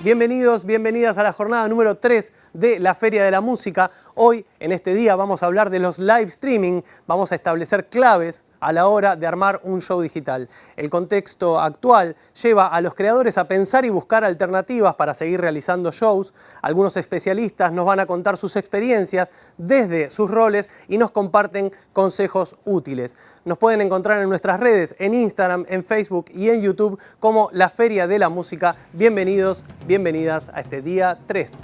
Bienvenidos, bienvenidas a la jornada número 3 de la Feria de la Música. Hoy, en este día, vamos a hablar de los live streaming. Vamos a establecer claves a la hora de armar un show digital. El contexto actual lleva a los creadores a pensar y buscar alternativas para seguir realizando shows. Algunos especialistas nos van a contar sus experiencias desde sus roles y nos comparten consejos útiles. Nos pueden encontrar en nuestras redes, en Instagram, en Facebook y en YouTube como La Feria de la Música. Bienvenidos, bienvenidas a este día 3.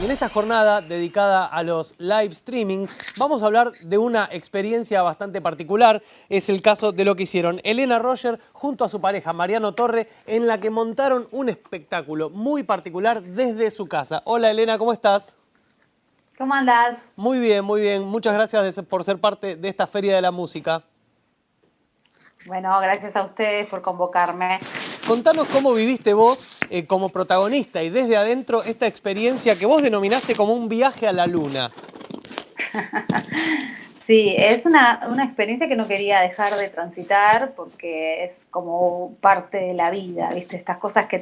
Y en esta jornada dedicada a los live streaming, vamos a hablar de una experiencia bastante particular. Es el caso de lo que hicieron Elena Roger junto a su pareja Mariano Torre, en la que montaron un espectáculo muy particular desde su casa. Hola Elena, ¿cómo estás? ¿Cómo andás? Muy bien, muy bien. Muchas gracias por ser parte de esta Feria de la Música. Bueno, gracias a ustedes por convocarme. Contanos cómo viviste vos como protagonista y desde adentro esta experiencia que vos denominaste como un viaje a la luna. Sí, es una experiencia que no quería dejar de transitar porque es como parte de la vida, ¿viste? Estas cosas que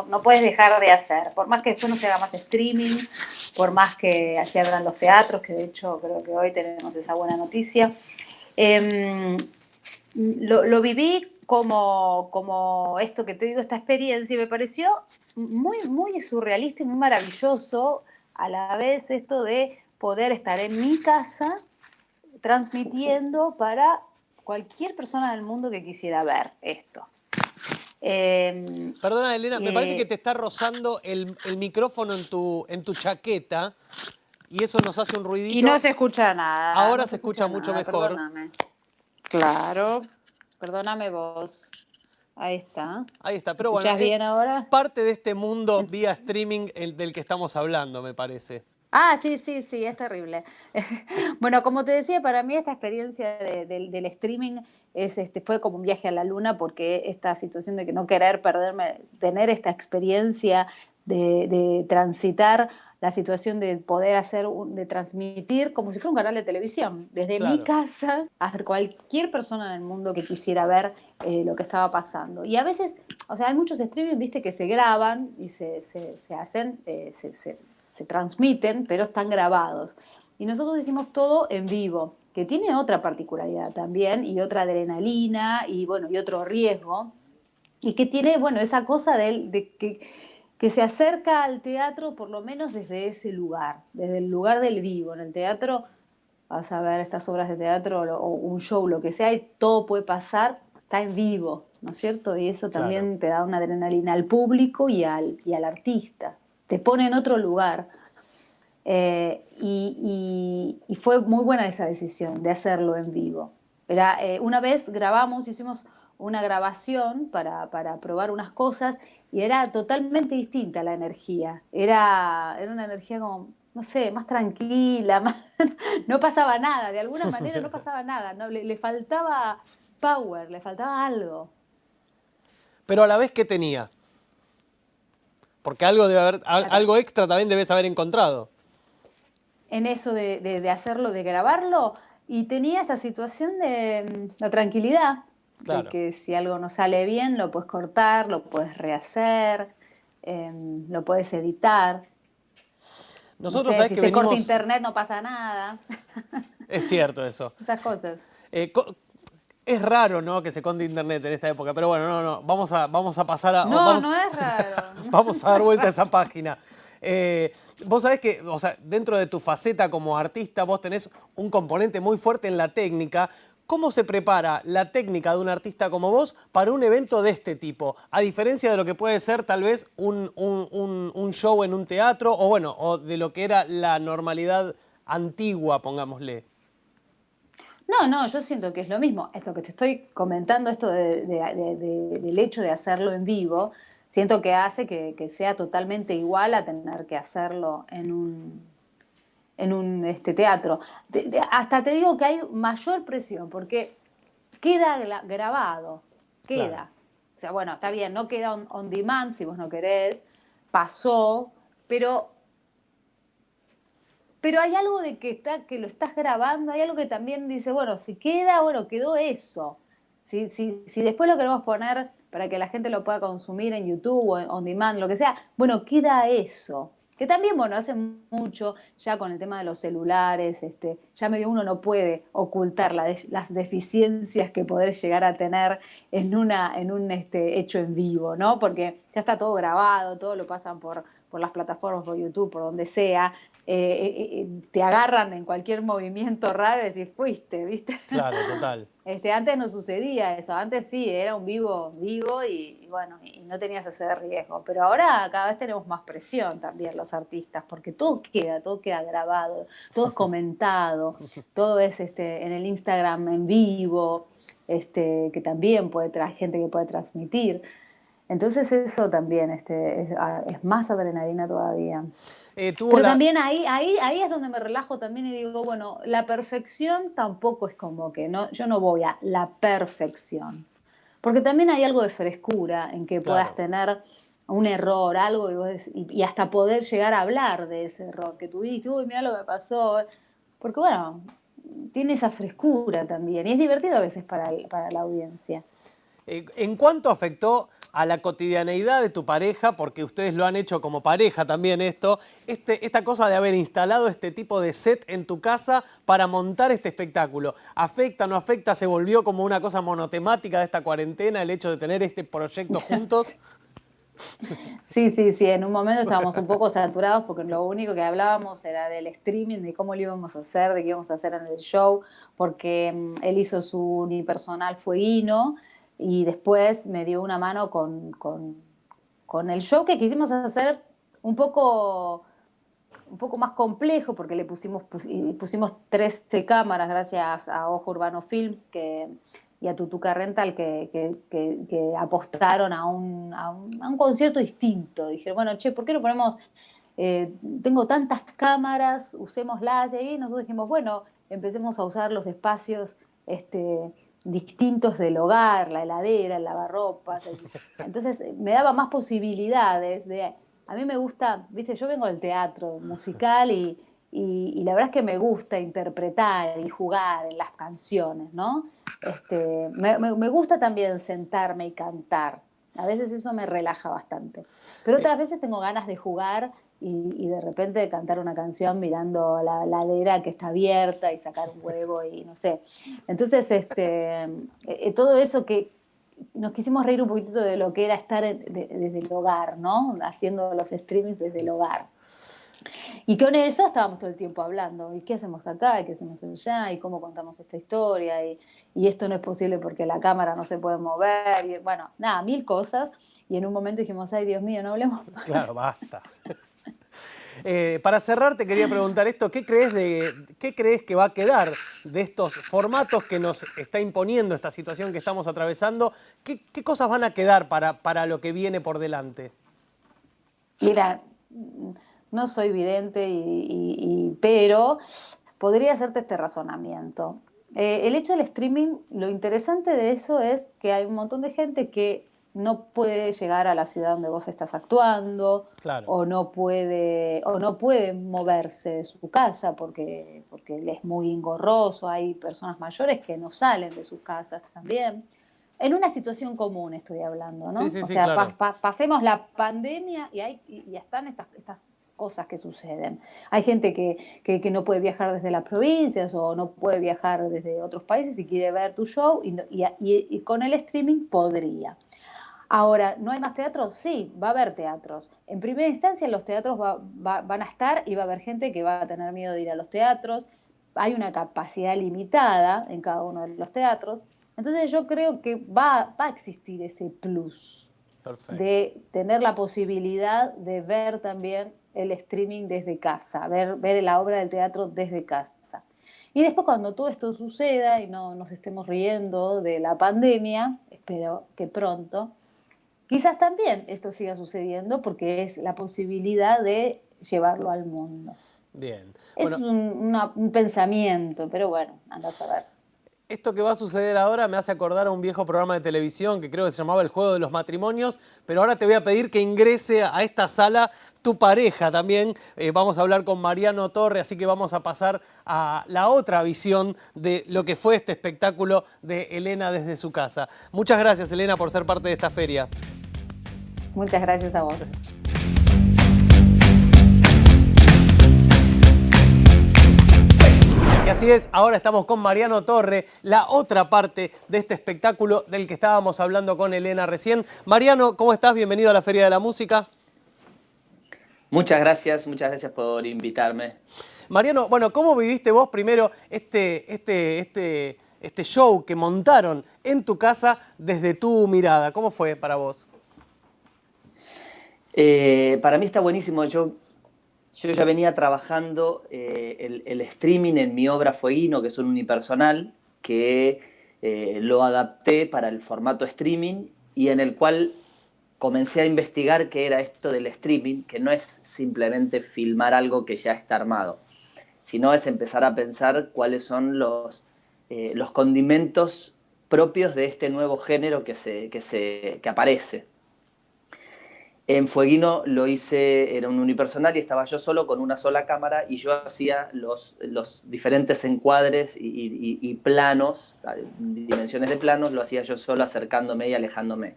no puedes dejar de hacer. Por más que después no se haga más streaming, por más que se abran los teatros, que de hecho creo que hoy tenemos esa buena noticia. Lo viví como esto que te digo, esta experiencia, y me pareció muy surrealista y muy maravilloso a la vez esto de poder estar en mi casa transmitiendo para cualquier persona del mundo que quisiera ver esto. Perdona, Elena, me parece que te está rozando el micrófono en tu chaqueta y eso nos hace un ruidito. Y no se escucha nada. Ahora no se escucha mucho mejor. Perdóname. Claro, perdóname vos. Ahí está. Ahí está, pero bueno, ¿Escuchás bien ahora? parte de este mundo vía streaming del que estamos hablando, me parece. Ah, sí, es terrible. Bueno, como te decía, para mí esta experiencia del streaming fue como un viaje a la luna, porque esta situación de que no querer perderme, tener esta experiencia de transitar la situación de poder de transmitir como si fuera un canal de televisión, desde mi Claro. casa a cualquier persona en el mundo que quisiera ver lo que estaba pasando. Y a veces, o sea, hay muchos streaming, viste, que se graban y se hacen, se transmiten, pero están grabados. Y nosotros hicimos todo en vivo, que tiene otra particularidad también, y otra adrenalina, y bueno, y otro riesgo, y que tiene, bueno, esa cosa de que se acerca al teatro por lo menos desde ese lugar, desde el lugar del vivo. En el teatro vas a ver estas obras de teatro o un show, lo que sea, y todo puede pasar, está en vivo, ¿no es cierto? Y eso también Claro. te da una adrenalina al público y al artista. Te pone en otro lugar. Y fue muy buena esa decisión de hacerlo en vivo. Una vez hicimos una grabación para probar unas cosas y era totalmente distinta la energía. Era una energía como, no sé, más tranquila, no pasaba nada, de alguna manera no pasaba nada, ¿no? Le faltaba power, le faltaba algo. Pero a la vez, ¿qué tenía? Porque algo debe haber, algo extra también debes haber encontrado. En eso de hacerlo, de grabarlo, y tenía esta situación de la tranquilidad, de Claro. que si algo no sale bien, lo puedes cortar, lo puedes rehacer, lo puedes editar. Nosotros, No sé, sabés si que se corta venimos... internet no pasa nada. Es cierto eso. Esas cosas. Es raro, ¿no?, que se corte internet en esta época, pero bueno, no, vamos a pasar a... No, no es raro. Vamos a dar vuelta a esa página. Vos sabés que, o sea, dentro de tu faceta como artista, vos tenés un componente muy fuerte en la técnica. ¿Cómo se prepara la técnica de un artista como vos para un evento de este tipo? A diferencia de lo que puede ser tal vez un show en un teatro, o bueno, o de lo que era la normalidad antigua, pongámosle. No, yo siento que es lo mismo. Es lo que te estoy comentando, esto del hecho de hacerlo en vivo, siento que hace que sea totalmente igual a tener que hacerlo en un teatro. Hasta te digo que hay mayor presión, porque queda grabado, queda. Claro. O sea, bueno, está bien, no queda on demand si vos no querés, pasó, pero hay algo de que lo estás grabando, hay algo que también dice, bueno, si queda, bueno, quedó eso. Si después lo queremos poner para que la gente lo pueda consumir en YouTube o en on demand, lo que sea, bueno, queda eso. Que también, bueno, hace mucho, ya con el tema de los celulares, ya medio uno no puede ocultar las deficiencias que podés llegar a tener en un hecho en vivo, ¿no? Porque ya está todo grabado, todo lo pasan por las plataformas, por YouTube, por donde sea, te agarran en cualquier movimiento raro y decís, fuiste, ¿viste? Claro, total. Antes no sucedía eso, antes sí, era un vivo y bueno, y no tenías ese riesgo, pero ahora cada vez tenemos más presión también los artistas, porque todo queda grabado, todo es comentado, todo es en el Instagram en vivo, que también puede traer gente que puede transmitir. Entonces eso también es más adrenalina todavía. Tuvo Pero la... también ahí es donde me relajo también y digo, bueno, la perfección tampoco es como que no, yo no voy a la perfección. Porque también hay algo de frescura en que puedas Claro. tener un error, algo, y hasta poder llegar a hablar de ese error que tuviste, uy, mira lo que pasó. Porque bueno, tiene esa frescura también. Y es divertido a veces para la audiencia. ¿En cuánto afectó a la cotidianeidad de tu pareja? Porque ustedes lo han hecho como pareja también esto, esta cosa de haber instalado este tipo de set en tu casa para montar este espectáculo. ¿Afecta, no afecta? ¿Se volvió como una cosa monotemática de esta cuarentena el hecho de tener este proyecto juntos? Sí, en un momento estábamos un poco saturados porque lo único que hablábamos era del streaming, de cómo lo íbamos a hacer, de qué íbamos a hacer en el show, porque él hizo su unipersonal fueguino y después me dio una mano con el show que quisimos hacer un poco, un poco más complejo porque pusimos 13 cámaras gracias a Ojo Urbano Films y a Tutuca Rental que apostaron a un concierto distinto. Dijeron, bueno, che, ¿por qué no ponemos, tengo tantas cámaras, usémoslas? Y ahí nosotros dijimos, bueno, empecemos a usar los espacios distintos del hogar, la heladera, el lavarropas. Entonces me daba más posibilidades de... A mí me gusta, viste, yo vengo del teatro musical y la verdad es que me gusta interpretar y jugar en las canciones, ¿no? Me gusta también sentarme y cantar. A veces eso me relaja bastante. Pero Eh, otras veces tengo ganas de jugar y de repente de cantar una canción mirando la heladera que está abierta y sacar un huevo y no sé. Entonces, todo eso que nos quisimos reír un poquitito de lo que era estar desde el hogar, ¿no? Haciendo los streamings desde el hogar. Y con eso estábamos todo el tiempo hablando, ¿y qué hacemos acá? ¿Y qué hacemos allá? ¿Y cómo contamos esta historia? Y esto no es posible porque la cámara no se puede mover. Y bueno, nada, mil cosas. Y en un momento dijimos, ay, Dios mío, no hablemos más. claro, basta. Para cerrar, te quería preguntar esto, ¿qué crees que va a quedar de estos formatos que nos está imponiendo esta situación que estamos atravesando? ¿Qué cosas van a quedar para lo que viene por delante? Mira, no soy vidente, pero podría hacerte este razonamiento. El hecho del streaming, lo interesante de eso es que hay un montón de gente que no puede llegar a la ciudad donde vos estás actuando Claro, o no puede moverse de su casa porque le es muy engorroso. Hay personas mayores que no salen de sus casas también. En una situación común estoy hablando, sí, ¿no? sí, O sí, sea, claro. pasemos la pandemia y están estas cosas que suceden. Hay gente que no puede viajar desde las provincias o no puede viajar desde otros países y quiere ver tu show y con el streaming podría. Ahora, ¿no hay más teatros? Sí, va a haber teatros. En primera instancia, los teatros van a estar y va a haber gente que va a tener miedo de ir a los teatros. Hay una capacidad limitada en cada uno de los teatros. Entonces yo creo que va a existir ese plus Perfecto. de tener la posibilidad de ver también el streaming desde casa, ver la obra del teatro desde casa. Y después cuando todo esto suceda y no nos estemos riendo de la pandemia, espero que pronto, quizás también esto siga sucediendo porque es la posibilidad de llevarlo al mundo. Bien. Es Bueno, un pensamiento, pero bueno, anda a saber. Esto que va a suceder ahora me hace acordar a un viejo programa de televisión que creo que se llamaba El Juego de los Matrimonios, pero ahora te voy a pedir que ingrese a esta sala tu pareja también. Vamos a hablar con Mariano Torre, así que vamos a pasar a la otra visión de lo que fue este espectáculo de Elena desde su casa. Muchas gracias, Elena, por ser parte de esta feria. Muchas gracias a vos. Y así es, ahora estamos con Mariano Torre, la otra parte de este espectáculo del que estábamos hablando con Elena recién. Mariano, ¿cómo estás? Bienvenido a la Feria de la Música. Muchas gracias por invitarme. Mariano, bueno, ¿cómo viviste vos primero este show que montaron en tu casa desde tu mirada? ¿Cómo fue para vos? Para mí está buenísimo. Yo ya venía trabajando el streaming en mi obra Fueguino, que es un unipersonal, que lo adapté para el formato streaming y en el cual comencé a investigar qué era esto del streaming, que no es simplemente filmar algo que ya está armado, sino es empezar a pensar cuáles son los condimentos propios de este nuevo género que aparece. En Fueguino lo hice, era un unipersonal y estaba yo solo con una sola cámara y yo hacía los diferentes encuadres y planos, dimensiones de planos, lo hacía yo solo acercándome y alejándome.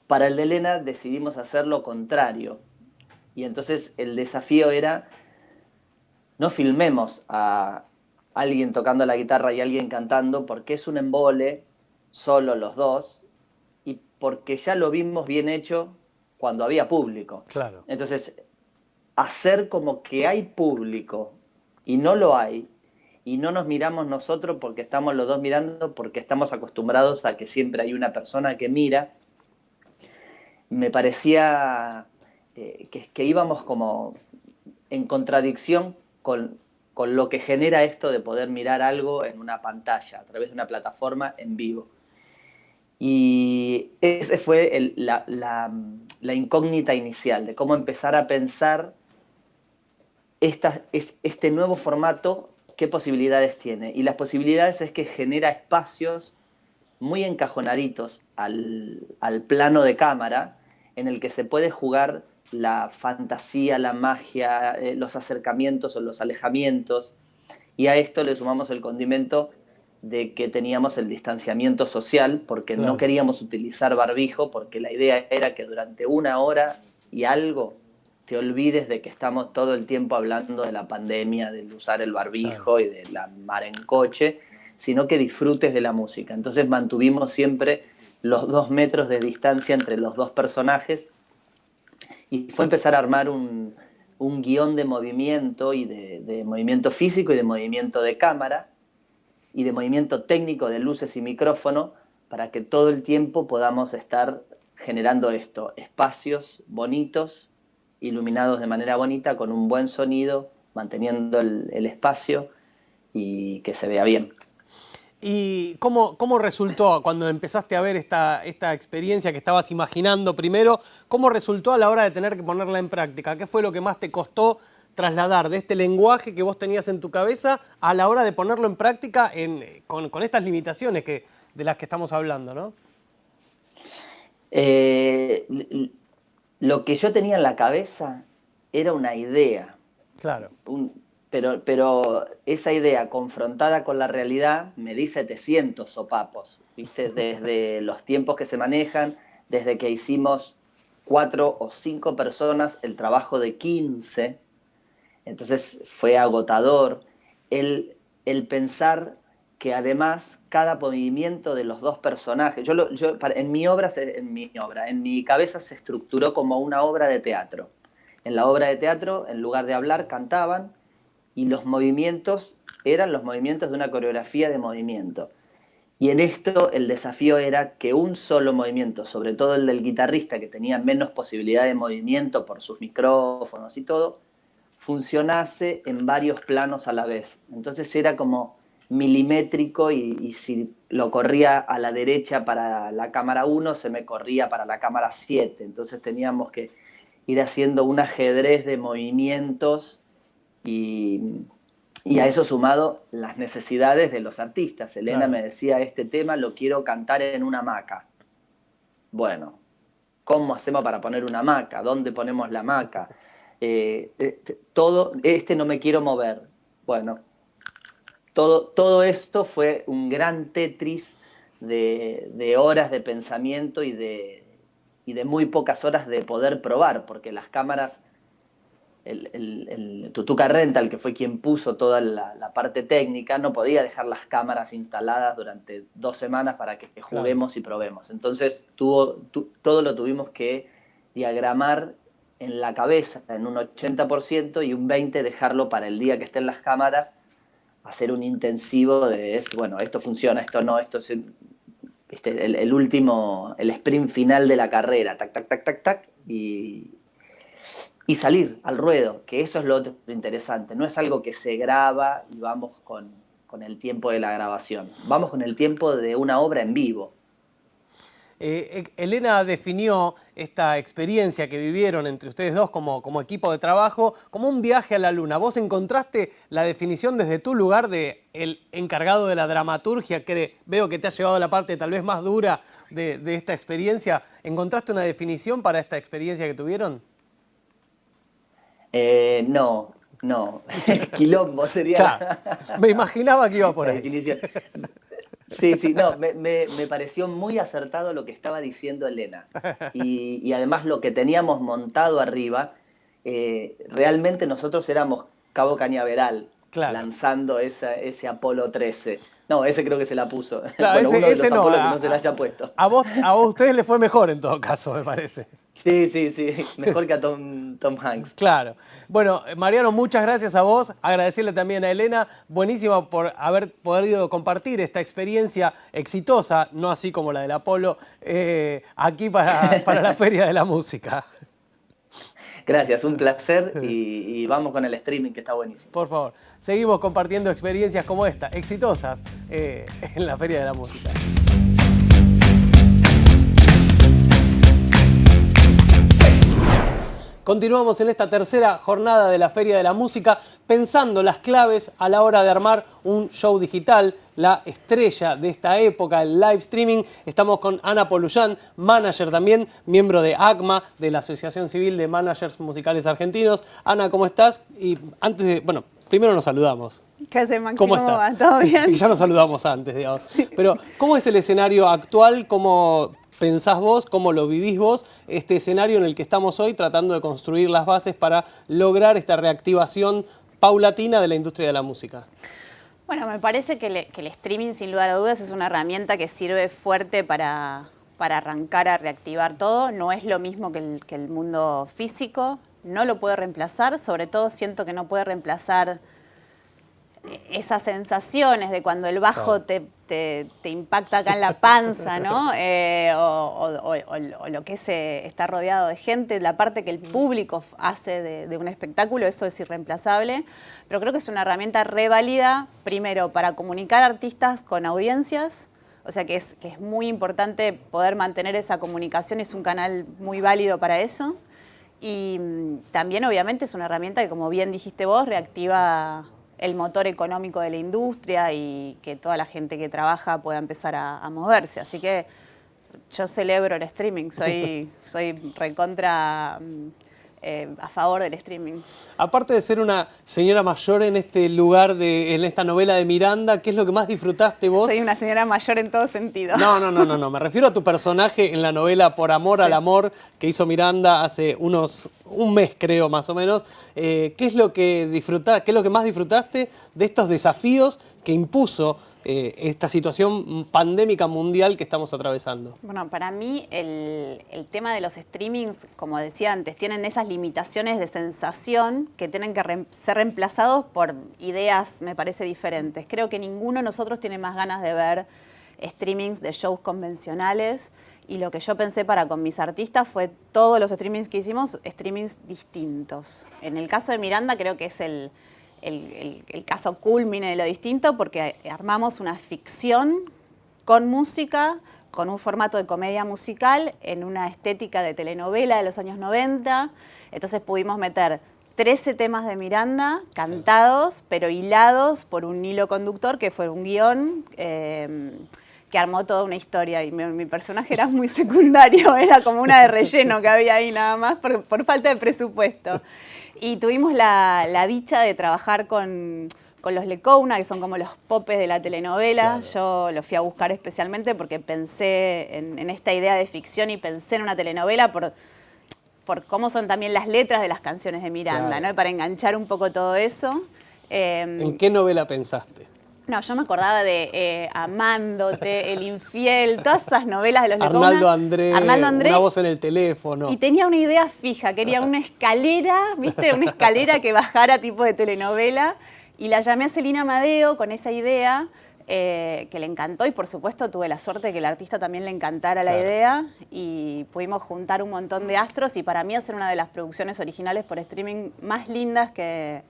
Para el de Elena decidimos hacer lo contrario y entonces el desafío era no filmemos a alguien tocando la guitarra y alguien cantando porque es un embole, solo los dos, y porque ya lo vimos bien hecho cuando había público. Claro. Entonces, hacer como que hay público y no lo hay, y no nos miramos nosotros porque estamos los dos mirando, porque estamos acostumbrados a que siempre hay una persona que mira, me parecía que íbamos como en contradicción con lo que genera esto de poder mirar algo en una pantalla, a través de una plataforma en vivo. Y ese fue la incógnita inicial, de cómo empezar a pensar este nuevo formato, qué posibilidades tiene. Y las posibilidades es que genera espacios muy encajonaditos al plano de cámara, en el que se puede jugar la fantasía, la magia, los acercamientos o los alejamientos. Y a esto le sumamos el condimento de que teníamos el distanciamiento social, porque Claro. no queríamos utilizar barbijo, porque la idea era que durante una hora y algo te olvides de que estamos todo el tiempo hablando de la pandemia, del usar el barbijo Claro. y de la mar en coche, sino que disfrutes de la música. Entonces mantuvimos siempre los 2 metros de distancia entre los dos personajes y fue empezar a armar un guión de movimiento y de movimiento físico y de movimiento de cámara y de movimiento técnico de luces y micrófono para que todo el tiempo podamos estar generando esto, espacios bonitos, iluminados de manera bonita, con un buen sonido, manteniendo el espacio y que se vea bien. ¿Y cómo resultó cuando empezaste a ver esta experiencia que estabas imaginando primero? ¿Cómo resultó a la hora de tener que ponerla en práctica? ¿Qué fue lo que más te costó trasladar de este lenguaje que vos tenías en tu cabeza a la hora de ponerlo en práctica con estas limitaciones de las que estamos hablando, ¿no? Lo que yo tenía en la cabeza era una idea. Claro. Pero esa idea confrontada con la realidad me di 700 sopapos, ¿viste? Desde los tiempos que se manejan, desde que hicimos 4 o 5 personas el trabajo de 15, entonces fue agotador el pensar que además cada movimiento de los dos personajes, en mi cabeza se estructuró como una obra de teatro. En la obra de teatro, en lugar de hablar, cantaban, y los movimientos eran los movimientos de una coreografía de movimiento. Y en esto el desafío era que un solo movimiento, sobre todo el del guitarrista, que tenía menos posibilidad de movimiento por sus micrófonos y todo, funcionase en varios planos a la vez. Entonces era como milimétrico y si lo corría a la derecha para la cámara 1, se me corría para la cámara 7. Entonces teníamos que ir haciendo un ajedrez de movimientos y Y a eso sumado las necesidades de los artistas. Elena Claro. me decía, este tema lo quiero cantar en una hamaca. Bueno, ¿cómo hacemos para poner una hamaca? ¿Dónde ponemos la hamaca? Todo, no me quiero mover. Bueno, todo esto fue un gran Tetris de horas de pensamiento y de muy pocas horas de poder probar, porque las cámaras, el Tutuca Rental, que fue quien puso toda la parte técnica, no podía dejar las cámaras instaladas durante 2 semanas para que juguemos y probemos. Entonces todo lo tuvimos que diagramar en la cabeza en un 80% y un 20% dejarlo para el día que estén las cámaras, hacer un intensivo de, bueno, esto funciona, esto no, esto es el último, el sprint final de la carrera, tac, tac, tac, tac, tac, y salir al ruedo, que eso es lo otro interesante. No es algo que se graba y vamos con el tiempo de la grabación. Vamos con el tiempo de una obra en vivo. Elena definió esta experiencia que vivieron entre ustedes dos como equipo de trabajo como un viaje a la luna. ¿Vos encontraste la definición desde tu lugar de el encargado de la dramaturgia, que veo que te ha llevado a la parte tal vez más dura de esta experiencia? ¿Encontraste una definición para esta experiencia que tuvieron? No. Quilombo sería. Claro, me imaginaba que iba por ahí. Definición. Sí, no, me pareció muy acertado lo que estaba diciendo Elena. Y además lo que teníamos montado arriba, realmente nosotros éramos Cabo Cañaveral, claro, lanzando ese Apolo 13. No, ese creo que se la puso. Claro, bueno, uno de ese los no, Apolo que no se la haya puesto. A ustedes les fue mejor en todo caso, me parece. Sí, mejor que a Tom Hanks. Claro. Bueno, Mariano, muchas gracias a vos. Agradecerle también a Elena. Buenísimo por haber podido compartir esta experiencia exitosa, no así como la del Apolo, aquí para la Feria de la Música. Gracias, un placer y vamos con el streaming que está buenísimo. Por favor, seguimos compartiendo experiencias como esta, exitosas, en la Feria de la Música. Continuamos en esta tercera jornada de la Feria de la Música pensando las claves a la hora de armar un show digital, la estrella de esta época, el live streaming. Estamos con Ana Poluyán, manager también, miembro de ACMA, de la Asociación Civil de Managers Musicales Argentinos. Ana, ¿cómo estás? Y antes de, bueno, primero nos saludamos. ¿Qué hace, Máximo? ¿Cómo estás? ¿Todo bien? Y ya nos saludamos antes, digamos. Pero, ¿cómo es el escenario actual? ¿Cómo pensás vos, cómo lo vivís vos, este escenario en el que estamos hoy tratando de construir las bases para lograr esta reactivación paulatina de la industria de la música? Bueno, me parece que el streaming, sin lugar a dudas, es una herramienta que sirve fuerte para arrancar a reactivar todo. No es lo mismo que el mundo físico, no lo puede reemplazar, sobre todo siento que no puede reemplazar esas sensaciones de cuando el bajo te impacta acá en la panza, ¿no? O lo que es estar rodeado de gente, la parte que el público hace de un espectáculo, eso es irreemplazable. Pero creo que es una herramienta re válida, primero, para comunicar artistas con audiencias, o sea que es muy importante poder mantener esa comunicación, es un canal muy válido para eso. Y también, obviamente, es una herramienta que, como bien dijiste vos, reactiva el motor económico de la industria y que toda la gente que trabaja pueda empezar a moverse. Así que yo celebro el streaming, soy recontra a favor del streaming. Aparte de ser una señora mayor en este lugar, en esta novela de Miranda, ¿qué es lo que más disfrutaste vos? Soy una señora mayor en todo sentido. No, me refiero a tu personaje en la novela Por amor al amor que hizo Miranda hace un mes, creo, más o menos. ¿Qué es lo que más disfrutaste de estos desafíos que impuso esta situación pandémica mundial que estamos atravesando? Bueno, para mí el tema de los streamings, como decía antes, tienen esas limitaciones de sensación que tienen que ser reemplazados por ideas, me parece, diferentes. Creo que ninguno de nosotros tiene más ganas de ver streamings de shows convencionales, y lo que yo pensé con mis artistas fue todos los streamings que hicimos, streamings distintos. En el caso de Miranda creo que es el caso culmine de lo distinto, porque armamos una ficción con música, con un formato de comedia musical, en una estética de telenovela de los años 90. Entonces pudimos meter 13 temas de Miranda, cantados, pero hilados por un hilo conductor que fue un guión que armó toda una historia. Y mi personaje era muy secundario, era como una de relleno que había ahí nada más por falta de presupuesto. Y tuvimos la dicha de trabajar con los Lecouna, que son como los popes de la telenovela. Claro. Yo los fui a buscar especialmente porque pensé en esta idea de ficción y pensé en una telenovela por cómo son también las letras de las canciones de Miranda, claro, ¿no? Y para enganchar un poco todo eso. ¿En qué novela pensaste? No, yo me acordaba de Amándote, El Infiel, todas esas novelas de los Lecouna. Arnaldo André, Una voz en el teléfono. Y tenía una idea fija, quería una escalera, ¿viste? Una escalera que bajara tipo de telenovela. Y la llamé a Celina Amadeo con esa idea, que le encantó, y por supuesto tuve la suerte de que el artista también le encantara la idea, y pudimos juntar un montón de astros, y para mí hacer una de las producciones originales por streaming más lindas que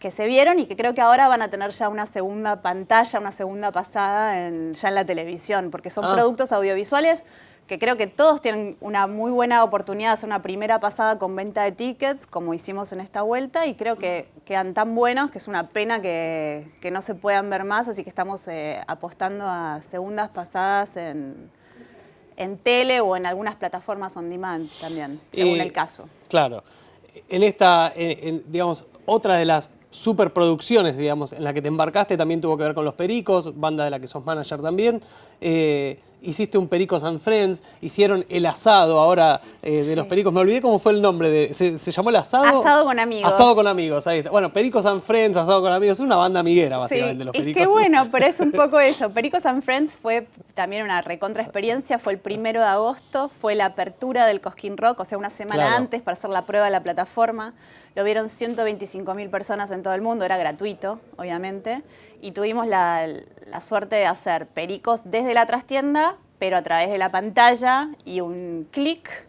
se vieron, y que creo que ahora van a tener ya una segunda pantalla, una segunda pasada ya en la televisión, porque son productos audiovisuales que creo que todos tienen una muy buena oportunidad de hacer una primera pasada con venta de tickets, como hicimos en esta vuelta, y creo que quedan tan buenos que es una pena que no se puedan ver más, así que estamos apostando a segundas pasadas en tele o en algunas plataformas on demand también, según el caso. Claro. En esta, digamos, otra de las superproducciones, digamos, en la que te embarcaste también tuvo que ver con Los Pericos, banda de la que sos manager también. Hiciste un Pericos and Friends, hicieron el asado ahora de Los Pericos. Me olvidé cómo fue el nombre. ¿Se llamó el asado? Asado con amigos. Asado con amigos, ahí está. Bueno, Pericos and Friends, asado con amigos. Es una banda amiguera, básicamente, Los Pericos. Es que bueno, pero es un poco eso. Pericos and Friends fue también una recontra experiencia. Fue el 1 de agosto, fue la apertura del Cosquín Rock, o sea, una semana antes para hacer la prueba de la plataforma. Lo vieron 125.000 personas en todo el mundo, era gratuito, obviamente. Y tuvimos la suerte de hacer Pericos desde la trastienda, pero a través de la pantalla y un clic,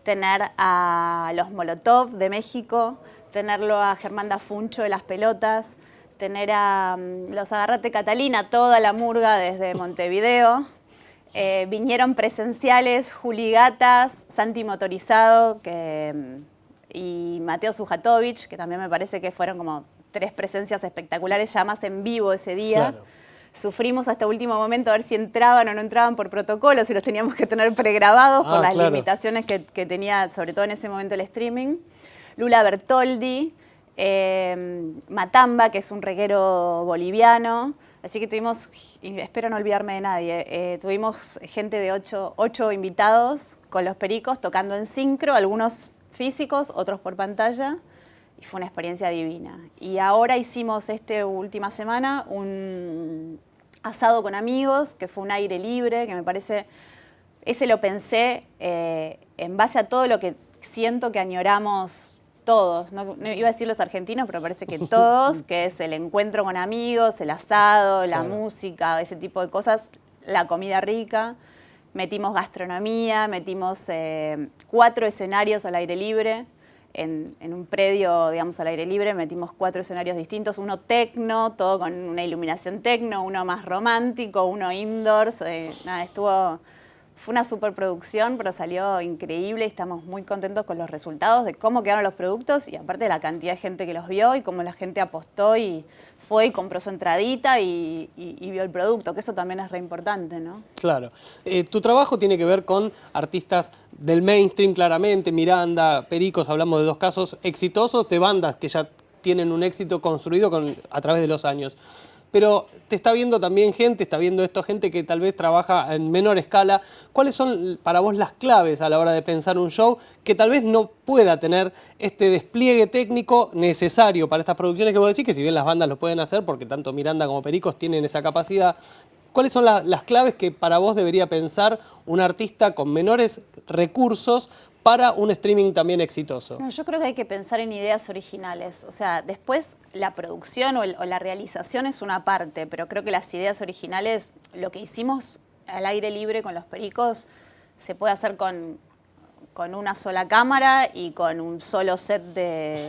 tener a los Molotov de México, tenerlo a Germán Dafuncho de Las Pelotas, tener a los Agarrate Catalina, toda la murga desde Montevideo. Vinieron presenciales Juli Gatas, Santi Motorizado y Mateo Sujatovich, que también me parece que fueron como 3 presencias espectaculares ya más en vivo ese día. Claro. Sufrimos hasta último momento a ver si entraban o no entraban por protocolo, si los teníamos que tener pregrabados por las limitaciones que tenía, sobre todo en ese momento, el streaming. Lula Bertoldi, Matamba, que es un reguero boliviano. Así que tuvimos, y espero no olvidarme de nadie, tuvimos gente de 8 invitados con Los Pericos tocando en sincro, algunos físicos, otros por pantalla, y fue una experiencia divina. Y ahora hicimos esta última semana un asado con amigos, que fue un aire libre, que me parece, ese lo pensé en base a todo lo que siento que añoramos todos, no iba a decir los argentinos, pero parece que todos, que es el encuentro con amigos, el asado, la música, ese tipo de cosas, la comida rica. Metimos gastronomía, metimos 4 escenarios al aire libre. En un predio, digamos, al aire libre, metimos 4 escenarios distintos. Uno tecno, todo con una iluminación tecno, uno más romántico, uno indoors. Fue una superproducción, pero salió increíble y estamos muy contentos con los resultados de cómo quedaron los productos y aparte de la cantidad de gente que los vio y cómo la gente apostó y fue y compró su entradita y vio el producto, que eso también es re importante, ¿no? Claro. Tu trabajo tiene que ver con artistas del mainstream, claramente, Miranda, Pericos, hablamos de 2 casos exitosos de bandas que ya tienen un éxito construido a través de los años. Pero te está viendo también gente, gente que tal vez trabaja en menor escala. ¿Cuáles son para vos las claves a la hora de pensar un show que tal vez no pueda tener este despliegue técnico necesario para estas producciones que vos decís, que si bien las bandas lo pueden hacer, porque tanto Miranda como Pericos tienen esa capacidad, ¿cuáles son las claves que para vos debería pensar un artista con menores recursos para un streaming también exitoso? No, yo creo que hay que pensar en ideas originales. O sea, después la producción o la realización es una parte, pero creo que las ideas originales, lo que hicimos al aire libre con Los Pericos, se puede hacer con una sola cámara y con un solo set de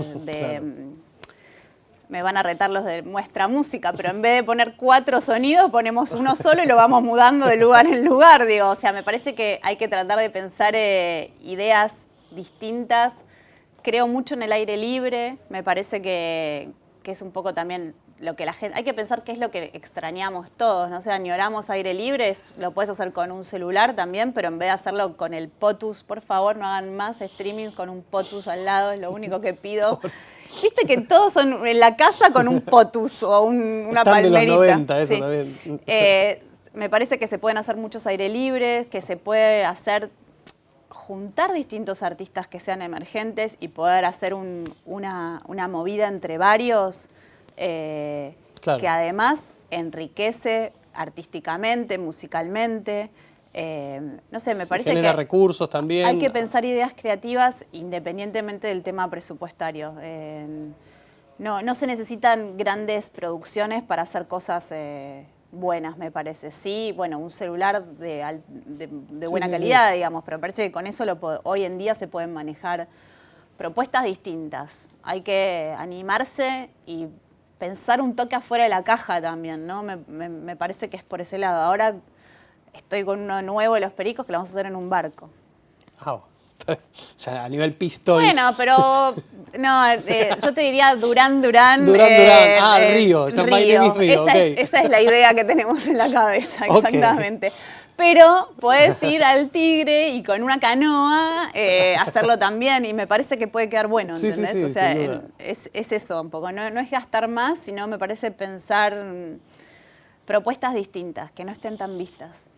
me van a retar los de Muestra Música, pero en vez de poner 4 sonidos, ponemos uno solo y lo vamos mudando de lugar en lugar, digo. O sea, me parece que hay que tratar de pensar ideas distintas creo mucho en el aire libre, me parece que es un poco también lo que la gente... Hay que pensar qué es lo que extrañamos todos, ¿no? O sea, añoramos aire libre, lo puedes hacer con un celular también, pero en vez de hacerlo con el POTUS, por favor, no hagan más streamings con un POTUS al lado, es lo único que pido. Viste que todos son en la casa con un POTUS o una Están palmerita. de los 90, eso Sí. también. Me parece que se pueden hacer muchos aire libres, que se puede hacer... juntar distintos artistas que sean emergentes y poder hacer una movida entre varios Claro. que además enriquece artísticamente, musicalmente. No sé, me parece genera que recursos también. hay que pensar ideas creativas independientemente del tema presupuestario. No se necesitan grandes producciones para hacer cosas buenas, me parece. Sí, bueno, un celular de buena calidad, digamos, pero me parece que con eso hoy en día se pueden manejar propuestas distintas. Hay que animarse y pensar un toque afuera de la caja también, ¿no? Me parece que es por ese lado. Ahora estoy con uno nuevo de Los Pericos que lo vamos a hacer en un barco. Ah, ya a nivel Pistols. Bueno, pero no, yo te diría Durán. Durán. Río. Río, Esa es la idea que tenemos en la cabeza, Ok. exactamente. Pero podés ir al Tigre y con una canoa hacerlo también y me parece que puede quedar bueno, Sí, ¿entendés? sí, o sea, sin duda. es eso un poco. No es gastar más, sino me parece pensar propuestas distintas, que no estén tan vistas.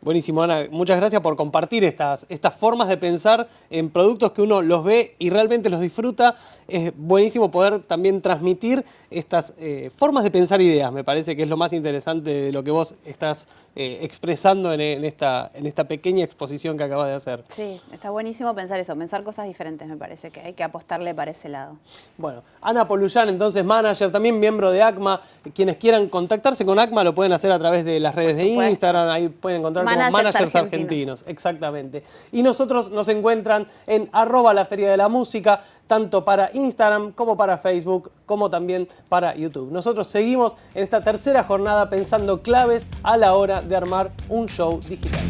Buenísimo, Ana. Muchas gracias por compartir estas formas de pensar en productos que uno los ve y realmente los disfruta. Es buenísimo poder también transmitir estas formas de pensar ideas. Me parece que es lo más interesante de lo que vos estás expresando en esta pequeña exposición que acabas de hacer. Sí, está buenísimo pensar eso, pensar cosas diferentes, me parece que hay que apostarle para ese lado. Bueno, Ana Poluyán, entonces manager, también miembro de ACMA. Quienes quieran contactarse con ACMA lo pueden hacer a través de las redes de supuesto. Instagram, ahí pueden encontrar como Managers Argentinos. Exactamente. Y nosotros nos encuentran en @la Feria de la Música, tanto para Instagram como para Facebook, como también para YouTube. Nosotros seguimos en esta tercera jornada pensando claves a la hora de armar un show digital.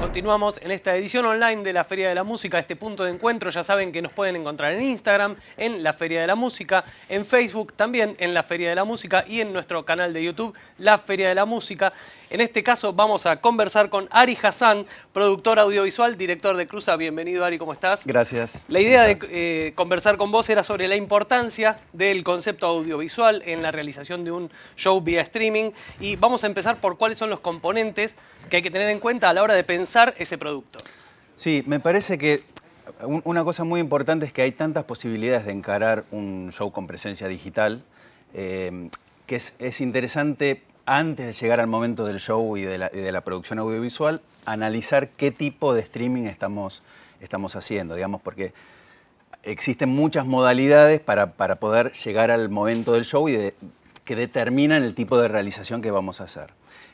Continuamos en esta edición online de la Feria de la Música, este punto de encuentro. Ya saben que nos pueden encontrar en Instagram, en la Feria de la Música, en Facebook también en la Feria de la Música y en nuestro canal de YouTube, La Feria de la Música. En este caso vamos a conversar con Ari Hassan, productor audiovisual, director de Cruza. Bienvenido, Ari, ¿cómo estás? Gracias. La idea de conversar con vos era sobre la importancia del concepto audiovisual en la realización de un show vía streaming y vamos a empezar por cuáles son los componentes que hay que tener en cuenta a la hora de pensar ese producto. Sí, me parece que una cosa muy importante es que hay tantas posibilidades de encarar un show con presencia digital que es interesante antes de llegar al momento del show y de la producción audiovisual analizar qué tipo de streaming estamos haciendo, digamos, porque existen muchas modalidades para poder llegar al momento del show y que determinan el tipo de realización que vamos a hacer.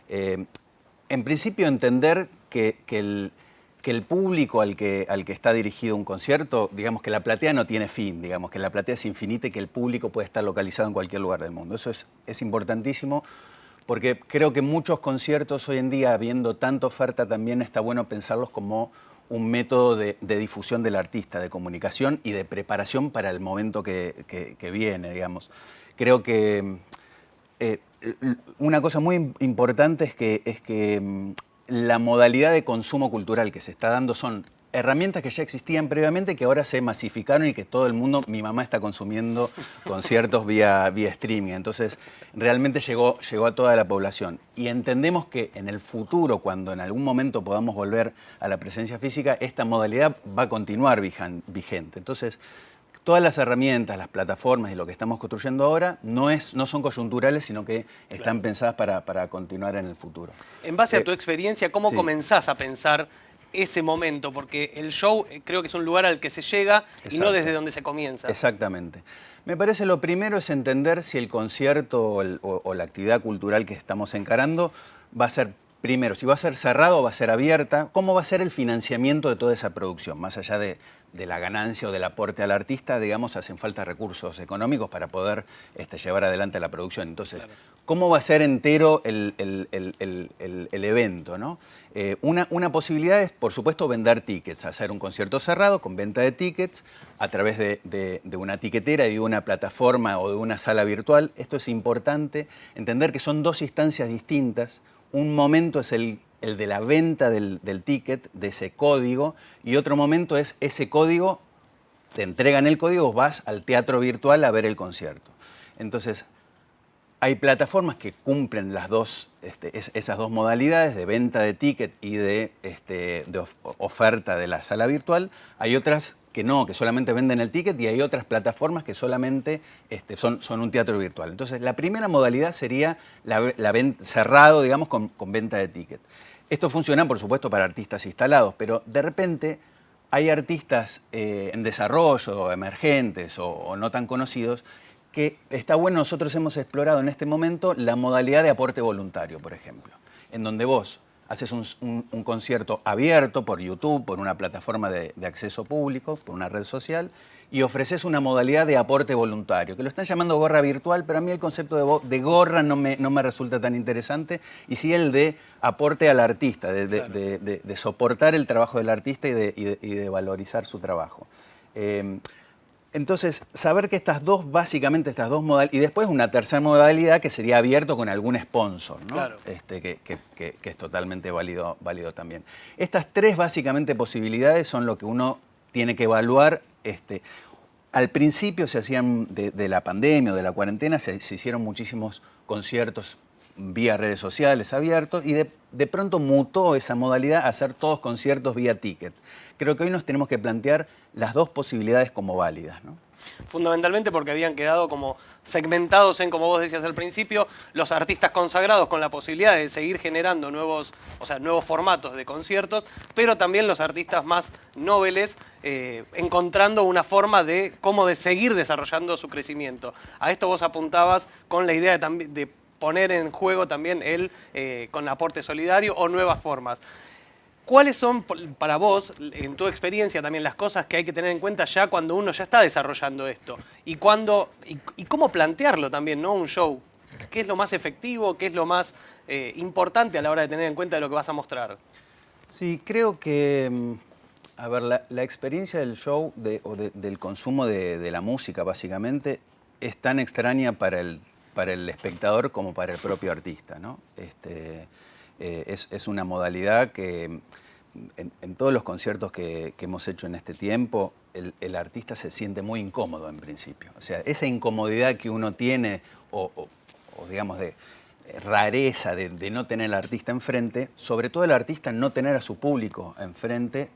En principio, entender que el público al que está dirigido un concierto, digamos que la platea no tiene fin, digamos que la platea es infinita y que el público puede estar localizado en cualquier lugar del mundo. Eso es importantísimo porque creo que muchos conciertos hoy en día, habiendo tanta oferta, también está bueno pensarlos como un método de difusión del artista, de comunicación y de preparación para el momento que viene, digamos. Creo que una cosa muy importante es que la modalidad de consumo cultural que se está dando son herramientas que ya existían previamente que ahora se masificaron y que todo el mundo, mi mamá está consumiendo conciertos vía streaming. Entonces, realmente llegó a toda la población. Y entendemos que en el futuro, cuando en algún momento podamos volver a la presencia física, esta modalidad va a continuar vigente. Entonces, todas las herramientas, las plataformas y lo que estamos construyendo ahora no son coyunturales, sino que están pensadas para continuar en el futuro. En base a tu experiencia, ¿cómo sí. comenzás a pensar ese momento? Porque el show creo que es un lugar al que se llega y no desde donde se comienza. Exactamente. Me parece lo primero es entender si el concierto o la actividad cultural que estamos encarando va a ser, primero, si va a ser cerrado o va a ser abierta, cómo va a ser el financiamiento de toda esa producción, más allá de de la ganancia o del aporte al artista, digamos, hacen falta recursos económicos para poder llevar adelante la producción. Entonces, claro, ¿cómo va a ser entero el evento, ¿no? Una posibilidad es, por supuesto, vender tickets, hacer un concierto cerrado con venta de tickets a través de una tiquetera y de una plataforma o de una sala virtual. Esto es importante, entender que son dos instancias distintas. Un momento es el de la venta del ticket, de ese código, y otro momento es ese código, te entregan el código, vas al teatro virtual a ver el concierto. Entonces, hay plataformas que cumplen las dos, esas dos modalidades de venta de ticket y de oferta de la sala virtual. Hay otras que no, que solamente venden el ticket, y hay otras plataformas que solamente son un teatro virtual. Entonces, la primera modalidad sería cerrado, digamos, con venta de ticket. Esto funciona, por supuesto, para artistas instalados, pero de repente hay artistas en desarrollo, emergentes o no tan conocidos, que está bueno. Nosotros hemos explorado en este momento la modalidad de aporte voluntario, por ejemplo, en donde vos haces un concierto abierto por YouTube, por una plataforma de acceso público, por una red social, y ofreces una modalidad de aporte voluntario, que lo están llamando gorra virtual, pero a mí el concepto de gorra no me resulta tan interesante, y sí el de aporte al artista, de soportar el trabajo del artista y de valorizar su trabajo. Entonces, saber que básicamente estas dos modalidades, y después una tercera modalidad que sería abierto con algún sponsor, ¿no? Claro. Que es totalmente válido también. Estas tres básicamente posibilidades son lo que uno tiene que evaluar. Al principio se hacían, de la pandemia o de la cuarentena, se hicieron muchísimos conciertos vía redes sociales abiertos, y de pronto mutó esa modalidad a hacer todos conciertos vía ticket. Creo que hoy nos tenemos que plantear las dos posibilidades como válidas, ¿no? Fundamentalmente porque habían quedado como segmentados en, como vos decías al principio, los artistas consagrados con la posibilidad de seguir generando nuevos formatos de conciertos, pero también los artistas más noveles encontrando una forma de seguir desarrollando su crecimiento. A esto vos apuntabas con la idea de poner en juego también con aporte solidario o nuevas formas. ¿Cuáles son para vos, en tu experiencia también, las cosas que hay que tener en cuenta ya cuando uno ya está desarrollando esto? Y cómo plantearlo también, ¿no? Un show. ¿Qué es lo más efectivo? ¿Qué es lo más importante a la hora de tener en cuenta lo que vas a mostrar? Sí, creo que, a ver, la experiencia del show del consumo de la música, básicamente, es tan extraña para el espectador como para el propio artista, ¿no? Es una modalidad que en todos los conciertos que hemos hecho en este tiempo, el artista se siente muy incómodo en principio. O sea, esa incomodidad que uno tiene, o digamos de rareza de no tener al artista enfrente, sobre todo el artista no tener a su público enfrente,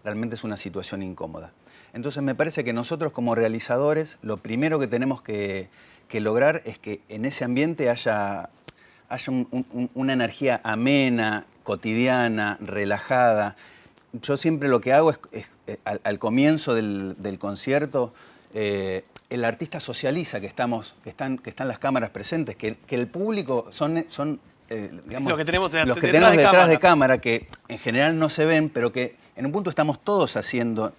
realmente es una situación incómoda. Entonces me parece que nosotros como realizadores, lo primero que tenemos que lograr es que en ese ambiente haya una energía amena, cotidiana, relajada. Yo siempre lo que hago es al comienzo del concierto, el artista socializa que están las cámaras presentes, que el público son digamos, los que tenemos detrás de cámara, que en general no se ven, pero que en un punto estamos todos haciendo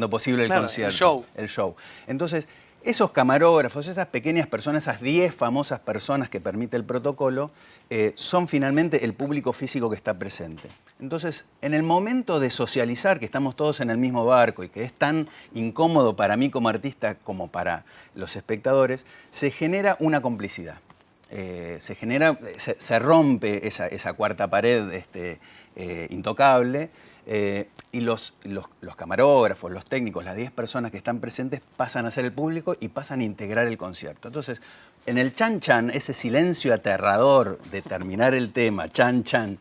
posible el concierto. El show. Entonces, esos camarógrafos, esas pequeñas personas, esas 10 famosas personas que permite el protocolo, son finalmente el público físico que está presente. Entonces, en el momento de socializar, que estamos todos en el mismo barco y que es tan incómodo para mí como artista como para los espectadores, se genera una complicidad. Se rompe esa cuarta pared intocable. Y los camarógrafos, los técnicos, las 10 personas que están presentes pasan a ser el público y pasan a integrar el concierto. Entonces, en el chan-chan, ese silencio aterrador de terminar el tema, chan-chan,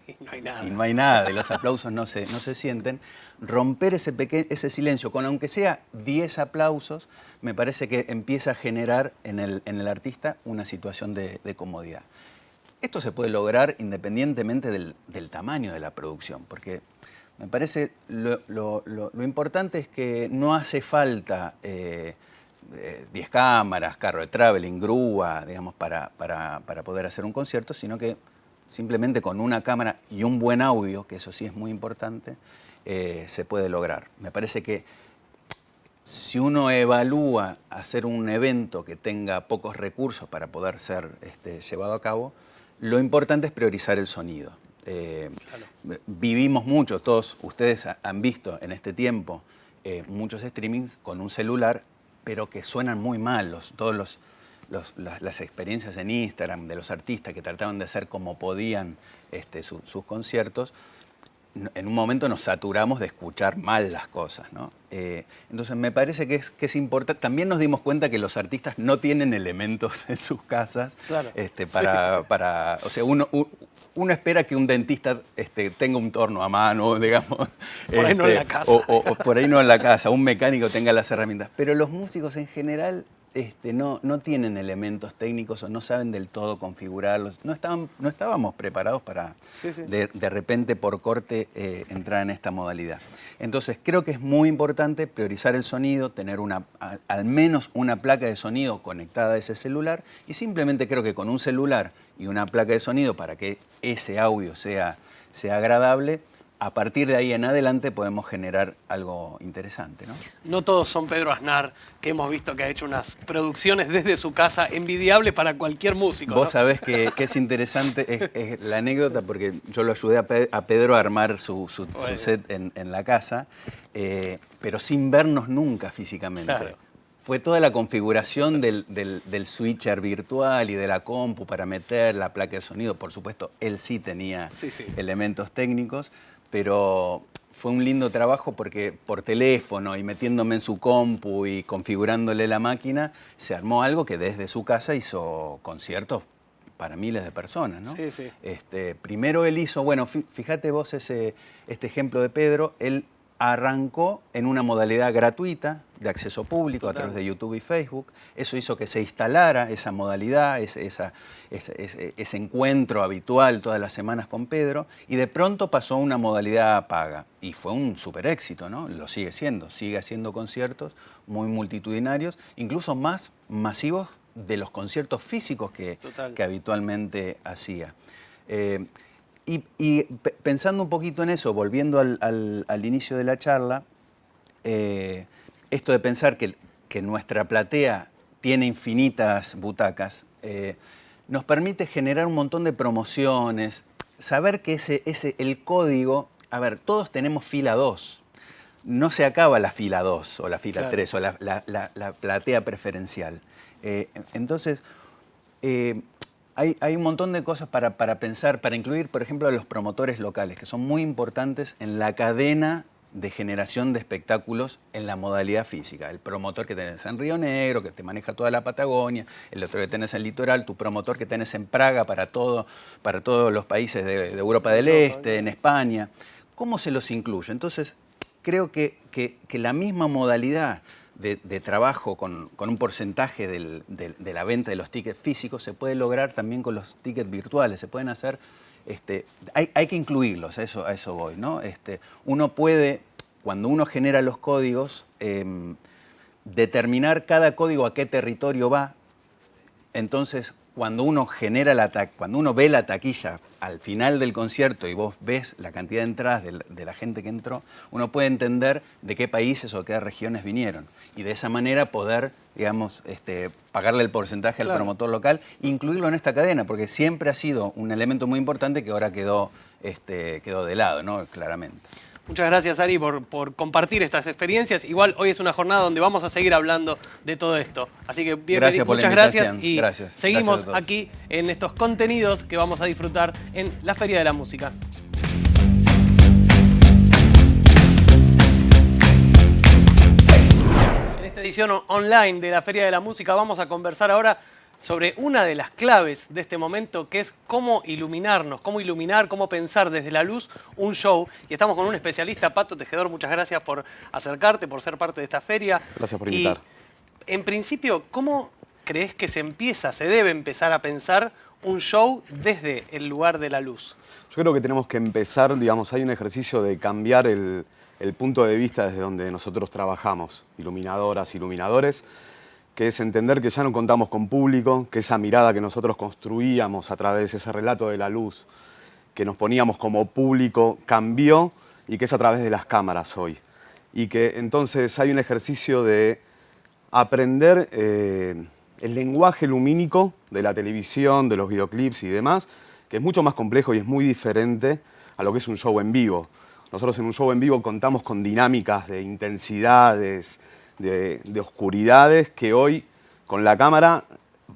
y no hay nada. Y no hay nada, y los aplausos no se sienten, romper ese silencio, con aunque sea 10 aplausos, me parece que empieza a generar en el artista una situación de comodidad. Esto se puede lograr independientemente del tamaño de la producción, porque me parece lo importante es que no hace falta 10 cámaras, carro de traveling, grúa, digamos, para poder hacer un concierto, sino que simplemente con una cámara y un buen audio, que eso sí es muy importante, se puede lograr. Me parece que si uno evalúa hacer un evento que tenga pocos recursos para poder ser llevado a cabo, lo importante es priorizar el sonido. Claro. Vivimos mucho, todos ustedes han visto en este tiempo muchos streamings con un celular, pero que suenan muy mal. Todas las experiencias en Instagram de los artistas que trataban de hacer como podían sus conciertos, en un momento nos saturamos de escuchar mal las cosas, ¿no? Entonces me parece que es importante. También nos dimos cuenta que los artistas no tienen elementos en sus casas, claro, o sea, uno espera que un dentista tenga un torno a mano, digamos. Por ahí no en la casa. O por ahí no en la casa, un mecánico tenga las herramientas. Pero los músicos en general no tienen elementos técnicos o no saben del todo configurarlos. No estábamos preparados para de repente por corte entrar en esta modalidad. Entonces creo que es muy importante priorizar el sonido, tener al menos una placa de sonido conectada a ese celular, y simplemente creo que con un celular y una placa de sonido para que ese audio sea agradable, a partir de ahí en adelante podemos generar algo interesante, ¿no? No todos son Pedro Aznar, que hemos visto que ha hecho unas producciones desde su casa envidiables para cualquier músico, ¿no? Vos sabés que es interesante es la anécdota, porque yo lo ayudé a Pedro a armar su set en la casa, pero sin vernos nunca físicamente. Claro. Fue toda la configuración del switcher virtual y de la compu para meter la placa de sonido. Por supuesto, él sí tenía elementos técnicos, pero fue un lindo trabajo porque por teléfono y metiéndome en su compu y configurándole la máquina, se armó algo que desde su casa hizo conciertos para miles de personas, ¿no? Sí, sí. Primero él hizo, bueno, fíjate vos este ejemplo de Pedro, él arrancó en una modalidad gratuita de acceso público a través de YouTube y Facebook. Eso hizo que se instalara esa modalidad, ese encuentro habitual todas las semanas con Pedro, y de pronto pasó a una modalidad paga. Y fue un súper éxito, ¿no? Lo sigue haciendo conciertos muy multitudinarios, incluso más masivos de los conciertos físicos que habitualmente hacía. Y pensando un poquito en eso, volviendo al inicio de la charla, esto de pensar que nuestra platea tiene infinitas butacas, nos permite generar un montón de promociones, saber que el código, a ver, todos tenemos fila 2, no se acaba la fila 2 o la fila 3 o la platea preferencial. Entonces, hay un montón de cosas para pensar, para incluir, por ejemplo, a los promotores locales, que son muy importantes en la cadena de generación de espectáculos en la modalidad física. El promotor que tenés en Río Negro, que te maneja toda la Patagonia, el otro que tenés en el litoral, tu promotor que tenés en Praga para todos los países de Europa del Este, en España. ¿Cómo se los incluye? Entonces, creo que la misma modalidad de trabajo con un porcentaje de la venta de los tickets físicos se puede lograr también con los tickets virtuales. Se pueden hacer, hay que incluirlos, a eso voy, ¿no? Uno puede, cuando uno genera los códigos, determinar cada código a qué territorio va. Entonces, cuando uno ve la taquilla al final del concierto y vos ves la cantidad de entradas de la gente que entró, uno puede entender de qué países o qué regiones vinieron. Y de esa manera poder, digamos, pagarle el porcentaje al promotor local, incluirlo en esta cadena, porque siempre ha sido un elemento muy importante que ahora quedó de lado, ¿no? Claramente. Muchas gracias, Ari, por compartir estas experiencias. Igual hoy es una jornada donde vamos a seguir hablando de todo esto. Así que muchas gracias y seguimos aquí en estos contenidos que vamos a disfrutar en la Feria de la Música. En esta edición online de la Feria de la Música vamos a conversar ahora sobre una de las claves de este momento, que es cómo iluminarnos, cómo iluminar, cómo pensar desde la luz un show. Y estamos con un especialista, Pato Tejedor. Muchas gracias por acercarte, por ser parte de esta feria. Gracias por invitar. Y, en principio, ¿cómo crees que se debe empezar a pensar un show desde el lugar de la luz? Yo creo que tenemos que empezar, digamos, hay un ejercicio de cambiar el punto de vista desde donde nosotros trabajamos, iluminadoras, iluminadores, que es entender que ya no contamos con público, que esa mirada que nosotros construíamos a través de ese relato de la luz, que nos poníamos como público, cambió y que es a través de las cámaras hoy. Y que entonces hay un ejercicio de aprender el lenguaje lumínico de la televisión, de los videoclips y demás, que es mucho más complejo y es muy diferente a lo que es un show en vivo. Nosotros en un show en vivo contamos con dinámicas de intensidades, de oscuridades, que hoy con la cámara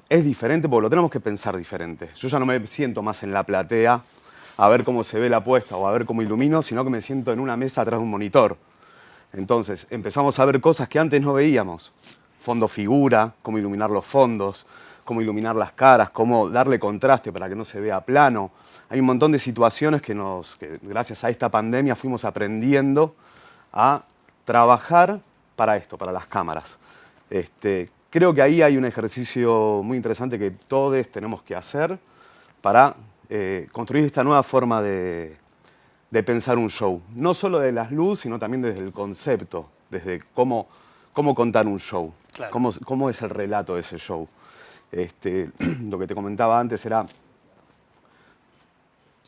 es diferente porque lo tenemos que pensar diferente. Yo ya no me siento más en la platea a ver cómo se ve la puesta o a ver cómo ilumino, sino que me siento en una mesa atrás de un monitor. Entonces empezamos a ver cosas que antes no veíamos. Fondo figura, cómo iluminar los fondos, cómo iluminar las caras, cómo darle contraste para que no se vea plano. Hay un montón de situaciones que gracias a esta pandemia fuimos aprendiendo a trabajar para esto, para las cámaras. Creo que ahí hay un ejercicio muy interesante que todos tenemos que hacer para construir esta nueva forma de pensar un show. No solo de las luces, sino también desde el concepto, desde cómo contar un show, Claro. cómo es el relato de ese show. Lo que te comentaba antes era,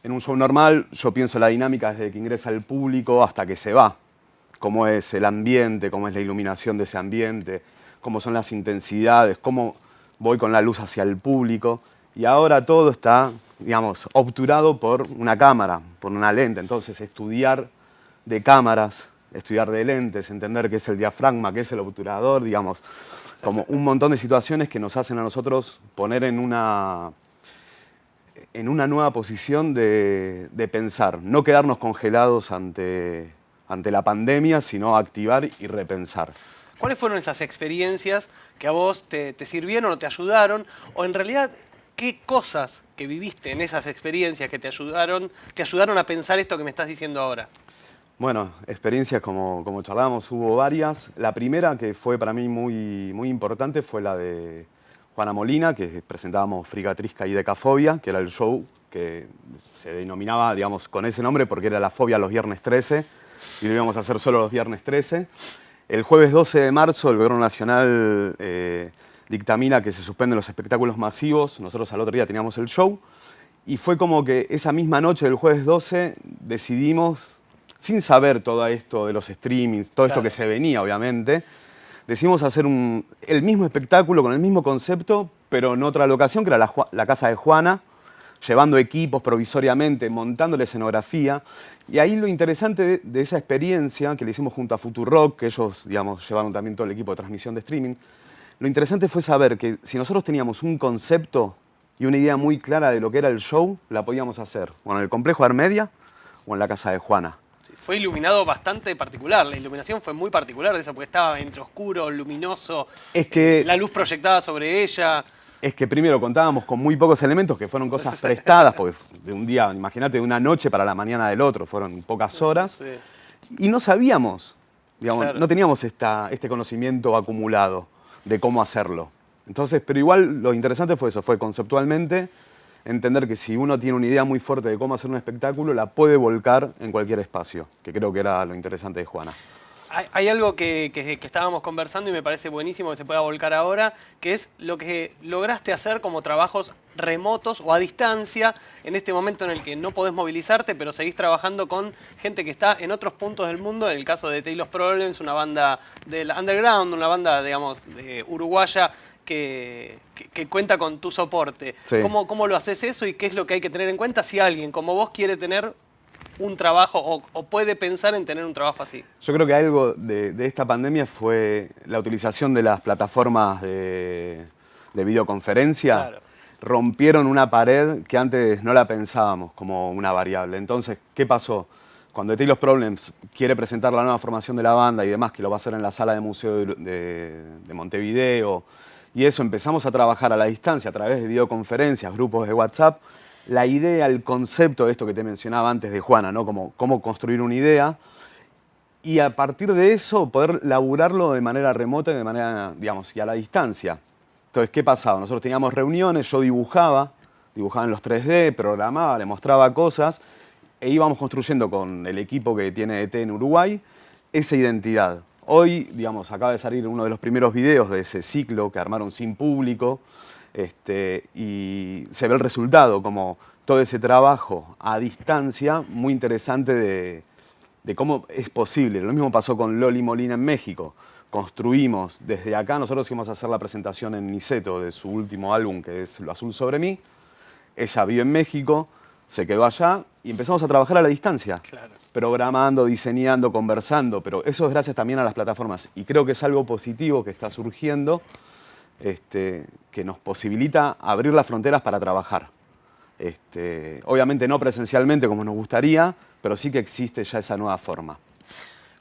en un show normal yo pienso la dinámica desde que ingresa el público hasta que se va. Cómo es el ambiente, cómo es la iluminación de ese ambiente, cómo son las intensidades, cómo voy con la luz hacia el público. Y ahora todo está, digamos, obturado por una cámara, por una lente. Entonces, estudiar de cámaras, estudiar de lentes, entender qué es el diafragma, qué es el obturador, digamos, como un montón de situaciones que nos hacen a nosotros poner en una nueva posición de pensar, no quedarnos congelados ante la pandemia, sino activar y repensar. ¿Cuáles fueron esas experiencias que a vos te sirvieron o te ayudaron? O en realidad, ¿qué cosas que viviste en esas experiencias que te ayudaron a pensar esto que me estás diciendo ahora? Bueno, experiencias como charlábamos, hubo varias. La primera que fue para mí muy, muy importante fue la de Juana Molina, que presentábamos Frigatrisca y Decafobia, que era el show que se denominaba, digamos, con ese nombre porque era la fobia los viernes 13 y lo íbamos a hacer solo los viernes 13. El jueves 12 de marzo el Gobierno Nacional dictamina que se suspenden los espectáculos masivos. Nosotros al otro día teníamos el show y fue como que esa misma noche del jueves 12 decidimos, sin saber todo esto de los streamings, todo esto que se venía obviamente, decidimos hacer el mismo espectáculo con el mismo concepto, pero en otra locación que era la casa de Juana, llevando equipos provisoriamente, montando la escenografía. Y ahí lo interesante de esa experiencia que le hicimos junto a Futurock, que ellos, digamos, llevaron también todo el equipo de transmisión de streaming, lo interesante fue saber que si nosotros teníamos un concepto y una idea muy clara de lo que era el show, la podíamos hacer o en el complejo Armedia o en la casa de Juana. Sí, fue iluminado bastante particular, la iluminación fue muy particular de eso, porque estaba entre oscuro, luminoso, Es que la luz proyectada sobre ella. Es que primero contábamos con muy pocos elementos, que fueron cosas prestadas, porque de un día, imagínate, de una noche para la mañana del otro, fueron pocas horas. Sí. Y no sabíamos, digamos, Claro. no teníamos este conocimiento acumulado de cómo hacerlo. Entonces, pero igual lo interesante fue eso, fue conceptualmente entender que si uno tiene una idea muy fuerte de cómo hacer un espectáculo, la puede volcar en cualquier espacio, que creo que era lo interesante de Juana. Hay algo que estábamos conversando y me parece buenísimo que se pueda volcar ahora, que es lo que lograste hacer como trabajos remotos o a distancia en este momento en el que no podés movilizarte, pero seguís trabajando con gente que está en otros puntos del mundo. En el caso de Taylor's Problems, una banda del underground, una banda, digamos, uruguaya que cuenta con tu soporte. Sí. ¿Cómo lo haces eso y qué es lo que hay que tener en cuenta si alguien como vos quiere tener un trabajo o puede pensar en tener un trabajo así? Yo creo que algo de esta pandemia fue la utilización de las plataformas de videoconferencia. Claro. Rompieron una pared que antes no la pensábamos como una variable. Entonces, ¿qué pasó? Cuando Taylor's Problems quiere presentar la nueva formación de la banda y demás, que lo va a hacer en la sala de museo de Montevideo, y eso empezamos a trabajar a la distancia a través de videoconferencias, grupos de WhatsApp, la idea, el concepto de esto que te mencionaba antes de Juana, ¿no? Como cómo construir una idea y a partir de eso poder laburarlo de manera remota y de manera, digamos, y a la distancia. Entonces, ¿qué pasaba? Nosotros teníamos reuniones, yo dibujaba en los 3D, programaba, le mostraba cosas e íbamos construyendo con el equipo que tiene ET en Uruguay esa identidad. Hoy, digamos, acaba de salir uno de los primeros videos de ese ciclo que armaron sin público, y se ve el resultado, como todo ese trabajo a distancia, muy interesante de cómo es posible. Lo mismo pasó con Loli Molina en México. Construimos desde acá, nosotros íbamos a hacer la presentación en Niceto de su último álbum, que es Lo Azul Sobre Mí. Ella vive en México, se quedó allá y empezamos a trabajar a la distancia. Claro. Programando, diseñando, conversando, pero eso es gracias también a las plataformas. Y creo que es algo positivo que está surgiendo, que nos posibilita abrir las fronteras para trabajar. Obviamente no presencialmente como nos gustaría, pero sí que existe ya esa nueva forma.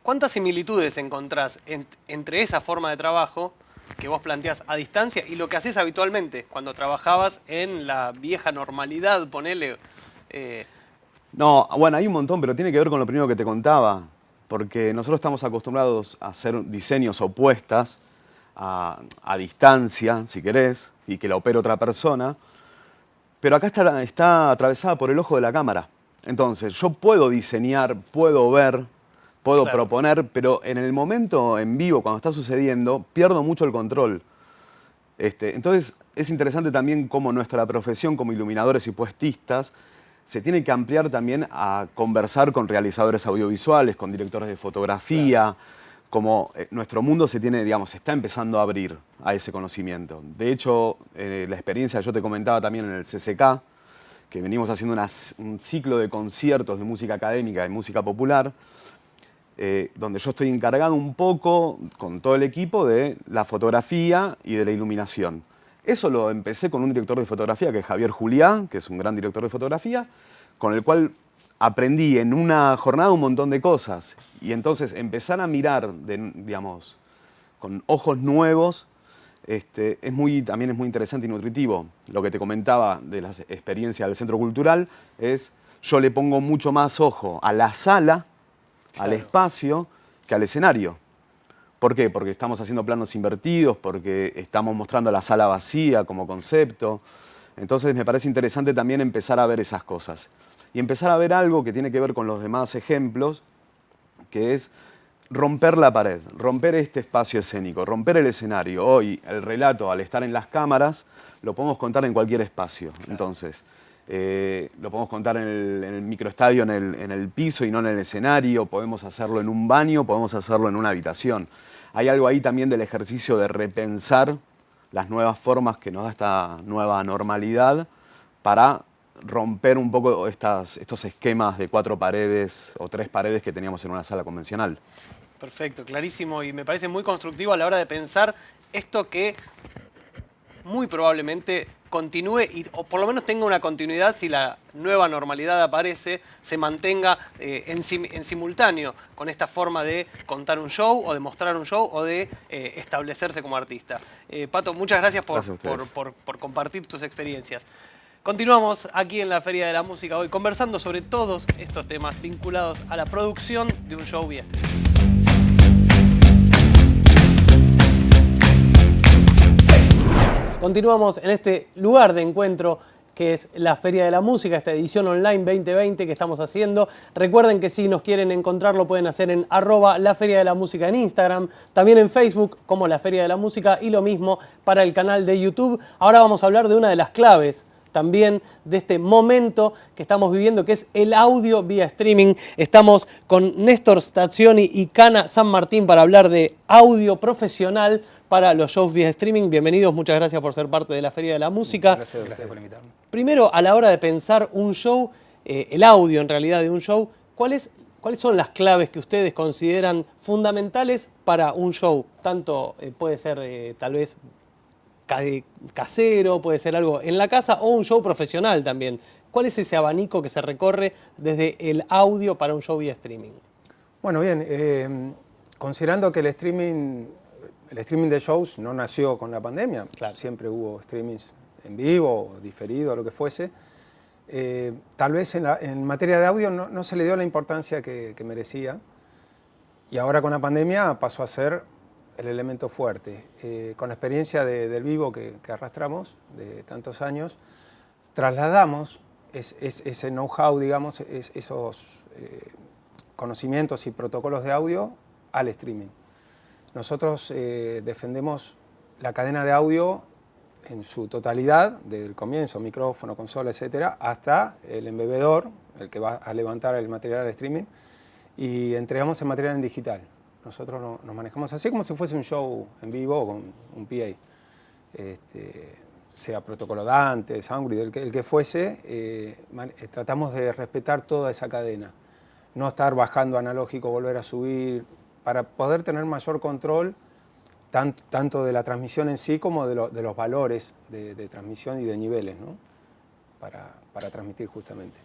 ¿Cuántas similitudes encontrás entre esa forma de trabajo que vos planteás a distancia y lo que haces habitualmente cuando trabajabas en la vieja normalidad, ponele? No, bueno, hay un montón, pero tiene que ver con lo primero que te contaba, porque nosotros estamos acostumbrados a hacer diseños o puestas a distancia, si querés, y que la opere otra persona, pero acá está atravesada por el ojo de la cámara. Entonces, yo puedo diseñar, puedo ver, puedo Claro. proponer, pero en el momento en vivo, cuando está sucediendo, pierdo mucho el control. Entonces, es interesante también cómo nuestra profesión como iluminadores y puestistas se tiene que ampliar también a conversar con realizadores audiovisuales, con directores de fotografía, claro. Como nuestro mundo se está empezando a abrir a ese conocimiento. De hecho, la experiencia que yo te comentaba también en el CCK, que venimos haciendo un ciclo de conciertos de música académica y música popular, donde yo estoy encargado un poco con todo el equipo de la fotografía y de la iluminación. Eso lo empecé con un director de fotografía, que es Javier Julián, que es un gran director de fotografía, con el cual aprendí en una jornada un montón de cosas. Y entonces empezar a mirar, con ojos nuevos, también es muy interesante y nutritivo. Lo que te comentaba de las experiencias del Centro Cultural es, yo le pongo mucho más ojo a la sala, claro, al espacio, que al escenario. ¿Por qué? Porque estamos haciendo planos invertidos, porque estamos mostrando la sala vacía como concepto. Entonces me parece interesante también empezar a ver esas cosas. Y empezar a ver algo que tiene que ver con los demás ejemplos, que es romper la pared, romper este espacio escénico, romper el escenario. Hoy el relato, al estar en las cámaras, lo podemos contar en cualquier espacio. Claro. Entonces, lo podemos contar en el microestadio, en el piso y no en el escenario. Podemos hacerlo en un baño, podemos hacerlo en una habitación. Hay algo ahí también del ejercicio de repensar las nuevas formas que nos da esta nueva normalidad para romper un poco estos esquemas de 4 paredes o 3 paredes que teníamos en una sala convencional. Perfecto, clarísimo, y me parece muy constructivo a la hora de pensar esto que muy probablemente continúe o por lo menos tenga una continuidad si la nueva normalidad aparece, se mantenga en simultáneo con esta forma de contar un show o de mostrar un show o de establecerse como artista. Pato, muchas gracias por compartir tus experiencias. Continuamos aquí en la Feria de la Música hoy conversando sobre todos estos temas vinculados a la producción de un show vía streaming. Continuamos en este lugar de encuentro que es la Feria de la Música, esta edición online 2020 que estamos haciendo. Recuerden que si nos quieren encontrar lo pueden hacer en @laFeriaDeLaMúsica en Instagram, también en Facebook como La Feria de la Música y lo mismo para el canal de YouTube. Ahora vamos a hablar de una de las claves también de este momento que estamos viviendo, que es el audio vía streaming. Estamos con Néstor Stazioni y Cana San Martín para hablar de audio profesional para los shows vía streaming. Bienvenidos, muchas gracias por ser parte de la Feria de la Música. Gracias por invitarme. Primero, a la hora de pensar un show, el audio en realidad de un show, ¿cuáles son las claves que ustedes consideran fundamentales para un show? Tanto puede ser tal vez casero, puede ser algo en la casa o un show profesional también. ¿Cuál es ese abanico que se recorre desde el audio para un show vía streaming? Bueno, bien, considerando que el streaming de shows no nació con la pandemia, claro, siempre hubo streamings en vivo, diferido, lo que fuese, tal vez en materia de audio no se le dio la importancia que merecía, y ahora con la pandemia pasó a ser el elemento fuerte. Con la experiencia del vivo que arrastramos de tantos años, trasladamos ese know-how, digamos, esos conocimientos y protocolos de audio al streaming. nosotros defendemos la cadena de audio en su totalidad, desde el comienzo, micrófono, consola, etcétera, hasta el embebedor, el que va a levantar el material al streaming, y entregamos el material en digital. Nosotros nos manejamos así como si fuese un show en vivo o con un PA. Sea protocolo Dante, Soundgrid, el que fuese, tratamos de respetar toda esa cadena. No estar bajando analógico, volver a subir, para poder tener mayor control tanto de la transmisión en sí como de los valores de transmisión y de niveles, ¿no? Para transmitir justamente.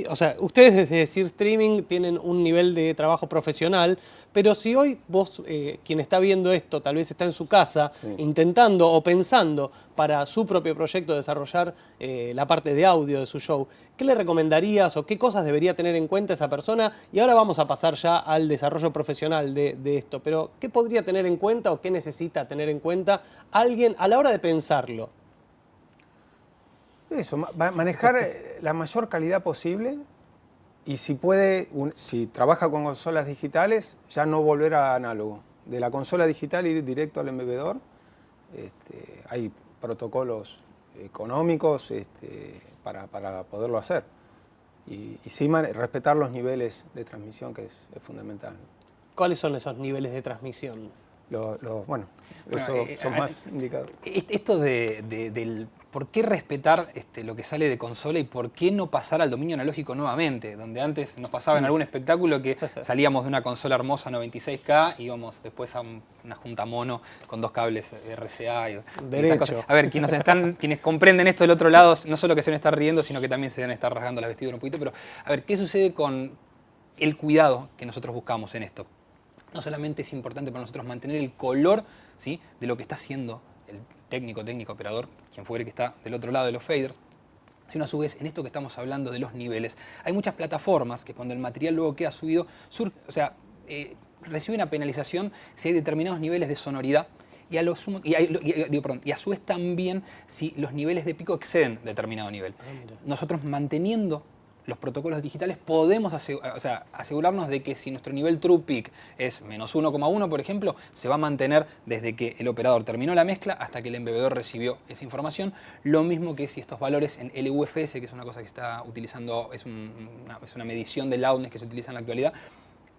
O sea, ustedes desde Decir Streaming tienen un nivel de trabajo profesional, pero si hoy vos, quien está viendo esto, tal vez está en su casa intentando o pensando para su propio proyecto desarrollar la parte de audio de su show, ¿qué le recomendarías o qué cosas debería tener en cuenta esa persona? Y ahora vamos a pasar ya al desarrollo profesional de esto, pero ¿qué podría tener en cuenta o qué necesita tener en cuenta alguien a la hora de pensarlo? Eso, manejar la mayor calidad posible y si puede, si trabaja con consolas digitales, ya no volver a análogo. De la consola digital ir directo al embebedor. Hay protocolos económicos para poderlo hacer. Y sí respetar los niveles de transmisión, que es fundamental. ¿Cuáles son esos niveles de transmisión? Bueno, eso son más indicados. Esto del por qué respetar lo que sale de consola y por qué no pasar al dominio analógico nuevamente, donde antes nos pasaba en algún espectáculo que salíamos de una consola hermosa 96K y íbamos después a una junta mono con 2 cables RCA. Derecho. A ver, quienes comprenden esto del otro lado, no solo que se deben estar riendo, sino que también se deben estar rasgando las vestiduras un poquito, pero a ver, ¿qué sucede con el cuidado que nosotros buscamos en esto? No solamente es importante para nosotros mantener el color, ¿sí?, de lo que está haciendo el técnico, operador, quien fuere que está del otro lado de los faders, sino a su vez en esto que estamos hablando de los niveles. Hay muchas plataformas que cuando el material luego queda subido, recibe una penalización si hay determinados niveles de sonoridad y a su vez también si los niveles de pico exceden determinado nivel. Nosotros manteniendo los protocolos digitales podemos asegurarnos de que si nuestro nivel True Peak es menos 1,1, por ejemplo, se va a mantener desde que el operador terminó la mezcla hasta que el embebedor recibió esa información. Lo mismo que si estos valores en LUFS, que es una cosa que está utilizando, es una medición de loudness que se utiliza en la actualidad,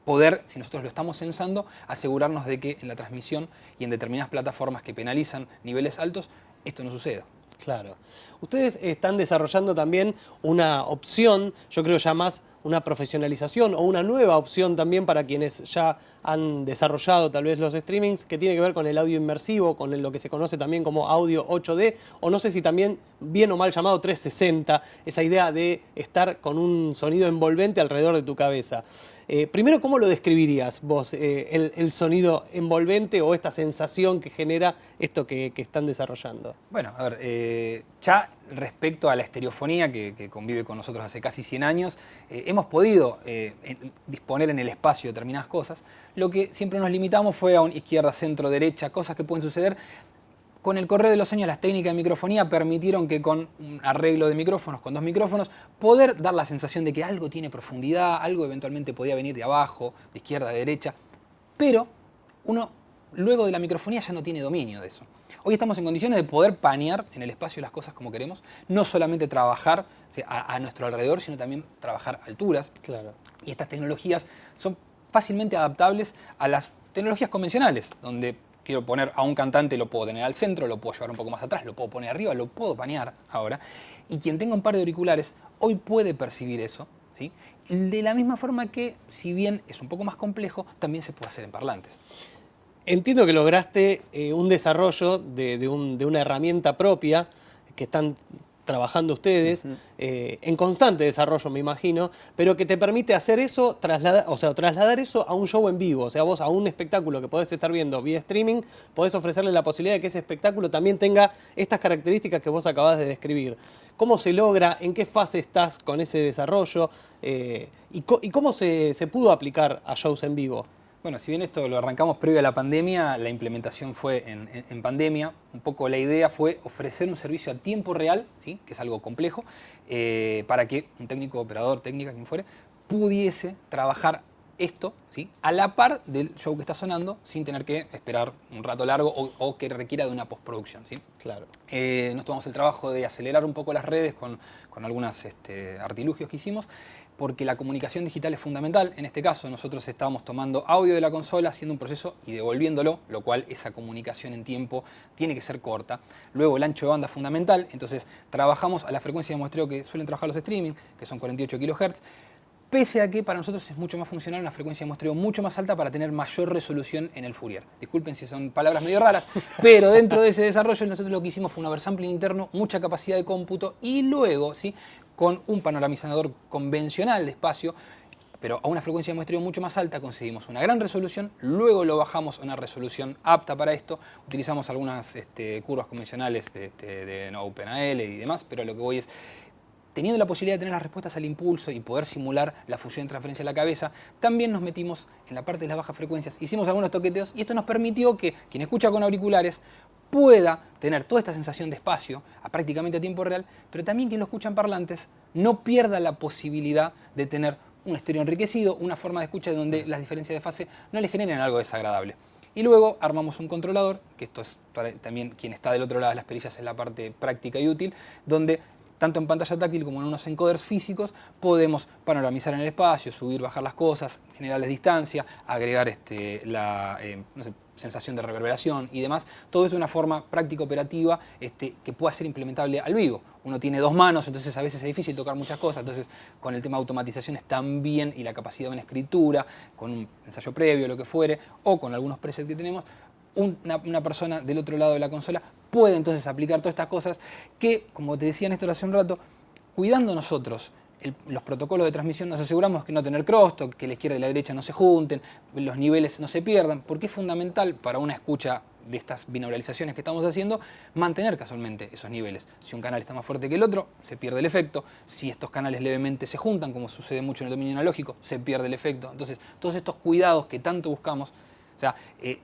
poder, si nosotros lo estamos censando, asegurarnos de que en la transmisión y en determinadas plataformas que penalizan niveles altos, esto no suceda. Claro. Ustedes están desarrollando también una opción, yo creo ya más una profesionalización o una nueva opción también para quienes ya han desarrollado tal vez los streamings, que tiene que ver con el audio inmersivo, con lo que se conoce también como audio 8D, o no sé si también bien o mal llamado 360, esa idea de estar con un sonido envolvente alrededor de tu cabeza. Primero, ¿cómo lo describirías vos, el sonido envolvente o esta sensación que genera esto que están desarrollando? Bueno, a ver, ya respecto a la estereofonía que convive con nosotros hace casi 100 años, hemos podido disponer en el espacio determinadas cosas. Lo que siempre nos limitamos fue a un izquierda, centro, derecha, cosas que pueden suceder. Con el correr de los años, las técnicas de microfonía permitieron que con un arreglo de micrófonos, con 2 micrófonos, poder dar la sensación de que algo tiene profundidad, algo eventualmente podía venir de abajo, de izquierda, de derecha, pero uno luego de la microfonía ya no tiene dominio de eso. Hoy estamos en condiciones de poder panear en el espacio las cosas como queremos, no solamente trabajar a nuestro alrededor, sino también trabajar alturas. Claro. Y estas tecnologías son fácilmente adaptables a las tecnologías convencionales, donde quiero poner a un cantante, lo puedo tener al centro, lo puedo llevar un poco más atrás, lo puedo poner arriba, lo puedo panear ahora. Y quien tenga un par de auriculares hoy puede percibir eso, ¿sí? De la misma forma que, si bien es un poco más complejo, también se puede hacer en parlantes. Entiendo que lograste un desarrollo de una herramienta propia que están trabajando ustedes, en constante desarrollo, me imagino, pero que te permite hacer eso, trasladar eso a un show en vivo. O sea, vos a un espectáculo que podés estar viendo vía streaming, podés ofrecerle la posibilidad de que ese espectáculo también tenga estas características que vos acabás de describir. ¿Cómo se logra? ¿En qué fase estás con ese desarrollo? ¿Y cómo se pudo aplicar a shows en vivo? Bueno, si bien esto lo arrancamos previo a la pandemia, la implementación fue en pandemia. Un poco la idea fue ofrecer un servicio a tiempo real, ¿sí?, que es algo complejo, para que un técnico, operador, técnica, quien fuere, pudiese trabajar esto, ¿sí?, a la par del show que está sonando, sin tener que esperar un rato largo o que requiera de una postproducción, ¿sí? Claro. Nos tomamos el trabajo de acelerar un poco las redes con algunos artilugios que hicimos, porque la comunicación digital es fundamental. En este caso, nosotros estábamos tomando audio de la consola, haciendo un proceso y devolviéndolo, lo cual esa comunicación en tiempo tiene que ser corta. Luego, el ancho de banda es fundamental, entonces trabajamos a la frecuencia de muestreo que suelen trabajar los streaming, que son 48 kHz, pese a que para nosotros es mucho más funcional una frecuencia de muestreo mucho más alta para tener mayor resolución en el Fourier. Disculpen si son palabras medio raras, pero dentro de ese desarrollo nosotros lo que hicimos fue un oversampling interno, mucha capacidad de cómputo y luego, ¿sí?, con un panoramizador convencional de espacio, pero a una frecuencia de muestreo mucho más alta conseguimos una gran resolución, luego lo bajamos a una resolución apta para esto, utilizamos algunas curvas convencionales de OpenAL y demás, pero lo que voy es, teniendo la posibilidad de tener las respuestas al impulso y poder simular la fusión de transferencia de la cabeza, también nos metimos en la parte de las bajas frecuencias, hicimos algunos toqueteos y esto nos permitió que quien escucha con auriculares pueda tener toda esta sensación de espacio prácticamente a tiempo real, pero también quien lo escucha en parlantes no pierda la posibilidad de tener un estéreo enriquecido, una forma de escucha donde las diferencias de fase no le generen algo desagradable. Y luego armamos un controlador, que esto es para también quien está del otro lado de las perillas es la parte práctica y útil, donde tanto en pantalla táctil como en unos encoders físicos podemos panoramizar en el espacio, subir, bajar las cosas, generarles distancia, agregar la sensación de reverberación y demás. Todo eso de una forma práctica operativa que pueda ser implementable al vivo. Uno tiene dos manos, entonces a veces es difícil tocar muchas cosas. Entonces con el tema de automatizaciones también y la capacidad de una escritura, con un ensayo previo, lo que fuere, o con algunos presets que tenemos, una persona del otro lado de la consola puede entonces aplicar todas estas cosas que, como te decía Néstor hace un rato, cuidando nosotros los protocolos de transmisión nos aseguramos que no tener crosstalk, que la izquierda y la derecha no se junten, los niveles no se pierdan, porque es fundamental para una escucha de estas binauralizaciones que estamos haciendo, mantener casualmente esos niveles. Si un canal está más fuerte que el otro, se pierde el efecto. Si estos canales levemente se juntan, como sucede mucho en el dominio analógico, se pierde el efecto. Entonces, todos estos cuidados que tanto buscamos, o sea,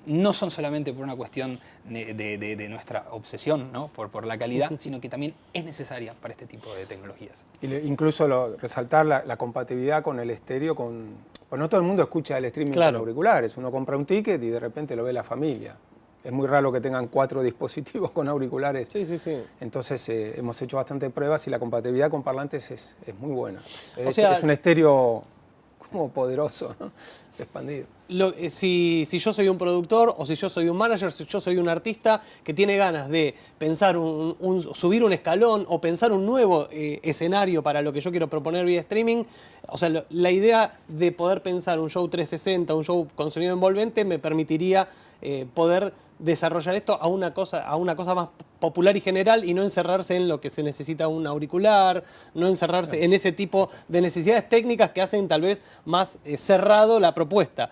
no son solamente por una cuestión de nuestra obsesión, ¿no?, por la calidad, sino que también es necesaria para este tipo de tecnologías. Incluso resaltar la compatibilidad con el estéreo, pues no todo el mundo escucha el streaming Claro. con auriculares. Uno compra un ticket y de repente lo ve la familia. Es muy raro que tengan 4 dispositivos con auriculares. Sí, sí, sí. Entonces hemos hecho bastantes pruebas y la compatibilidad con parlantes es muy buena. O sea, es un estéreo como poderoso, ¿no?, expandido. Si yo soy un productor o si yo soy un manager, si yo soy un artista que tiene ganas de pensar subir un escalón o pensar un nuevo escenario para lo que yo quiero proponer vía streaming, o sea, la idea de poder pensar un show 360, un show con sonido envolvente, me permitiría poder desarrollar esto a una cosa más popular y general y no encerrarse en lo que se necesita un auricular, no encerrarse en ese tipo de necesidades técnicas que hacen tal vez más cerrado la propuesta.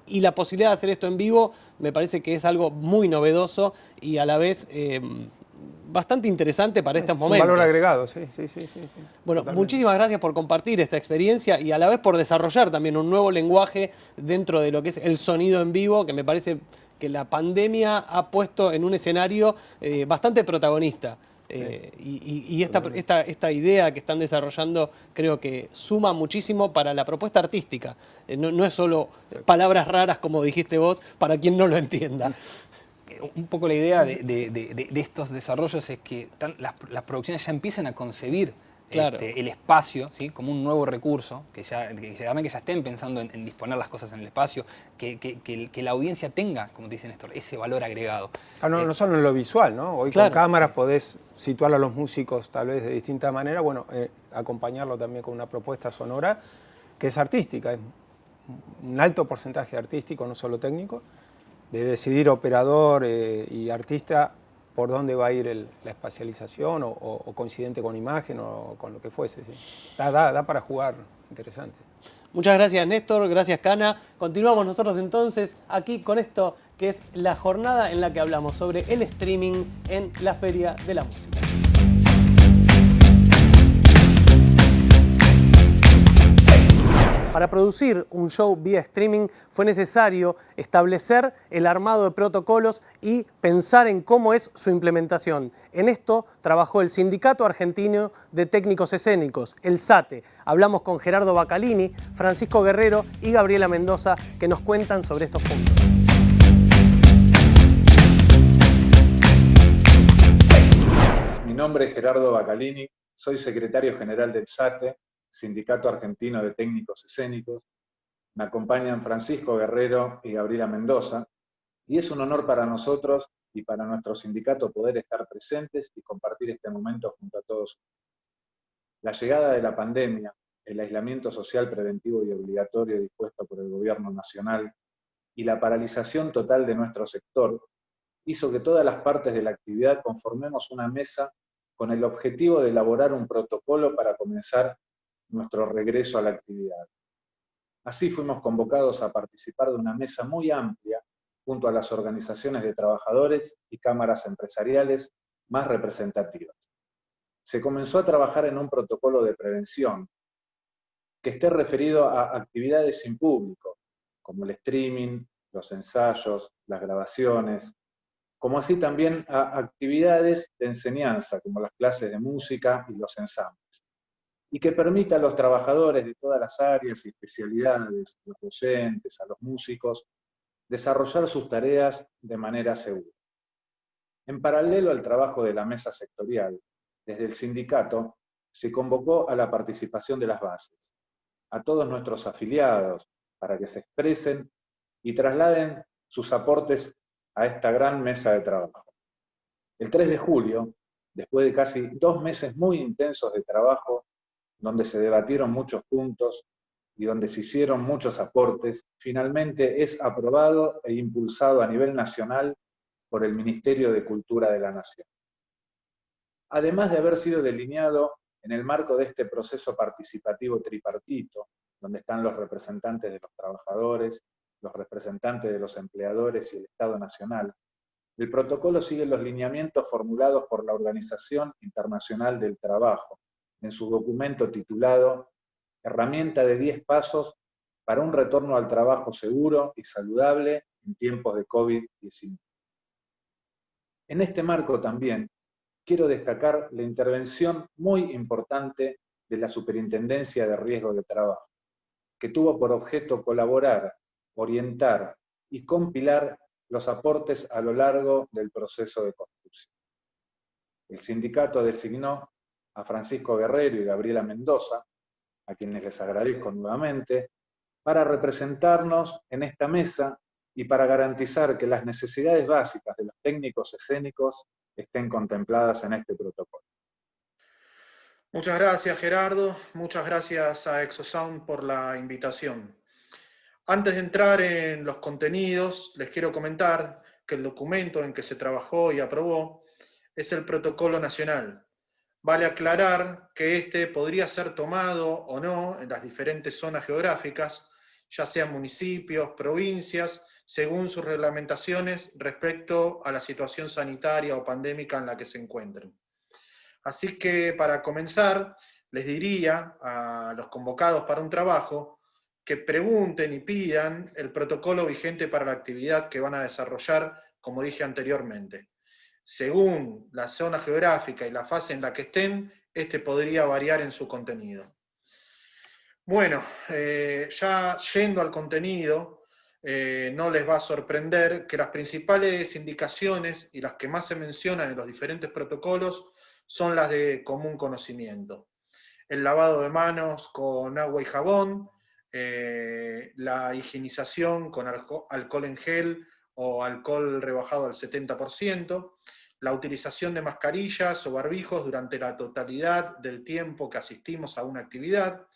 Y la posibilidad de hacer esto en vivo me parece que es algo muy novedoso y a la vez bastante interesante para estos momentos. Un valor agregado, sí. Bueno, Totalmente. muchísimas gracias por compartir esta experiencia y a la vez por desarrollar también un nuevo lenguaje dentro de lo que es el sonido en vivo, que me parece que la pandemia ha puesto en un escenario bastante protagonista. Y esta idea que están desarrollando creo que suma muchísimo para la propuesta artística. No es solo palabras raras, como dijiste vos, para quien no lo entienda. Un poco la idea de estos desarrollos es que las producciones ya empiecen a concebir Claro. El espacio, ¿sí?, como un nuevo recurso, que ya estén pensando en disponer las cosas en el espacio, que la audiencia tenga, como te dice Néstor, ese valor agregado. No solo en lo visual, ¿no? Hoy Claro. con cámaras podés situar a los músicos tal vez de distinta manera, bueno, acompañarlo también con una propuesta sonora que es artística, es un alto porcentaje artístico, no solo técnico, de decidir operador y artista por dónde va a ir la espacialización o coincidente con imagen o con lo que fuese. ¿Sí? Da para jugar, interesante. Muchas gracias, Néstor, gracias, Cana. Continuamos nosotros entonces aquí con esto que es la jornada en la que hablamos sobre el streaming en la Feria de la Música. Para producir un show vía streaming fue necesario establecer el armado de protocolos y pensar en cómo es su implementación. En esto trabajó el Sindicato Argentino de Técnicos Escénicos, el SATE. Hablamos con Gerardo Bacalini, Francisco Guerrero y Gabriela Mendoza, que nos cuentan sobre estos puntos. Mi nombre es Gerardo Bacalini, soy secretario general del SATE, Sindicato Argentino de Técnicos Escénicos. Me acompañan Francisco Guerrero y Gabriela Mendoza, y es un honor para nosotros y para nuestro sindicato poder estar presentes y compartir este momento junto a todos. La llegada de la pandemia, el aislamiento social preventivo y obligatorio dispuesto por el Gobierno Nacional y la paralización total de nuestro sector hizo que todas las partes de la actividad conformemos una mesa con el objetivo de elaborar un protocolo para comenzar nuestro regreso a la actividad. Así fuimos convocados a participar de una mesa muy amplia junto a las organizaciones de trabajadores y cámaras empresariales más representativas. Se comenzó a trabajar en un protocolo de prevención que esté referido a actividades sin público, como el streaming, los ensayos, las grabaciones, como así también a actividades de enseñanza, como las clases de música y los ensambles, y que permita a los trabajadores de todas las áreas y especialidades, a los docentes, a los músicos, desarrollar sus tareas de manera segura. En paralelo al trabajo de la mesa sectorial, desde el sindicato se convocó a la participación de las bases, a todos nuestros afiliados, para que se expresen y trasladen sus aportes a esta gran mesa de trabajo. El 3 de julio, después de casi 2 meses muy intensos de trabajo, donde se debatieron muchos puntos y donde se hicieron muchos aportes, finalmente es aprobado e impulsado a nivel nacional por el Ministerio de Cultura de la Nación. Además de haber sido delineado en el marco de este proceso participativo tripartito, donde están los representantes de los trabajadores, los representantes de los empleadores y el Estado Nacional, el protocolo sigue los lineamientos formulados por la Organización Internacional del Trabajo, en su documento titulado Herramienta de 10 pasos para un retorno al trabajo seguro y saludable en tiempos de COVID-19. En este marco también quiero destacar la intervención muy importante de la Superintendencia de Riesgo de Trabajo, que tuvo por objeto colaborar, orientar y compilar los aportes a lo largo del proceso de construcción. El sindicato designó a Francisco Guerrero y Gabriela Mendoza, a quienes les agradezco nuevamente, para representarnos en esta mesa y para garantizar que las necesidades básicas de los técnicos escénicos estén contempladas en este protocolo. Muchas gracias, Gerardo. Muchas gracias a Exosound por la invitación. Antes de entrar en los contenidos, les quiero comentar que el documento en que se trabajó y aprobó es el Protocolo Nacional. Vale aclarar que este podría ser tomado o no en las diferentes zonas geográficas, ya sean municipios, provincias, según sus reglamentaciones respecto a la situación sanitaria o pandémica en la que se encuentren. Así que para comenzar, les diría a los convocados para un trabajo que pregunten y pidan el protocolo vigente para la actividad que van a desarrollar, como dije anteriormente. Según la zona geográfica y la fase en la que estén, este podría variar en su contenido. Bueno, ya yendo al contenido, no les va a sorprender que las principales indicaciones y las que más se mencionan en los diferentes protocolos son las de común conocimiento. El lavado de manos con agua y jabón, la higienización con alcohol en gel o alcohol rebajado al 70%, la utilización de mascarillas o barbijos durante la totalidad del tiempo que asistimos a una actividad.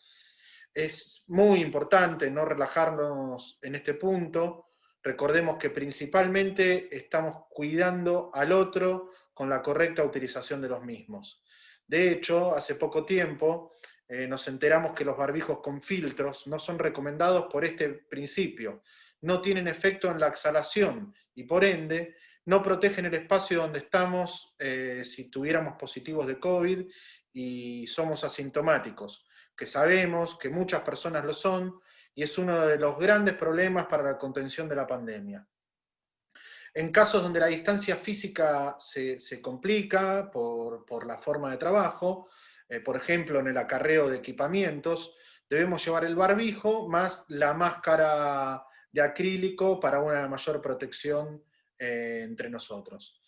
Es muy importante no relajarnos en este punto. Recordemos que principalmente estamos cuidando al otro con la correcta utilización de los mismos. De hecho, hace poco tiempo nos enteramos que los barbijos con filtros no son recomendados por este principio. No tienen efecto en la exhalación y por ende no protegen el espacio donde estamos si tuviéramos positivos de COVID y somos asintomáticos, que sabemos que muchas personas lo son, y es uno de los grandes problemas para la contención de la pandemia. En casos donde la distancia física se complica por la forma de trabajo, por ejemplo en el acarreo de equipamientos, debemos llevar el barbijo más la máscara de acrílico para una mayor protección entre nosotros.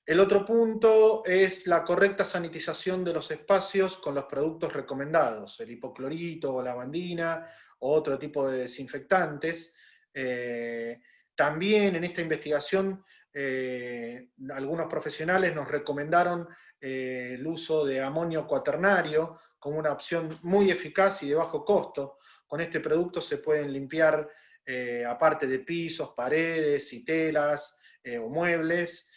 El otro punto es la correcta sanitización de los espacios con los productos recomendados, el hipoclorito o lavandina o otro tipo de desinfectantes. También en esta investigación algunos profesionales nos recomendaron el uso de amonio cuaternario como una opción muy eficaz y de bajo costo. Con este producto se pueden limpiar aparte de pisos, paredes y telas o muebles,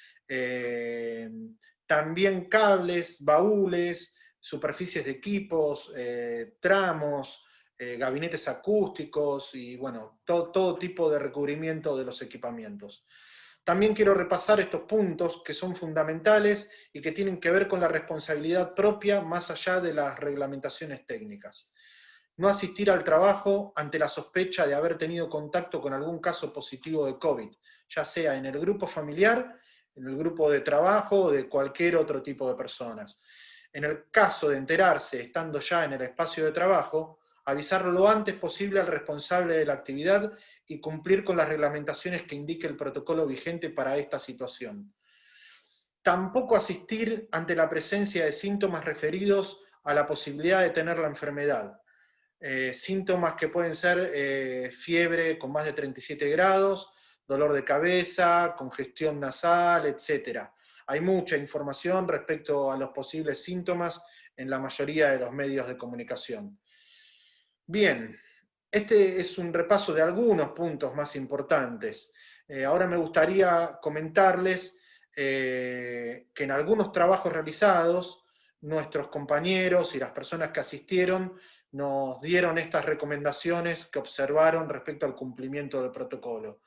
también cables, baúles, superficies de equipos, tramos, gabinetes acústicos y bueno, todo tipo de recubrimiento de los equipamientos. También quiero repasar estos puntos que son fundamentales y que tienen que ver con la responsabilidad propia más allá de las reglamentaciones técnicas. No asistir al trabajo ante la sospecha de haber tenido contacto con algún caso positivo de COVID, ya sea en el grupo familiar, en el grupo de trabajo o de cualquier otro tipo de personas. En el caso de enterarse, estando ya en el espacio de trabajo, avisar lo antes posible al responsable de la actividad y cumplir con las reglamentaciones que indique el protocolo vigente para esta situación. Tampoco asistir ante la presencia de síntomas referidos a la posibilidad de tener la enfermedad. Síntomas que pueden ser fiebre con más de 37 grados, dolor de cabeza, congestión nasal, etc. Hay mucha información respecto a los posibles síntomas en la mayoría de los medios de comunicación. Bien, este es un repaso de algunos puntos más importantes. Ahora me gustaría comentarles que en algunos trabajos realizados, nuestros compañeros y las personas que asistieron nos dieron estas recomendaciones que observaron respecto al cumplimiento del protocolo.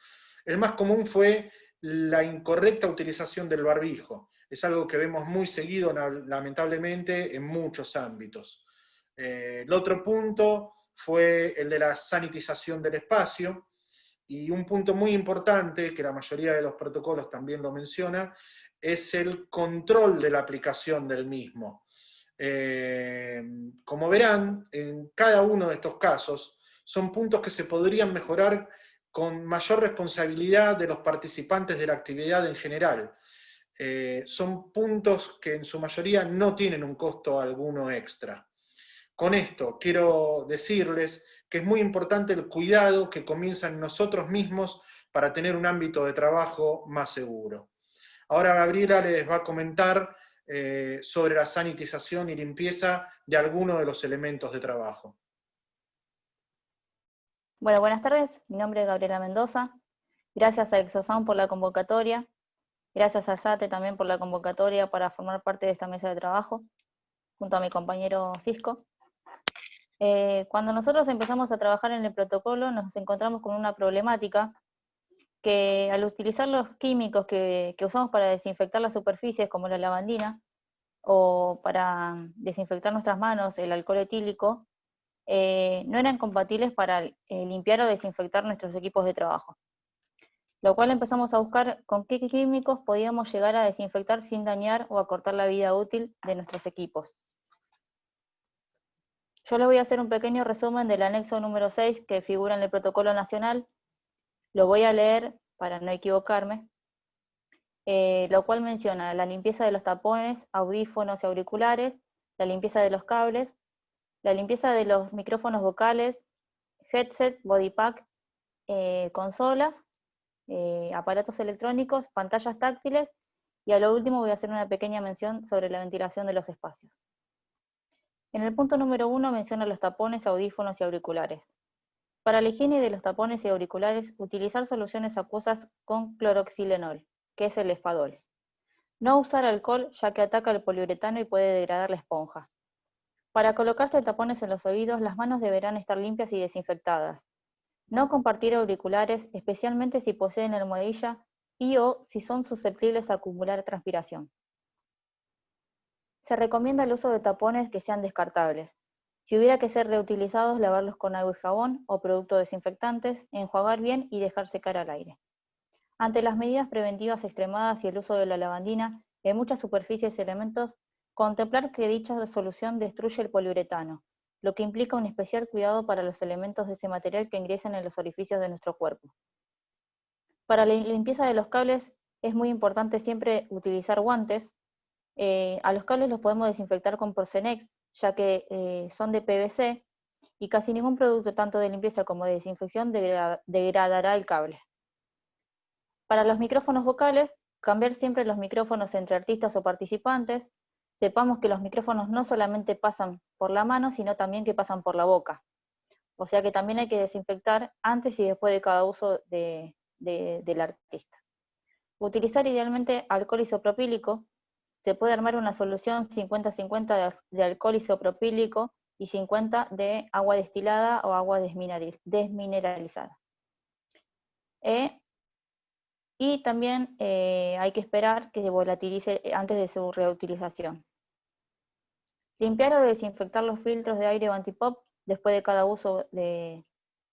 El más común fue la incorrecta utilización del barbijo. Es algo que vemos muy seguido, lamentablemente, en muchos ámbitos. El otro punto fue el de la sanitización del espacio, y un punto muy importante, que la mayoría de los protocolos también lo menciona, es el control de la aplicación del mismo. Como verán, en cada uno de estos casos son puntos que se podrían mejorar con mayor responsabilidad de los participantes de la actividad en general. Son puntos que en su mayoría no tienen un costo alguno extra. Con esto quiero decirles que es muy importante el cuidado que comienza en nosotros mismos para tener un ámbito de trabajo más seguro. Ahora Gabriela les va a comentar sobre la sanitización y limpieza de algunos de los elementos de trabajo. Bueno, buenas tardes. Mi nombre es Gabriela Mendoza. Gracias a Exosound por la convocatoria. Gracias a SATE también por la convocatoria para formar parte de esta mesa de trabajo, junto a mi compañero Cisco. Cuando nosotros empezamos a trabajar en el protocolo, nos encontramos con una problemática que al utilizar los químicos que usamos para desinfectar las superficies, como la lavandina, o para desinfectar nuestras manos, el alcohol etílico, no eran compatibles para limpiar o desinfectar nuestros equipos de trabajo. Lo cual empezamos a buscar con qué químicos podíamos llegar a desinfectar sin dañar o acortar la vida útil de nuestros equipos. Yo les voy a hacer un pequeño resumen del anexo número 6 que figura en el protocolo nacional. Lo voy a leer para no equivocarme. Lo cual menciona la limpieza de los tapones, audífonos y auriculares, la limpieza de los cables, la limpieza de los micrófonos vocales, headset, body pack, consolas, aparatos electrónicos, pantallas táctiles, y a lo último voy a hacer una pequeña mención sobre la ventilación de los espacios. En el punto número 1 menciona los tapones, audífonos y auriculares. Para la higiene de los tapones y auriculares, utilizar soluciones acuosas con cloroxilenol, que es el Espadol. No usar alcohol, ya que ataca el poliuretano y puede degradar la esponja. Para colocarse tapones en los oídos, las manos deberán estar limpias y desinfectadas. No compartir auriculares, especialmente si poseen almohadilla y o si son susceptibles a acumular transpiración. Se recomienda el uso de tapones que sean descartables. Si hubiera que ser reutilizados, lavarlos con agua y jabón o productos desinfectantes, enjuagar bien y dejar secar al aire. Ante las medidas preventivas extremadas y el uso de la lavandina en muchas superficies y elementos, contemplar que dicha solución destruye el poliuretano, lo que implica un especial cuidado para los elementos de ese material que ingresan en los orificios de nuestro cuerpo. Para la limpieza de los cables es muy importante siempre utilizar guantes. A los cables los podemos desinfectar con Porcenex, ya que son de PVC y casi ningún producto tanto de limpieza como de desinfección degradará el cable. Para los micrófonos vocales, cambiar siempre los micrófonos entre artistas o participantes. Sepamos que los micrófonos no solamente pasan por la mano, sino también que pasan por la boca. O sea que también hay que desinfectar antes y después de cada uso del artista. Utilizar idealmente alcohol isopropílico. Se puede armar una solución 50-50 de alcohol isopropílico y 50 de agua destilada o agua desmineralizada. Y también hay que esperar que se volatilice antes de su reutilización. Limpiar o desinfectar los filtros de aire o antipop después de cada uso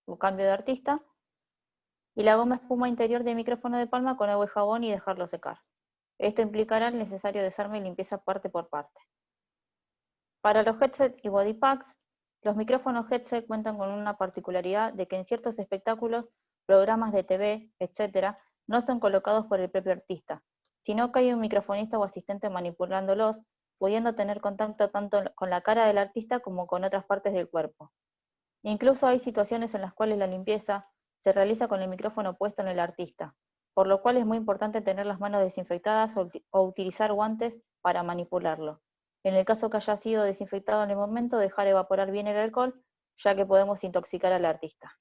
o cambio de artista. Y la goma espuma interior de micrófono de palma con agua y jabón y dejarlo secar. Esto implicará el necesario desarme y limpieza parte por parte. Para los headset y body packs, los micrófonos headset cuentan con una particularidad de que en ciertos espectáculos, programas de TV, etc., no son colocados por el propio artista, sino que hay un microfonista o asistente manipulándolos, pudiendo tener contacto tanto con la cara del artista como con otras partes del cuerpo. Incluso hay situaciones en las cuales la limpieza se realiza con el micrófono puesto en el artista, por lo cual es muy importante tener las manos desinfectadas o utilizar guantes para manipularlo. En el caso que haya sido desinfectado en el momento, dejar evaporar bien el alcohol, ya que podemos intoxicar al artista.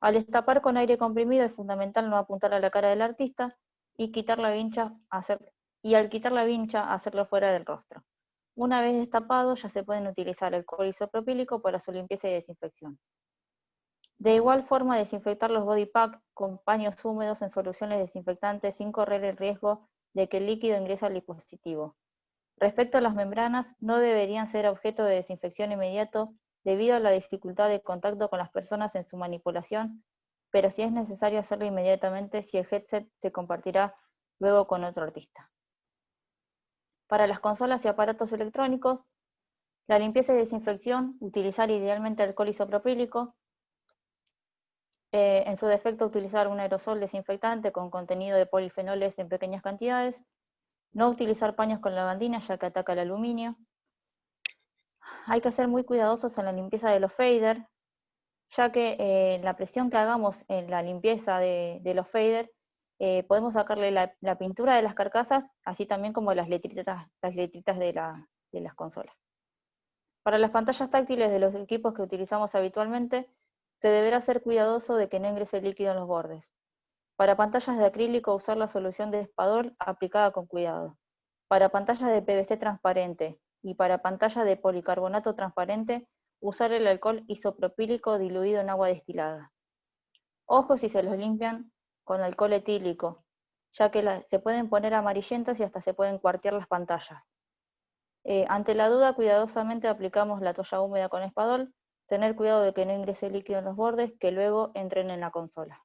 Al destapar con aire comprimido es fundamental no apuntar a la cara del artista y quitar la vincha, al quitar la vincha, hacerlo fuera del rostro. Una vez destapado, ya se pueden utilizar alcohol isopropílico para su limpieza y desinfección. De igual forma, desinfectar los body pack con paños húmedos en soluciones desinfectantes sin correr el riesgo de que el líquido ingrese al dispositivo. Respecto a las membranas, no deberían ser objeto de desinfección inmediato debido a la dificultad de contacto con las personas en su manipulación, pero sí es necesario hacerlo inmediatamente si el headset se compartirá luego con otro artista. Para las consolas y aparatos electrónicos, la limpieza y desinfección, utilizar idealmente alcohol isopropílico, en su defecto utilizar un aerosol desinfectante con contenido de polifenoles en pequeñas cantidades, no utilizar paños con lavandina ya que ataca el aluminio. Hay que ser muy cuidadosos en la limpieza de los faders, ya que la presión que hagamos en la limpieza de los faders, podemos sacarle la pintura de las carcasas, así también como las letritas de las consolas. Para las pantallas táctiles de los equipos que utilizamos habitualmente, se deberá ser cuidadoso de que no ingrese líquido en los bordes. Para pantallas de acrílico, usar la solución de Spadol aplicada con cuidado. Para pantallas de PVC transparente y para pantallas de policarbonato transparente, usar el alcohol isopropílico diluido en agua destilada. Ojo si se los limpian con alcohol etílico, ya que se pueden poner amarillentas y hasta se pueden cuartear las pantallas. Ante la duda, cuidadosamente aplicamos la toalla húmeda con Spadol, tener cuidado de que no ingrese líquido en los bordes que luego entren en la consola.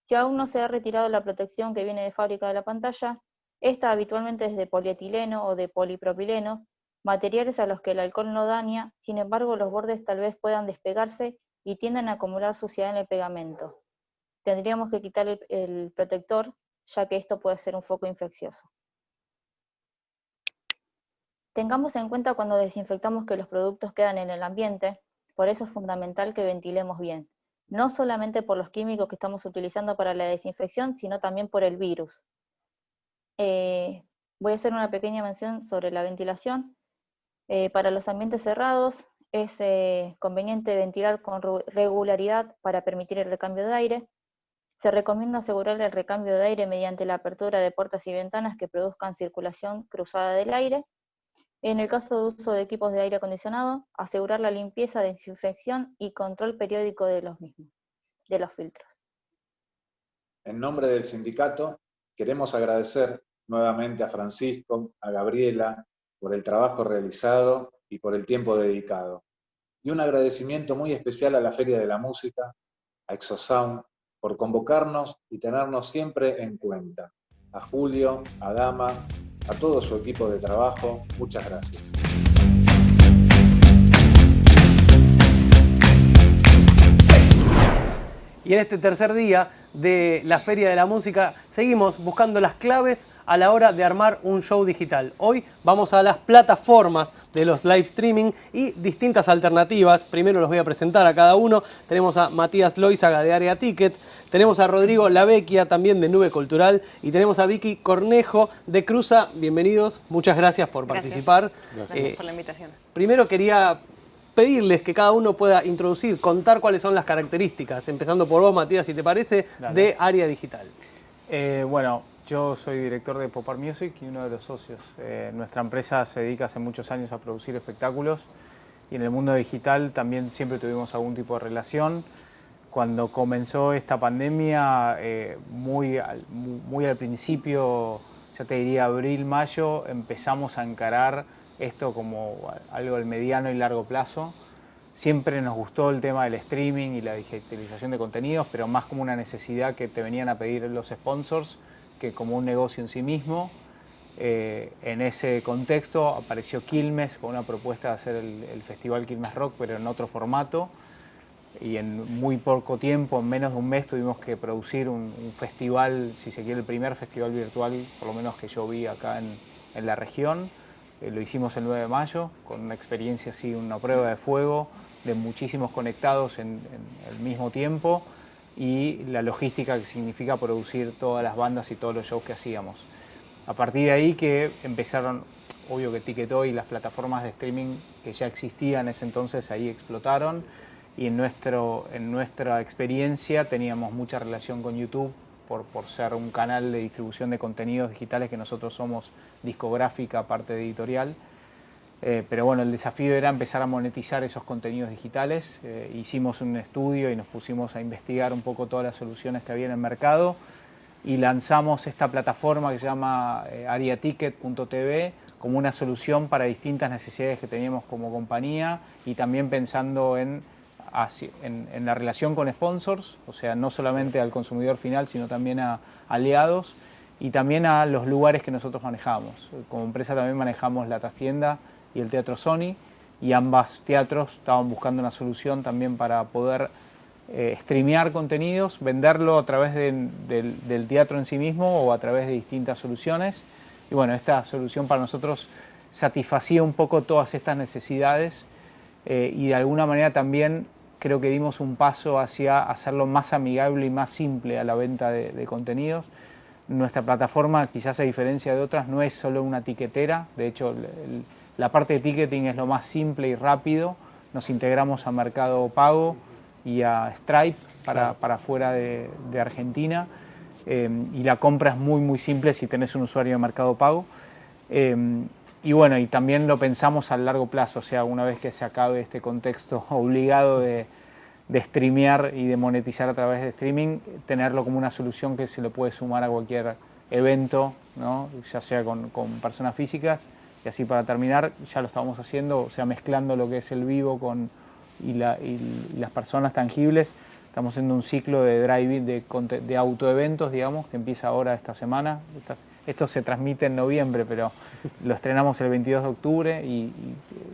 Si aún no se ha retirado la protección que viene de fábrica de la pantalla, esta habitualmente es de polietileno o de polipropileno, materiales a los que el alcohol no daña, sin embargo los bordes tal vez puedan despegarse y tienden a acumular suciedad en el pegamento. Tendríamos que quitar el protector, ya que esto puede ser un foco infeccioso. Tengamos en cuenta cuando desinfectamos que los productos quedan en el ambiente, por eso es fundamental que ventilemos bien, no solamente por los químicos que estamos utilizando para la desinfección, sino también por el virus. Voy a hacer una pequeña mención sobre la ventilación. Para los ambientes cerrados es conveniente ventilar con regularidad para permitir el recambio de aire. Se recomienda asegurar el recambio de aire mediante la apertura de puertas y ventanas que produzcan circulación cruzada del aire. En el caso de uso de equipos de aire acondicionado, asegurar la limpieza, desinfección y control periódico de los mismos, de los filtros. En nombre del sindicato, queremos agradecer nuevamente a Francisco, a Gabriela, por el trabajo realizado y por el tiempo dedicado. Y un agradecimiento muy especial a la Feria de la Música, a Exosound, por convocarnos y tenernos siempre en cuenta. A Julio, a Dama, a todo su equipo de trabajo, muchas gracias. Y en este tercer día de la Feria de la Música seguimos buscando las claves a la hora de armar un show digital. Hoy vamos a las plataformas de los live streaming y distintas alternativas. Primero los voy a presentar a cada uno. Tenemos a Matías Loizaga de Área Ticket, tenemos a Rodrigo Lavecchia también de Nube Cultural y tenemos a Vicky Cornejo de Cruza. Bienvenidos, muchas gracias por participar. Gracias por la invitación. Primero quería pedirles que cada uno pueda introducir, contar cuáles son las características, empezando por vos, Matías, si te parece, de Área Digital. Bueno, yo soy director de Pop Art Music y uno de los socios. Nuestra empresa se dedica hace muchos años a producir espectáculos y en el mundo digital también siempre tuvimos algún tipo de relación. Cuando comenzó esta pandemia, muy al principio, ya te diría abril, mayo, empezamos a encarar esto como algo del mediano y largo plazo. Siempre nos gustó el tema del streaming y la digitalización de contenidos, pero más como una necesidad que te venían a pedir los sponsors que como un negocio en sí mismo. En ese contexto apareció Quilmes con una propuesta de hacer el Festival Quilmes Rock, pero en otro formato. Y en muy poco tiempo, en menos de un mes, tuvimos que producir un festival, si se quiere, el primer festival virtual, por lo menos que yo vi acá en la región. Lo hicimos el 9 de mayo, con una experiencia así, una prueba de fuego, de muchísimos conectados en el mismo tiempo y la logística que significa producir todas las bandas y todos los shows que hacíamos. A partir de ahí que empezaron, obvio que Ticketoy y las plataformas de streaming que ya existían en ese entonces ahí explotaron y en nuestra experiencia teníamos mucha relación con YouTube por ser un canal de distribución de contenidos digitales que nosotros somos discográfica, parte de editorial. Pero bueno, el desafío era empezar a monetizar esos contenidos digitales. Hicimos un estudio y nos pusimos a investigar un poco todas las soluciones que había en el mercado y lanzamos esta plataforma que se llama ariaticket.tv como una solución para distintas necesidades que teníamos como compañía y también pensando en la relación con sponsors, o sea, no solamente al consumidor final, sino también a aliados y también a los lugares que nosotros manejamos. Como empresa también manejamos la Trastienda y el Teatro Sony y ambos teatros estaban buscando una solución también para poder streamear contenidos, venderlo a través del teatro en sí mismo o a través de distintas soluciones. Y bueno, esta solución para nosotros satisfacía un poco todas estas necesidades y de alguna manera también creo que dimos un paso hacia hacerlo más amigable y más simple a la venta de contenidos. Nuestra plataforma, quizás a diferencia de otras, no es solo una tiquetera. De hecho, la parte de ticketing es lo más simple y rápido. Nos integramos a Mercado Pago y a Stripe para fuera de Argentina. Y la compra es muy simple si tenés un usuario de Mercado Pago. Y bueno, y también lo pensamos a largo plazo, o sea, una vez que se acabe este contexto obligado de streamear y de monetizar a través de streaming, tenerlo como una solución que se le puede sumar a cualquier evento, ¿no? Ya sea con personas físicas. Y así para terminar, ya lo estamos haciendo, o sea, mezclando lo que es el vivo y las personas tangibles. Estamos haciendo un ciclo de drive-in, de autoeventos, digamos, que empieza ahora esta semana. Esto se transmite en noviembre, pero lo estrenamos el 22 de octubre y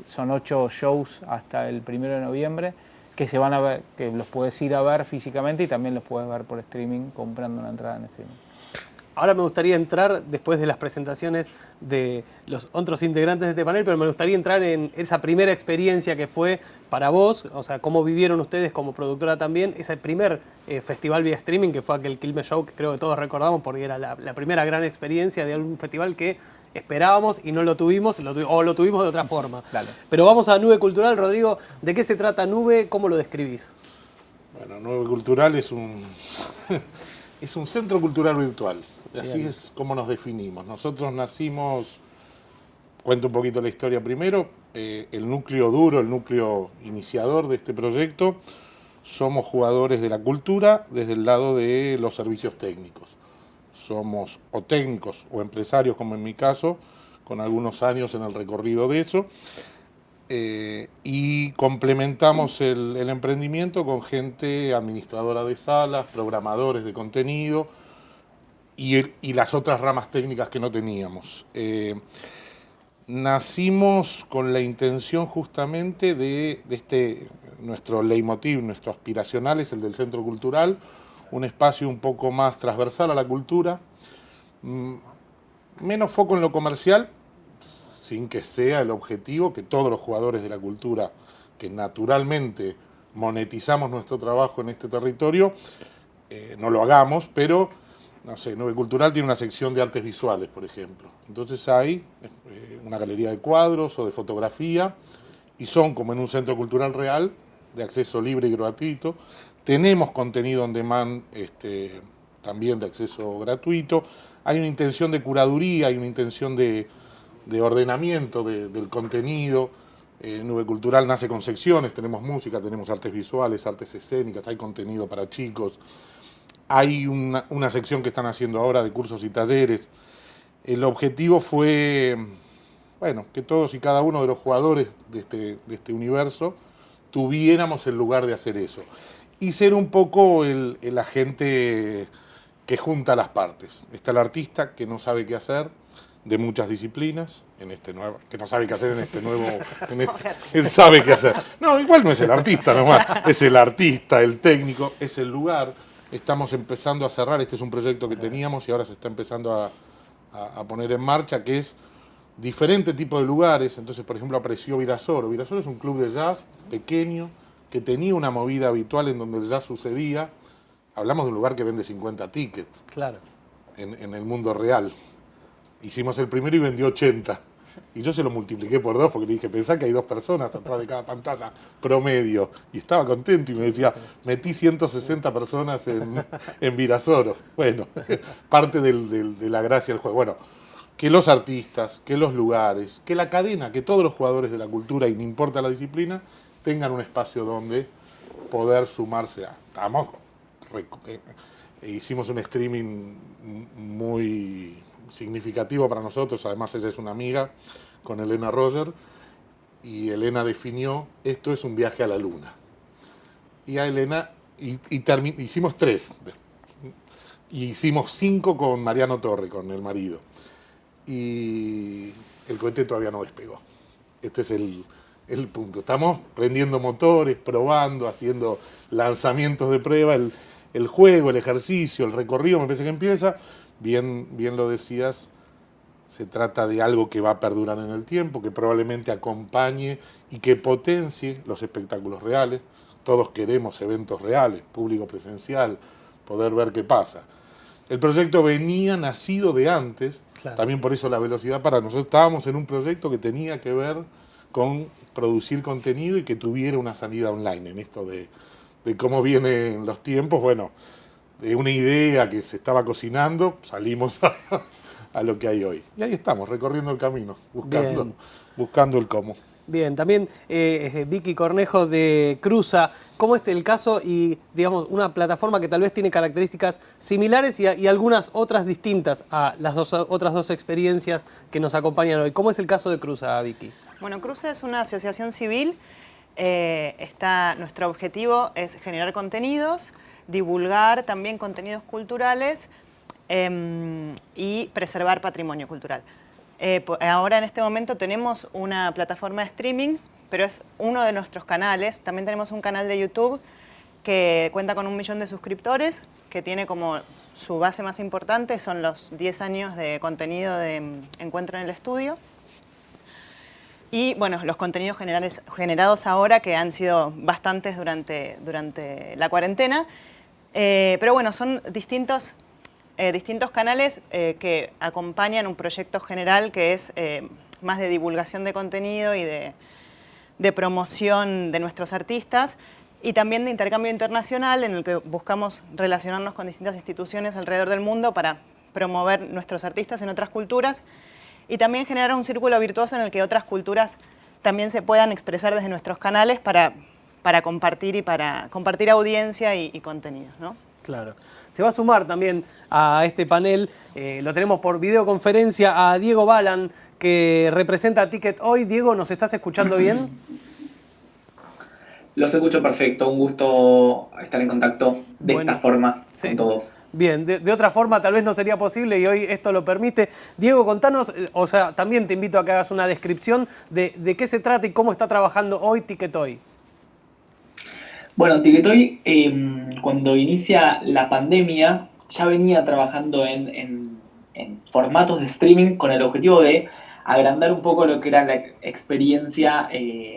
son 8 shows hasta el 1 de noviembre que se van a ver, que los puedes ir a ver físicamente y también los puedes ver por streaming comprando una entrada en streaming. Ahora me gustaría entrar, después de las presentaciones de los otros integrantes de este panel, pero me gustaría entrar en esa primera experiencia que fue para vos, o sea, cómo vivieron ustedes como productora también, ese primer festival vía streaming que fue aquel Quilmes Show, que creo que todos recordamos porque era la primera gran experiencia de algún festival que esperábamos y no lo tuvimos, o lo tuvimos de otra forma. Claro. Pero vamos a Nube Cultural. Rodrigo, ¿de qué se trata Nube? ¿Cómo lo describís? Bueno, Nube Cultural es un centro cultural virtual. Así Bien. es como nos definimos. Nosotros nacimos, cuento un poquito la historia primero, el núcleo duro, el núcleo iniciador de este proyecto, somos jugadores de la cultura desde el lado de los servicios técnicos. Somos o técnicos o empresarios, como en mi caso, con algunos años en el recorrido de eso. y complementamos el emprendimiento con gente administradora de salas, programadores de contenido y las otras ramas técnicas que no teníamos. Nacimos con la intención justamente de nuestro leitmotiv, nuestro aspiracional es el del Centro Cultural, un espacio un poco más transversal a la cultura, menos foco en lo comercial, sin que sea el objetivo que todos los jugadores de la cultura, que naturalmente monetizamos nuestro trabajo en este territorio, no lo hagamos, pero, no sé, Nube Cultural tiene una sección de artes visuales, por ejemplo. Entonces hay una galería de cuadros o de fotografía, y son como en un centro cultural real, de acceso libre y gratuito. Tenemos contenido on demand también de acceso gratuito. Hay una intención de curaduría, hay una intención de ordenamiento del contenido. Nube Cultural nace con secciones, tenemos música, tenemos artes visuales, artes escénicas, hay contenido para chicos. Hay una sección que están haciendo ahora de cursos y talleres. El objetivo fue, bueno, que todos y cada uno de los jugadores de este universo tuviéramos el lugar de hacer eso. Y ser un poco el agente que junta las partes. Está el artista que no sabe qué hacer, de muchas disciplinas, que no sabe qué hacer en este nuevo... él sabe qué hacer. No, igual no es el artista nomás, es el artista, el técnico, es el lugar. Estamos empezando a cerrar, este es un proyecto que teníamos y ahora se está empezando a poner en marcha, que es diferente tipo de lugares. Entonces, por ejemplo, apareció Virasoro. Virasoro es un club de jazz pequeño que tenía una movida habitual en donde el jazz sucedía. Hablamos de un lugar que vende 50 tickets. Claro. En el mundo real. Hicimos el primero y vendió 80. Y yo se lo multipliqué por 2 porque le dije, pensá que hay 2 personas atrás de cada pantalla promedio. Y estaba contento y me decía, metí 160 personas en Virasoro. Bueno, parte de la gracia del juego. Bueno, que los artistas, que los lugares, que la cadena, que todos los jugadores de la cultura, y no importa la disciplina, tengan un espacio donde poder sumarse a... Hicimos un streaming muy significativo para nosotros, además ella es una amiga, con Elena Roger, y Elena definió, esto es un viaje a la luna. Y a Elena, hicimos 3, y hicimos 5 con Mariano Torre, con el marido. Y el cohete todavía no despegó. Este es el punto. Estamos prendiendo motores, probando, haciendo lanzamientos de prueba, el juego, el ejercicio, el recorrido, me parece que empieza. Bien lo decías, se trata de algo que va a perdurar en el tiempo, que probablemente acompañe y que potencie los espectáculos reales. Todos queremos eventos reales, público presencial, poder ver qué pasa. El proyecto venía nacido de antes, claro. También por eso la velocidad para nosotros. Estábamos en un proyecto que tenía que ver con producir contenido y que tuviera una salida online. En esto de cómo vienen los tiempos, bueno, de una idea que se estaba cocinando, salimos a lo que hay hoy. Y ahí estamos, recorriendo el camino, buscando el cómo. Bien, también Vicky Cornejo de Cruza, ¿cómo es el caso y, digamos, una plataforma que tal vez tiene características similares y algunas otras distintas a las otras dos experiencias que nos acompañan hoy? ¿Cómo es el caso de Cruza, Vicky? Bueno, Cruza es una asociación civil. Nuestro objetivo es generar contenidos, divulgar también contenidos culturales y preservar patrimonio cultural. Ahora en este momento tenemos una plataforma de streaming, pero es uno de nuestros canales. También tenemos un canal de YouTube que cuenta con 1 millón de suscriptores, que tiene como su base más importante, son los 10 años de contenido de Encuentro en el Estudio. Y bueno, los contenidos generados ahora, que han sido bastantes durante la cuarentena. Pero bueno, son distintos canales que acompañan un proyecto general que es más de divulgación de contenido y de promoción de nuestros artistas y también de intercambio internacional en el que buscamos relacionarnos con distintas instituciones alrededor del mundo para promover nuestros artistas en otras culturas y también generar un círculo virtuoso en el que otras culturas también se puedan expresar desde nuestros canales para compartir y para compartir audiencia y contenidos, ¿no? Claro. Se va a sumar también a este panel, lo tenemos por videoconferencia, a Diego Balan, que representa a Ticket Hoy. Diego, ¿nos estás escuchando bien? Los escucho perfecto, un gusto estar en contacto de Bueno, esta forma sí. con todos. Bien, de otra forma tal vez no sería posible y hoy esto lo permite. Diego, contanos, o sea, también te invito a que hagas una descripción de qué se trata y cómo está trabajando hoy Ticket Hoy. Bueno, Ticket Hoy, cuando inicia la pandemia, ya venía trabajando en formatos de streaming con el objetivo de agrandar un poco lo que era la experiencia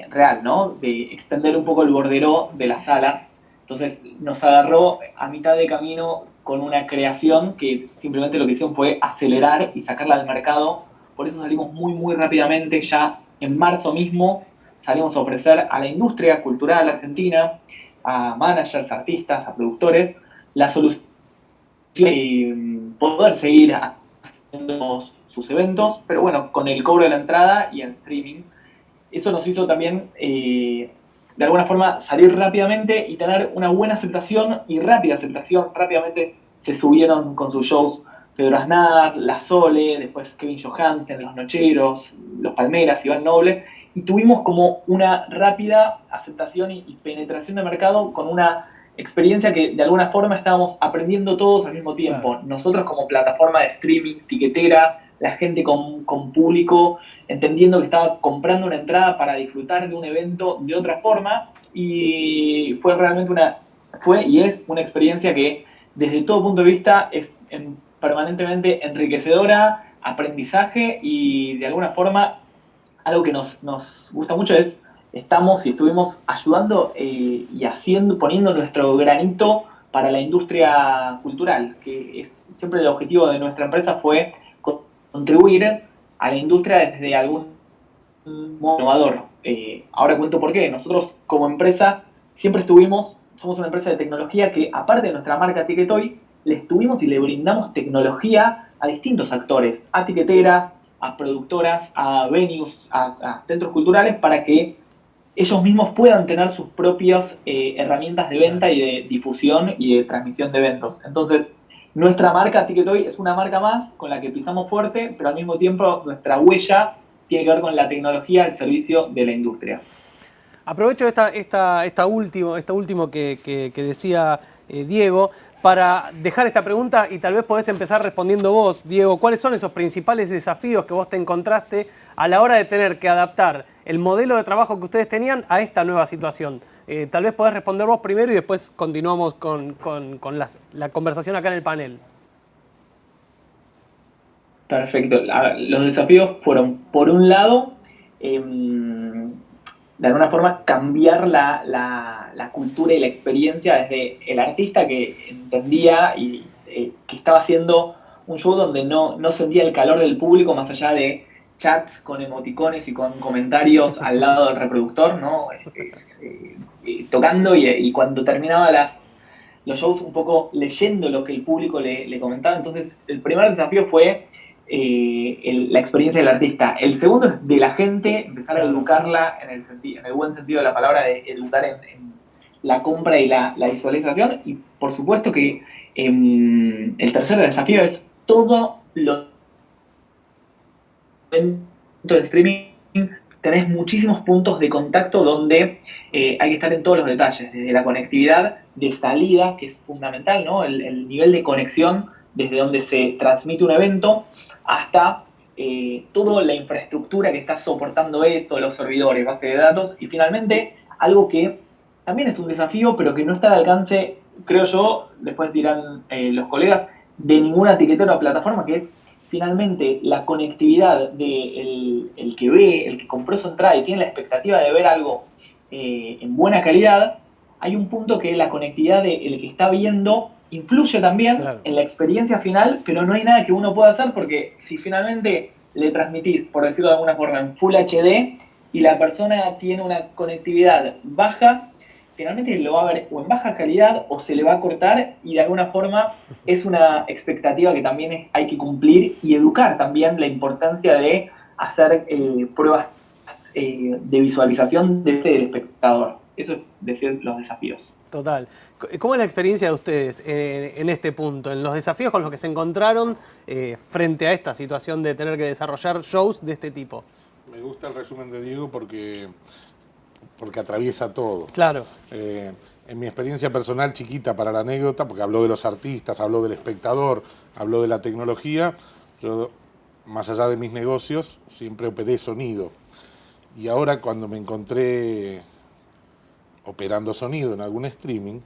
real, ¿no? De extender un poco el bordero de las salas. Entonces nos agarró a mitad de camino con una creación que simplemente lo que hicieron fue acelerar y sacarla al mercado. Por eso salimos muy rápidamente. Ya en marzo mismo salimos a ofrecer a la industria cultural argentina, a managers, artistas, a productores, la solución de poder seguir haciendo sus eventos, pero bueno, con el cobro de la entrada y en streaming. Eso nos hizo también, de alguna forma, salir rápidamente y tener una buena aceptación y rápida aceptación. Rápidamente se subieron con sus shows Pedro Aznar, La Sole, después Kevin Johansen, Los Nocheros, Los Palmeras, Iván Noble, y tuvimos como una rápida aceptación y penetración de mercado con una experiencia que de alguna forma estábamos aprendiendo todos al mismo tiempo. Claro. Nosotros como plataforma de streaming, tiquetera, la gente con público, entendiendo que estaba comprando una entrada para disfrutar de un evento de otra forma, y fue realmente y es una experiencia que desde todo punto de vista es permanentemente enriquecedora, aprendizaje, y de alguna forma algo que nos gusta mucho es estamos y estuvimos ayudando y poniendo nuestro granito para la industria cultural, que es siempre el objetivo de nuestra empresa fue contribuir a la industria desde algún modo innovador. Ahora cuento por qué. Nosotros como empresa siempre somos una empresa de tecnología que aparte de nuestra marca Ticket Hoy, le estuvimos y le brindamos tecnología a distintos actores, a tiqueteras, a productoras, a venues, a centros culturales, para que ellos mismos puedan tener sus propias herramientas de venta y de difusión y de transmisión de eventos. Entonces, nuestra marca Ticket Hoy es una marca más con la que pisamos fuerte, pero al mismo tiempo nuestra huella tiene que ver con la tecnología al servicio de la industria. Aprovecho esta último que decía Diego para dejar esta pregunta y tal vez podés empezar respondiendo vos, Diego. ¿Cuáles son esos principales desafíos que vos te encontraste a la hora de tener que adaptar el modelo de trabajo que ustedes tenían a esta nueva situación? Tal vez podés responder vos primero y después continuamos con la conversación acá en el panel. Perfecto. Los desafíos fueron, por un lado, de alguna forma cambiar la cultura y la experiencia desde el artista que entendía y que estaba haciendo un show donde no sentía el calor del público más allá de chats con emoticones y con comentarios al lado del reproductor, ¿no? Tocando y cuando terminaba los shows un poco leyendo lo que el público le comentaba. Entonces el primer desafío fue la experiencia del artista. El segundo es de la gente, empezar a educarla en el buen sentido de la palabra, de educar en la compra y la visualización. Y por supuesto que el tercer desafío es todo lo de streaming. Tenés muchísimos puntos de contacto donde hay que estar en todos los detalles, desde la conectividad de salida, que es fundamental, ¿no? El nivel de conexión desde donde se transmite un evento, hasta toda la infraestructura que está soportando eso, los servidores, base de datos, y finalmente algo que también es un desafío, pero que no está al alcance, creo yo, después dirán los colegas, de ninguna etiquetera o plataforma, que es finalmente la conectividad de el que ve, el que compró su entrada y tiene la expectativa de ver algo en buena calidad. Hay un punto que la conectividad del que está viendo influye también en la experiencia final, pero no hay nada que uno pueda hacer, porque si finalmente le transmitís, por decirlo de alguna forma, en Full HD y la persona tiene una conectividad baja, finalmente lo va a ver o en baja calidad o se le va a cortar, y de alguna forma es una expectativa que también hay que cumplir y educar también la importancia de hacer pruebas de visualización del espectador. Eso es decir, los desafíos. Total. ¿Cómo es la experiencia de ustedes en este punto, en los desafíos con los que se encontraron frente a esta situación de tener que desarrollar shows de este tipo? Me gusta el resumen de Diego porque atraviesa todo. Claro. En mi experiencia personal chiquita para la anécdota, porque habló de los artistas, habló del espectador, habló de la tecnología, yo, más allá de mis negocios, siempre operé sonido. Y ahora cuando me encontré operando sonido en algún streaming,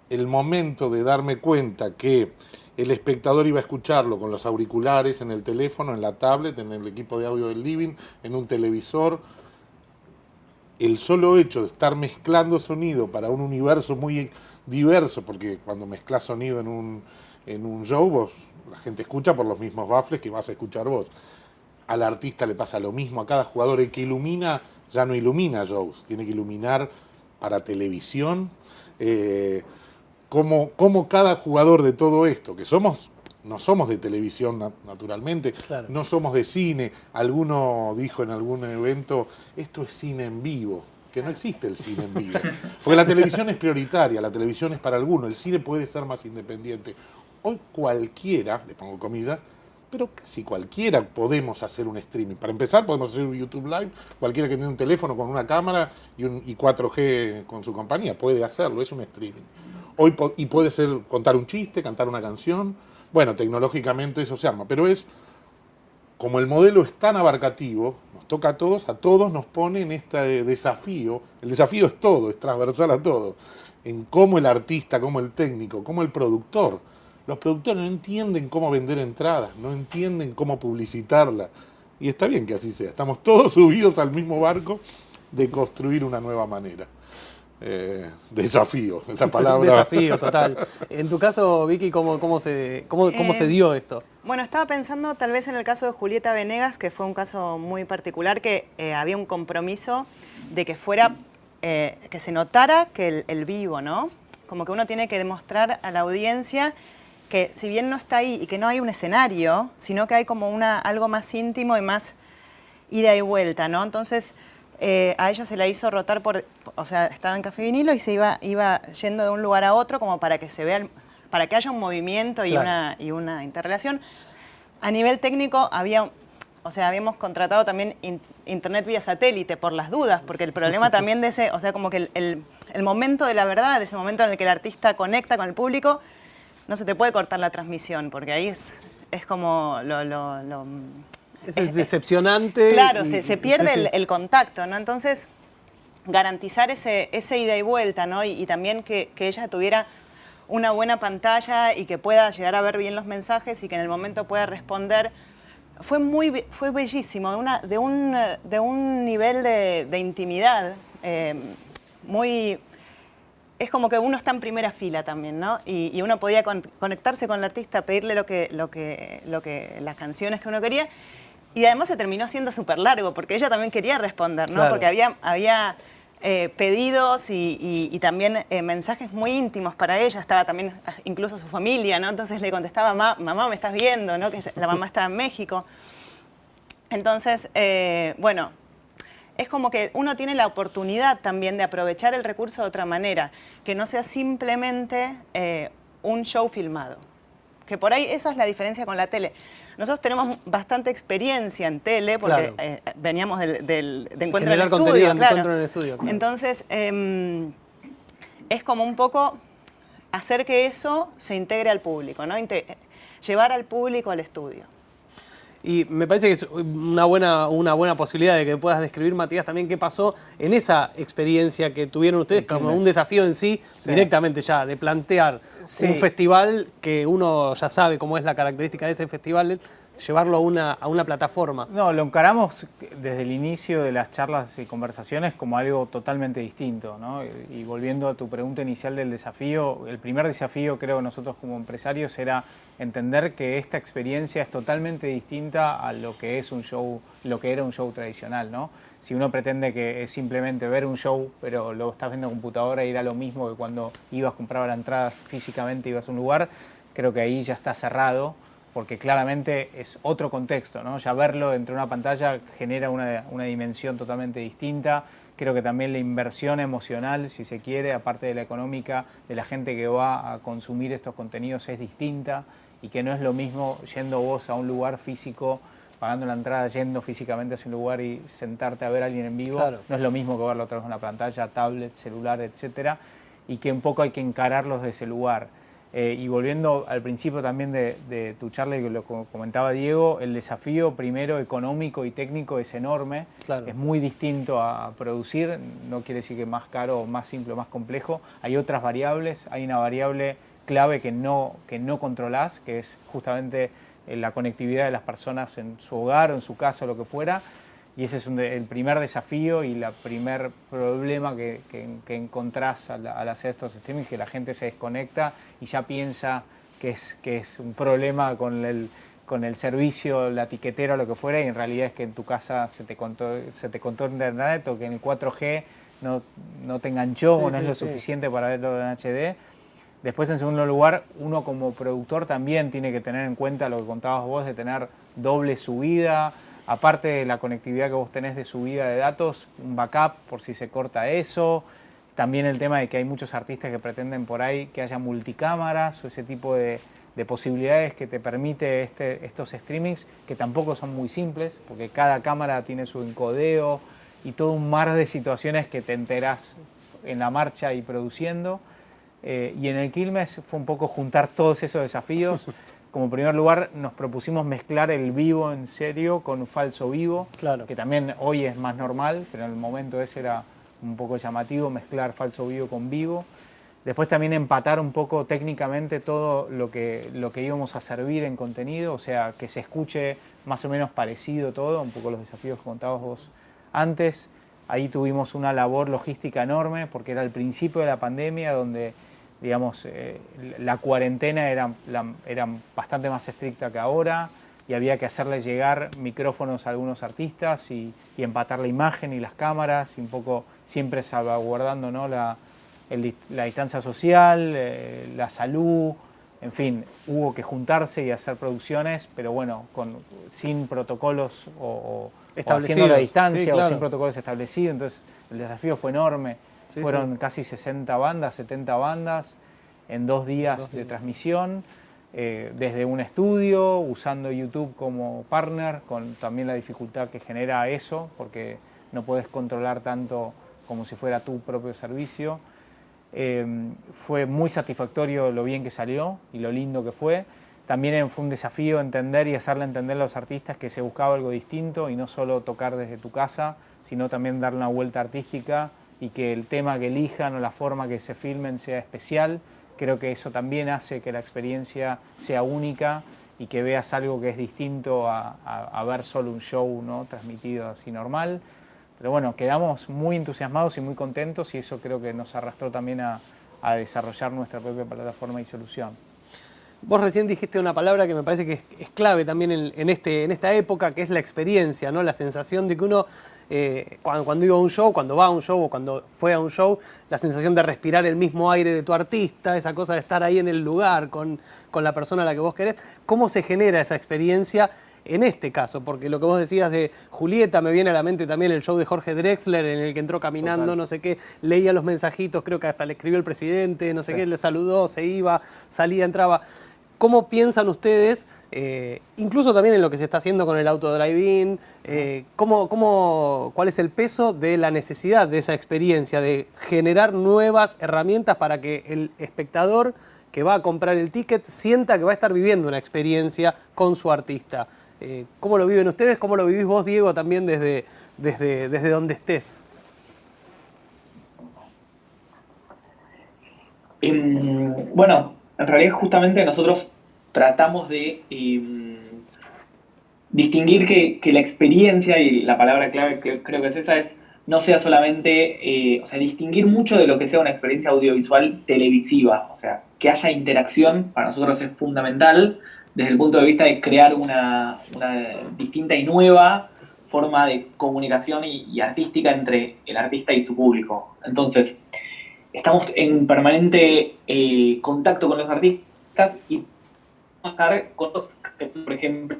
el momento de darme cuenta que el espectador iba a escucharlo con los auriculares, en el teléfono, en la tablet, en el equipo de audio del living, en un televisor, el solo hecho de estar mezclando sonido para un universo muy diverso, porque cuando mezclas sonido en un show, la gente escucha por los mismos baffles que vas a escuchar vos. Al artista le pasa lo mismo, a cada jugador. El que ilumina ya no ilumina shows, tiene que iluminar para televisión. Como cada jugador de todo esto, que no somos de televisión naturalmente, claro, no somos de cine. Alguno dijo en algún evento, esto es cine en vivo, que no existe el cine en vivo. Porque la televisión es prioritaria, la televisión es para alguno, el cine puede ser más independiente. Hoy cualquiera, le pongo comillas, pero casi cualquiera podemos hacer un streaming. Para empezar, podemos hacer un YouTube Live, cualquiera que tenga un teléfono con una cámara y 4G con su compañía puede hacerlo, es un streaming. Hoy y puede ser contar un chiste, cantar una canción. Bueno, tecnológicamente eso se arma, pero como el modelo es tan abarcativo, nos toca a todos nos pone en este desafío. El desafío es todo, es transversal a todo. En cómo el artista, cómo el técnico, cómo el productor. Los productores no entienden cómo vender entradas, no entienden cómo publicitarla. Y está bien que así sea. Estamos todos subidos al mismo barco de construir una nueva manera. Desafío, esa palabra. Desafío, total. En tu caso, Vicky, ¿cómo se dio esto? Bueno, estaba pensando tal vez en el caso de Julieta Venegas, que fue un caso muy particular, que había un compromiso de que fuera, que se notara que el vivo, ¿no? Como que uno tiene que demostrar a la audiencia que si bien no está ahí y que no hay un escenario, sino que hay como algo más íntimo y más ida y vuelta, ¿no? Entonces, a ella se la hizo rotar o sea, estaba en Café Vinilo y se iba yendo de un lugar a otro como para que se vea, para que haya un movimiento, claro, y una interrelación. A nivel técnico habíamos contratado también internet vía satélite por las dudas, porque el problema también de ese, o sea, como que el momento de la verdad, ese momento en el que el artista conecta con el público, no se te puede cortar la transmisión, porque ahí es como es decepcionante. Claro, se pierde el contacto, ¿no? Entonces, garantizar ese ida y vuelta, ¿no? Y también que ella tuviera una buena pantalla y que pueda llegar a ver bien los mensajes y que en el momento pueda responder. Fue bellísimo, de un nivel de intimidad muy... Es como que uno está en primera fila también, ¿no? Y uno podía conectarse con el artista, pedirle las canciones que uno quería. Y además se terminó siendo súper largo, porque ella también quería responder, ¿no? Claro. Porque había pedidos y también mensajes muy íntimos para ella. Estaba también incluso su familia, ¿no? Entonces le contestaba, mamá, ¿me estás viendo? ¿No? Que la mamá estaba en México. Entonces, bueno, es como que uno tiene la oportunidad también de aprovechar el recurso de otra manera, que no sea simplemente un show filmado. Que por ahí esa es la diferencia con la tele. Nosotros tenemos bastante experiencia en tele, porque claro, veníamos de encuentro en el estudio. Encuentro en el estudio, claro. Entonces, es como un poco hacer que eso se integre al público, ¿no? Llevar al público al estudio. Y me parece que es una buena posibilidad de que puedas describir, Matías, también qué pasó en esa experiencia que tuvieron ustedes, como un desafío en sí, directamente ya, de plantear un festival que uno ya sabe cómo es la característica de ese festival, llevarlo a una plataforma. No, lo encaramos desde el inicio de las charlas y conversaciones como algo totalmente distinto, ¿no? Y volviendo a tu pregunta inicial del desafío, el primer desafío creo nosotros como empresarios era entender que esta experiencia es totalmente distinta a lo que es un show, lo que era un show tradicional, ¿no? Si uno pretende que es simplemente ver un show, pero lo estás viendo en computadora y era lo mismo que cuando ibas, comprabas la entrada físicamente, ibas a un lugar, creo que ahí ya está cerrado. porque claramente es otro contexto, ¿no? Ya verlo entre una pantalla genera una dimensión totalmente distinta. Creo que también la inversión emocional, si se quiere, aparte de la económica, de la gente que va a consumir estos contenidos es distinta, y que no es lo mismo yendo vos a un lugar físico, pagando la entrada, yendo físicamente a ese lugar y sentarte a ver a alguien en vivo. Claro. No es lo mismo que verlo a través de una pantalla, tablet, celular, etcétera, y que un poco hay que encararlos de ese lugar. Y volviendo al principio también de tu charla, y que lo comentaba Diego, el desafío primero económico y técnico es enorme. Claro. Es muy distinto a producir, no quiere decir que más caro, o más simple o más complejo. Hay otras variables, hay una variable clave que no controlás, que es justamente la conectividad de las personas en su hogar o en su casa o lo que fuera. Y ese es el primer desafío y el primer problema que encontrás al hacer estos streamings, que la gente se desconecta y ya piensa que es un problema con el servicio, la tiquetera o lo que fuera, y en realidad es que en tu casa se te cortó internet, o que en el 4G no te enganchó, o no es lo suficiente para verlo en HD. Después, en segundo lugar, uno como productor también tiene que tener en cuenta lo que contabas vos, de tener doble subida. Aparte de la conectividad que vos tenés de subida de datos, un backup por si se corta eso. También el tema de que hay muchos artistas que pretenden por ahí que haya multicámaras o ese tipo de posibilidades que te permite estos streamings, que tampoco son muy simples, porque cada cámara tiene su encodeo y todo un mar de situaciones que te enterás en la marcha y produciendo. Y en el Quilmes fue un poco juntar todos esos desafíos. Como primer lugar, nos propusimos mezclar el vivo en serio con falso vivo, claro, que también hoy es más normal, pero en el momento ese era un poco llamativo, mezclar falso vivo con vivo. Después también empatar un poco técnicamente todo lo que íbamos a servir en contenido, o sea, que se escuche más o menos parecido todo, un poco los desafíos que contabas vos antes. Ahí tuvimos una labor logística enorme, porque era el principio de la pandemia, donde digamos, la cuarentena era bastante más estricta que ahora, y había que hacerle llegar micrófonos a algunos artistas y empatar la imagen y las cámaras, y un poco siempre salvaguardando, ¿no?, la distancia social, la salud, en fin, hubo que juntarse y hacer producciones, pero bueno, sin protocolos o haciendo la distancia, sí, claro, o sin protocolos establecidos. Entonces el desafío fue enorme. Sí, fueron casi 60 bandas, 70 bandas en 2 días de transmisión, desde un estudio, usando YouTube como partner, con también la dificultad que genera eso, porque no puedes controlar tanto como si fuera tu propio servicio. Fue muy satisfactorio lo bien que salió y lo lindo que fue. También fue un desafío entender y hacerle entender a los artistas que se buscaba algo distinto, y no solo tocar desde tu casa, sino también darle una vuelta artística, y que el tema que elijan o la forma que se filmen sea especial. Creo que eso también hace que la experiencia sea única y que veas algo que es distinto a ver solo un show, ¿no?, transmitido así normal. Pero bueno, quedamos muy entusiasmados y muy contentos, y eso creo que nos arrastró también a desarrollar nuestra propia plataforma y solución. Vos recién dijiste una palabra que me parece que es clave también en esta época, que es la experiencia, ¿no? La sensación de que uno, cuando iba a un show, cuando va a un show o cuando fue a un show, la sensación de respirar el mismo aire de tu artista, esa cosa de estar ahí en el lugar con la persona a la que vos querés. ¿Cómo se genera esa experiencia en este caso? Porque lo que vos decías de Julieta, me viene a la mente también el show de Jorge Drexler, en el que entró caminando, total, no sé qué, leía los mensajitos, creo que hasta le escribió el presidente, no sé qué, le saludó, se iba, salía, entraba. ¿Cómo piensan ustedes, incluso también en lo que se está haciendo con el auto drive-in, cuál es el peso de la necesidad de esa experiencia, de generar nuevas herramientas para que el espectador que va a comprar el ticket sienta que va a estar viviendo una experiencia con su artista? ¿Cómo lo viven ustedes? ¿Cómo lo vivís vos, Diego, también desde donde estés? Bueno, en realidad justamente nosotros tratamos de distinguir que la experiencia, y la palabra clave creo que es esa, es no sea solamente, o sea, distinguir mucho de lo que sea una experiencia audiovisual televisiva, o sea, que haya interacción, para nosotros es fundamental, desde el punto de vista de crear una distinta y nueva forma de comunicación y artística entre el artista y su público. Entonces, estamos en permanente contacto con los artistas, y trabajar cosas, por ejemplo,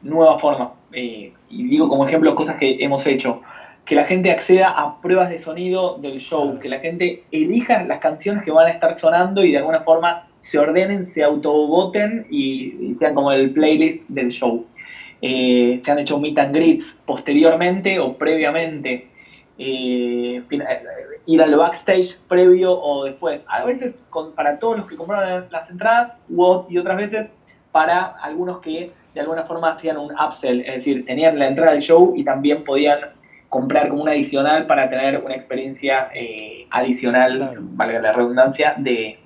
nuevas formas. Y digo como ejemplo cosas que hemos hecho. Que la gente acceda a pruebas de sonido del show, que la gente elija las canciones que van a estar sonando y de alguna forma se ordenen, se autovoten y sean como el playlist del show. Se han hecho meet and greets posteriormente o previamente. Ir al backstage previo o después. A veces para todos los que compraron las entradas y otras veces para algunos que de alguna forma hacían un upsell, es decir, tenían la entrada al show y también podían comprar como un adicional para tener una experiencia adicional, claro, valga la redundancia, de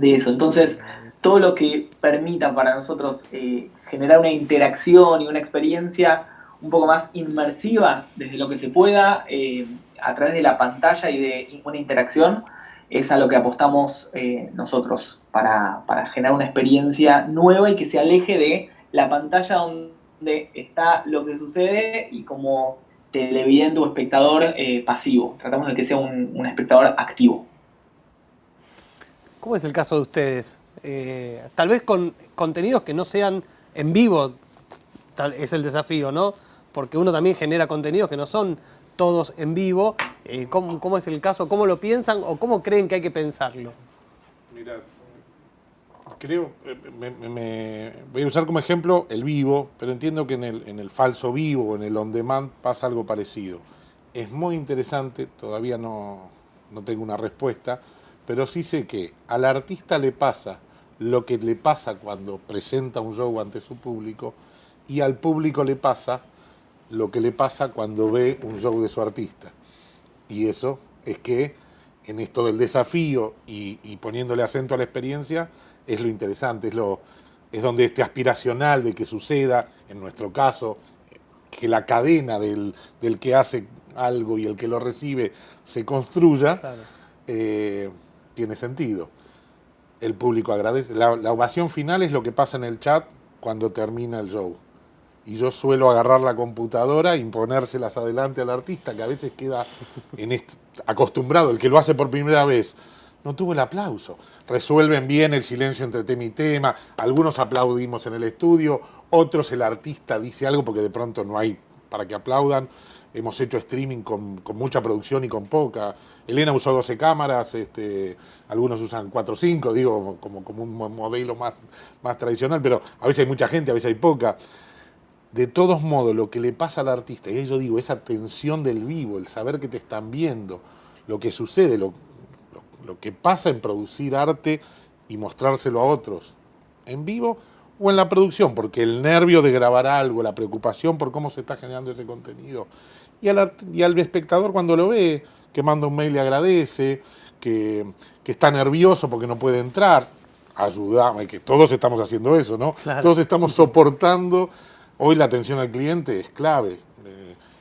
eso. Entonces, todo lo que permita para nosotros generar una interacción y una experiencia un poco más inmersiva desde lo que se pueda, a través de la pantalla y de una interacción, es a lo que apostamos nosotros para generar una experiencia nueva y que se aleje de la pantalla donde está lo que sucede y como televidente o espectador pasivo. Tratamos de que sea un espectador activo. ¿Cómo es el caso de ustedes? Tal vez con contenidos que no sean en vivo, es el desafío, ¿no? Porque uno también genera contenidos que no son todos en vivo. ¿Cómo es el caso? ¿Cómo lo piensan o cómo creen que hay que pensarlo? Mira, creo, voy a usar como ejemplo el vivo, pero entiendo que en el falso vivo o en el on demand pasa algo parecido. Es muy interesante, todavía no tengo una respuesta, pero sí sé que al artista le pasa lo que le pasa cuando presenta un show ante su público y al público le pasa lo que le pasa cuando ve un show de su artista. Y eso es que en esto del desafío y poniéndole acento a la experiencia es lo interesante, es donde este aspiracional de que suceda, en nuestro caso, que la cadena del que hace algo y el que lo recibe se construya, claro, tiene sentido. El público agradece. La ovación final es lo que pasa en el chat cuando termina el show. Y yo suelo agarrar la computadora e imponérselas adelante al artista, que a veces queda acostumbrado, el que lo hace por primera vez. No tuvo el aplauso. Resuelven bien el silencio entre tema y tema. Algunos aplaudimos en el estudio, otros el artista dice algo porque de pronto no hay para que aplaudan. Hemos hecho streaming con mucha producción y con poca. Elena usó 12 cámaras, algunos usan 4 o 5, digo, como un modelo más tradicional, pero a veces hay mucha gente, a veces hay poca. De todos modos, lo que le pasa al artista, y yo digo, esa tensión del vivo, el saber que te están viendo, lo que sucede, lo que pasa en producir arte y mostrárselo a otros en vivo o en la producción, porque el nervio de grabar algo, la preocupación por cómo se está generando ese contenido, y al espectador cuando lo ve, que manda un mail y agradece, que está nervioso porque no puede entrar, ayudamos, que todos estamos haciendo eso, ¿no? Claro. Todos estamos soportando. Hoy la atención al cliente es clave.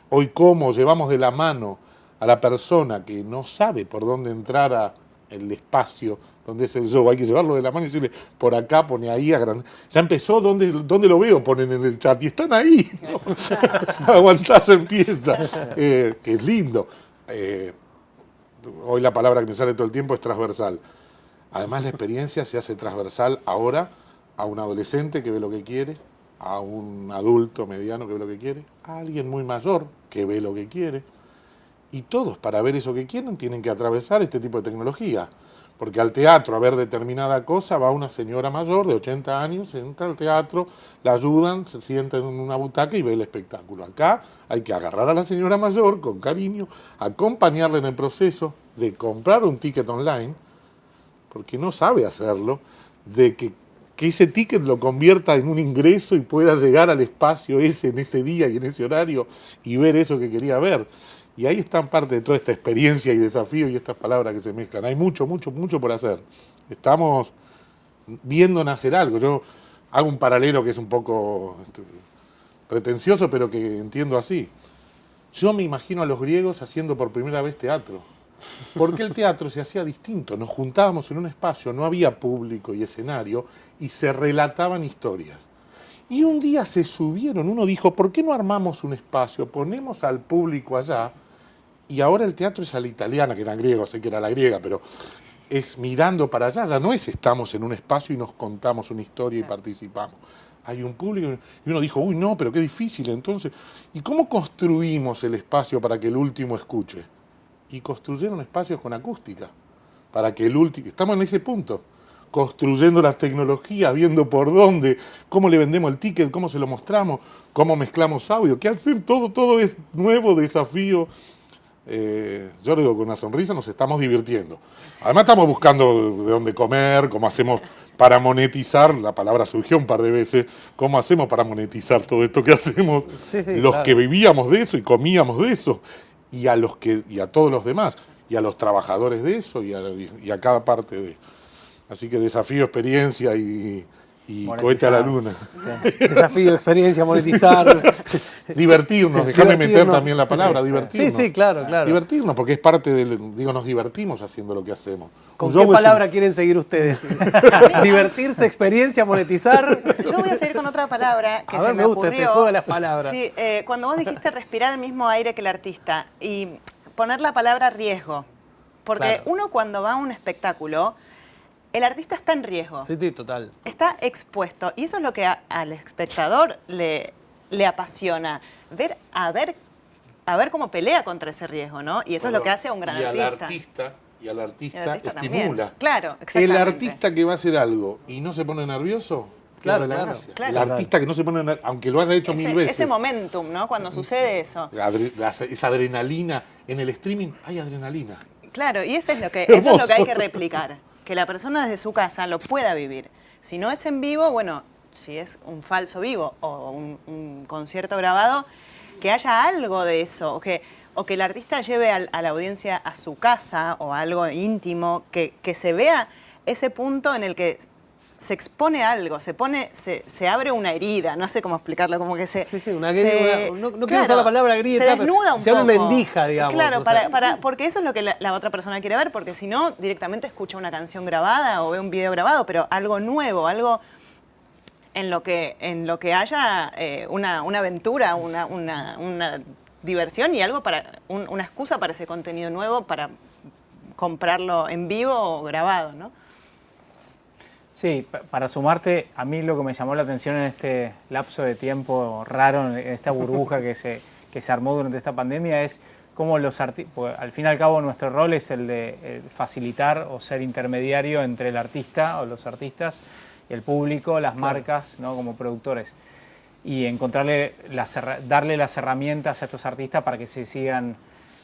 Hoy cómo llevamos de la mano a la persona que no sabe por dónde entrar al espacio donde es el show. Hay que llevarlo de la mano y decirle, por acá, pone ahí. Ya empezó, ¿dónde lo veo? Ponen en el chat. Y están ahí. ¿No? Aguantá, se empieza. Que es lindo. Hoy la palabra que me sale todo el tiempo es transversal. Además, la experiencia se hace transversal ahora a un adolescente que ve lo que quiere, a un adulto mediano que ve lo que quiere, a alguien muy mayor que ve lo que quiere. Y todos, para ver eso que quieren, tienen que atravesar este tipo de tecnología. Porque al teatro, a ver determinada cosa, va una señora mayor de 80 años, entra al teatro, la ayudan, se sienta en una butaca y ve el espectáculo. Acá hay que agarrar a la señora mayor con cariño, acompañarla en el proceso de comprar un ticket online, porque no sabe hacerlo, de que ese ticket lo convierta en un ingreso y pueda llegar al espacio ese en ese día y en ese horario y ver eso que quería ver. Y ahí están parte de toda esta experiencia y desafío y estas palabras que se mezclan. Hay mucho, mucho, mucho por hacer. Estamos viendo nacer algo. Yo hago un paralelo que es un poco pretencioso, pero que entiendo así. Yo me imagino a los griegos haciendo por primera vez teatro. Porque el teatro se hacía distinto. Nos juntábamos en un espacio, no había público y escenario, y se relataban historias. Y un día se subieron, uno dijo, ¿por qué no armamos un espacio? Ponemos al público allá, y ahora el teatro es a la italiana, que eran griegos, sé que era la griega, pero es mirando para allá, ya no es estamos en un espacio y nos contamos una historia y participamos. Hay un público y uno dijo, uy, no, pero qué difícil entonces. ¿Y cómo construimos el espacio para que el último escuche? Y construyeron espacios con acústica, para que el último, estamos en ese punto, construyendo las tecnologías, viendo por dónde, cómo le vendemos el ticket, cómo se lo mostramos, cómo mezclamos audio, qué hacer, todo es nuevo, desafío. Yo le digo con una sonrisa, nos estamos divirtiendo. Además estamos buscando de dónde comer, cómo hacemos para monetizar, la palabra surgió un par de veces, cómo hacemos para monetizar todo esto que hacemos, los claro. que vivíamos de eso y comíamos de eso, y a todos los demás, y a los trabajadores de eso, y a cada parte de. Así que desafío, experiencia y cohete a la luna. Sí. Desafío, experiencia, monetizar. Divertirnos, déjame meter también la palabra, divertirnos. Sí, claro. Divertirnos, porque es parte del. Digo, nos divertimos haciendo lo que hacemos. ¿Con qué palabra quieren seguir ustedes? Divertirse, experiencia, monetizar. Yo voy a seguir con otra palabra que se me gusta ocurrió. este juego de las palabras. Sí, cuando vos dijiste respirar el mismo aire que el artista y poner la palabra riesgo. Porque uno cuando va a un espectáculo, el artista está en riesgo. Sí, total. Está expuesto. Y eso es lo que al espectador le apasiona. Ver cómo pelea contra ese riesgo, ¿no? Y eso es lo que hace a un gran artista. Y al artista estimula. También. Claro, exactamente. El artista que va a hacer algo y no se pone nervioso, claro. El artista que no se pone nervioso, aunque lo haya hecho mil veces. Ese momentum, ¿no? Cuando sucede eso. Esa adrenalina. En el streaming hay adrenalina. Claro, y eso es lo que hay que replicar. Que la persona desde su casa lo pueda vivir. Si no es en vivo, bueno, si es un falso vivo o un concierto grabado, que haya algo de eso, o que el artista lleve a la audiencia a su casa o a algo íntimo, que se vea ese punto en el que se expone algo, se abre una herida, no sé cómo explicarlo, como que se... Sí, no quiero usar la palabra grieta, se desnuda un se poco. abre una endija, digamos. Claro, porque eso es lo que la otra persona quiere ver, porque si no, directamente escucha una canción grabada o ve un video grabado, pero algo nuevo, algo en lo que haya una aventura, una diversión y algo una excusa para ese contenido nuevo, para comprarlo en vivo o grabado, ¿no? Sí, para sumarte, a mí lo que me llamó la atención en este lapso de tiempo raro, en esta burbuja que se armó durante esta pandemia, es cómo los artistas, al fin y al cabo nuestro rol es el de facilitar o ser intermediario entre el artista o los artistas y el público, las marcas, ¿no? Como productores. Y darle las herramientas a estos artistas para que se sigan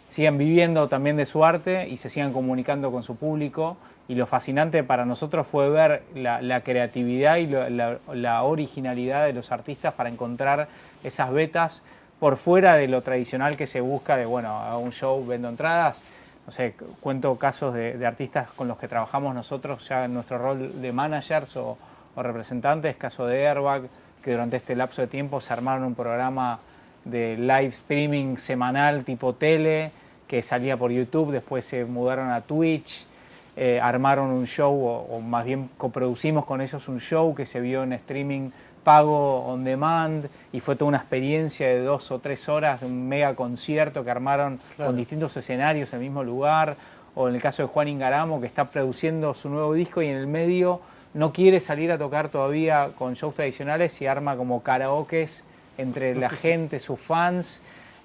viviendo también de su arte y se sigan comunicando con su público. Y lo fascinante para nosotros fue ver la creatividad y la originalidad de los artistas para encontrar esas vetas por fuera de lo tradicional que se busca de, bueno, a un show vendo entradas. No sé, cuento casos de artistas con los que trabajamos nosotros ya en nuestro rol de managers o representantes, caso de Airbag, que durante este lapso de tiempo se armaron un programa de live streaming semanal tipo tele, que salía por YouTube, después se mudaron a Twitch, armaron un show, o más bien coproducimos con ellos un show que se vio en streaming pago on demand, y fue toda una experiencia de 2 o 3 horas, de un mega concierto que armaron con distintos escenarios en el mismo lugar, o en el caso de Juan Ingaramo, que está produciendo su nuevo disco y en el medio no quiere salir a tocar todavía con shows tradicionales y arma como karaokes entre la gente, sus fans,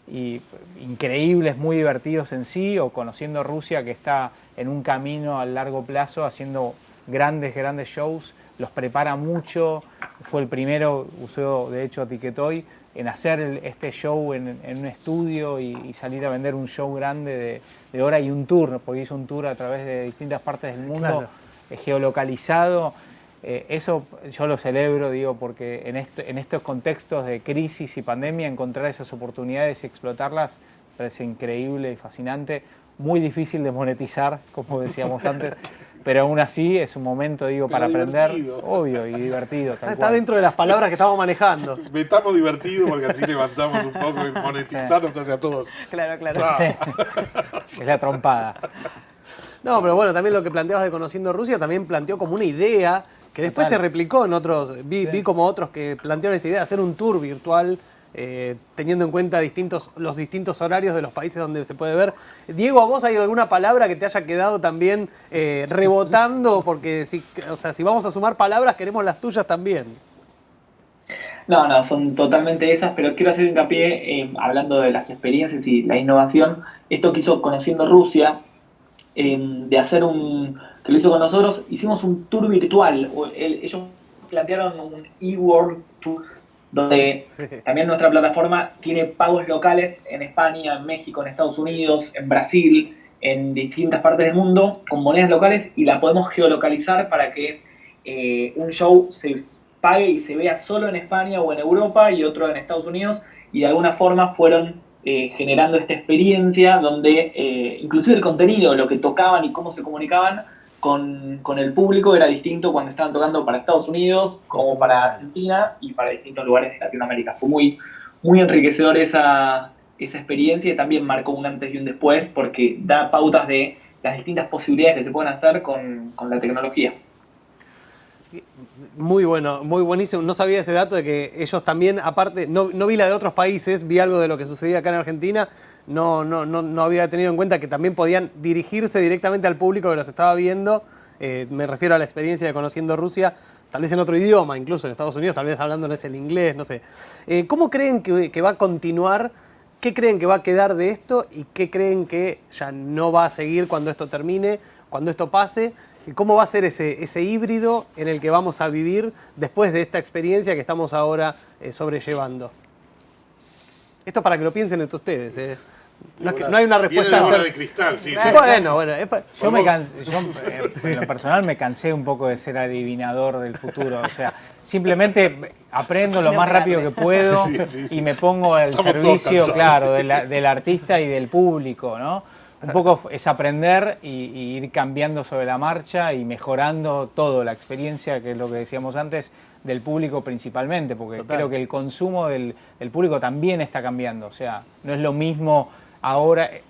y increíbles, muy divertidos en sí, o conociendo Rusia, que está en un camino a largo plazo haciendo grandes shows, los prepara mucho, fue el primero, usó de hecho Ticketoy, en hacer este show en un estudio y salir a vender un show grande de hora y un tour, porque hizo un tour a través de distintas partes del mundo, geolocalizado. Eso yo lo celebro, digo, porque en estos contextos de crisis y pandemia, encontrar esas oportunidades y explotarlas parece increíble y fascinante, muy difícil de monetizar, como decíamos antes, pero aún así es un momento, digo, para aprender, obvio, y divertido. Está dentro de las palabras que estamos manejando. Estamos divertidos porque así levantamos un poco y monetizarnos hacia todos. Claro. Sí. Es la trompada. No, pero bueno, también lo que planteabas de Conociendo Rusia también planteó como una idea que después se replicó en otros, vi como otros que plantearon esa idea de hacer un tour virtual teniendo en cuenta los distintos horarios de los países donde se puede ver. Diego, ¿a vos hay alguna palabra que te haya quedado también rebotando? Porque si vamos a sumar palabras, queremos las tuyas también. No, son totalmente esas, pero quiero hacer hincapié, hablando de las experiencias y la innovación, esto que hizo Conociendo Rusia, de hacer que lo hizo con nosotros, hicimos un tour virtual. Ellos plantearon un e-world tour, donde también nuestra plataforma tiene pagos locales en España, en México, en Estados Unidos, en Brasil, en distintas partes del mundo, con monedas locales, y la podemos geolocalizar para que un show se pague y se vea solo en España o en Europa y otro en Estados Unidos, y de alguna forma fueron generando esta experiencia donde inclusive el contenido, lo que tocaban y cómo se comunicaban con el público era distinto cuando estaban tocando para Estados Unidos como para Argentina y para distintos lugares de Latinoamérica. Fue muy, muy enriquecedor esa experiencia, y también marcó un antes y un después porque da pautas de las distintas posibilidades que se pueden hacer con la tecnología. Muy bueno, muy buenísimo. No sabía ese dato de que ellos también, aparte, no vi la de otros países, vi algo de lo que sucedía acá en Argentina, no había tenido en cuenta que también podían dirigirse directamente al público que los estaba viendo. Me refiero a la experiencia de Conociendo Rusia, tal vez en otro idioma, incluso en Estados Unidos, tal vez hablándoles el inglés, no sé. ¿Cómo creen que va a continuar? ¿Qué creen que va a quedar de esto? ¿Y qué creen que ya no va a seguir cuando esto termine, cuando esto pase? ¿Cómo va a ser ese híbrido en el que vamos a vivir después de esta experiencia que estamos ahora sobrellevando? Esto para que lo piensen entre ustedes. No hay una respuesta. Viene de cristal, sí. Bueno. Yo en lo personal me cansé un poco de ser adivinador del futuro. O sea, simplemente aprendo lo más rápido que puedo y me pongo al servicio, claro, del artista y del público, ¿no? Un poco es aprender y ir cambiando sobre la marcha y mejorando todo, la experiencia, que es lo que decíamos antes, del público principalmente, porque creo que el consumo del público también está cambiando. O sea, no es lo mismo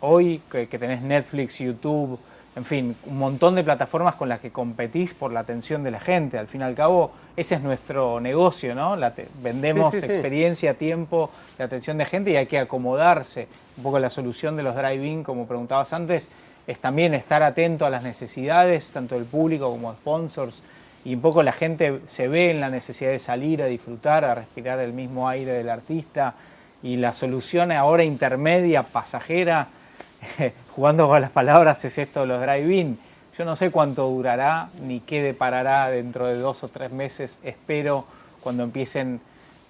hoy que tenés Netflix, YouTube, en fin, un montón de plataformas con las que competís por la atención de la gente. Al fin y al cabo, ese es nuestro negocio, ¿no? Vendemos experiencia, tiempo, la atención de gente, y hay que acomodarse. Un poco la solución de los drive-in, como preguntabas antes, es también estar atento a las necesidades, tanto del público como de sponsors, y un poco la gente se ve en la necesidad de salir a disfrutar, a respirar el mismo aire del artista, y la solución ahora intermedia, pasajera, jugando con las palabras, es esto de los drive-in. Yo no sé cuánto durará, ni qué deparará dentro de 2 o 3 meses, espero, cuando empiecen,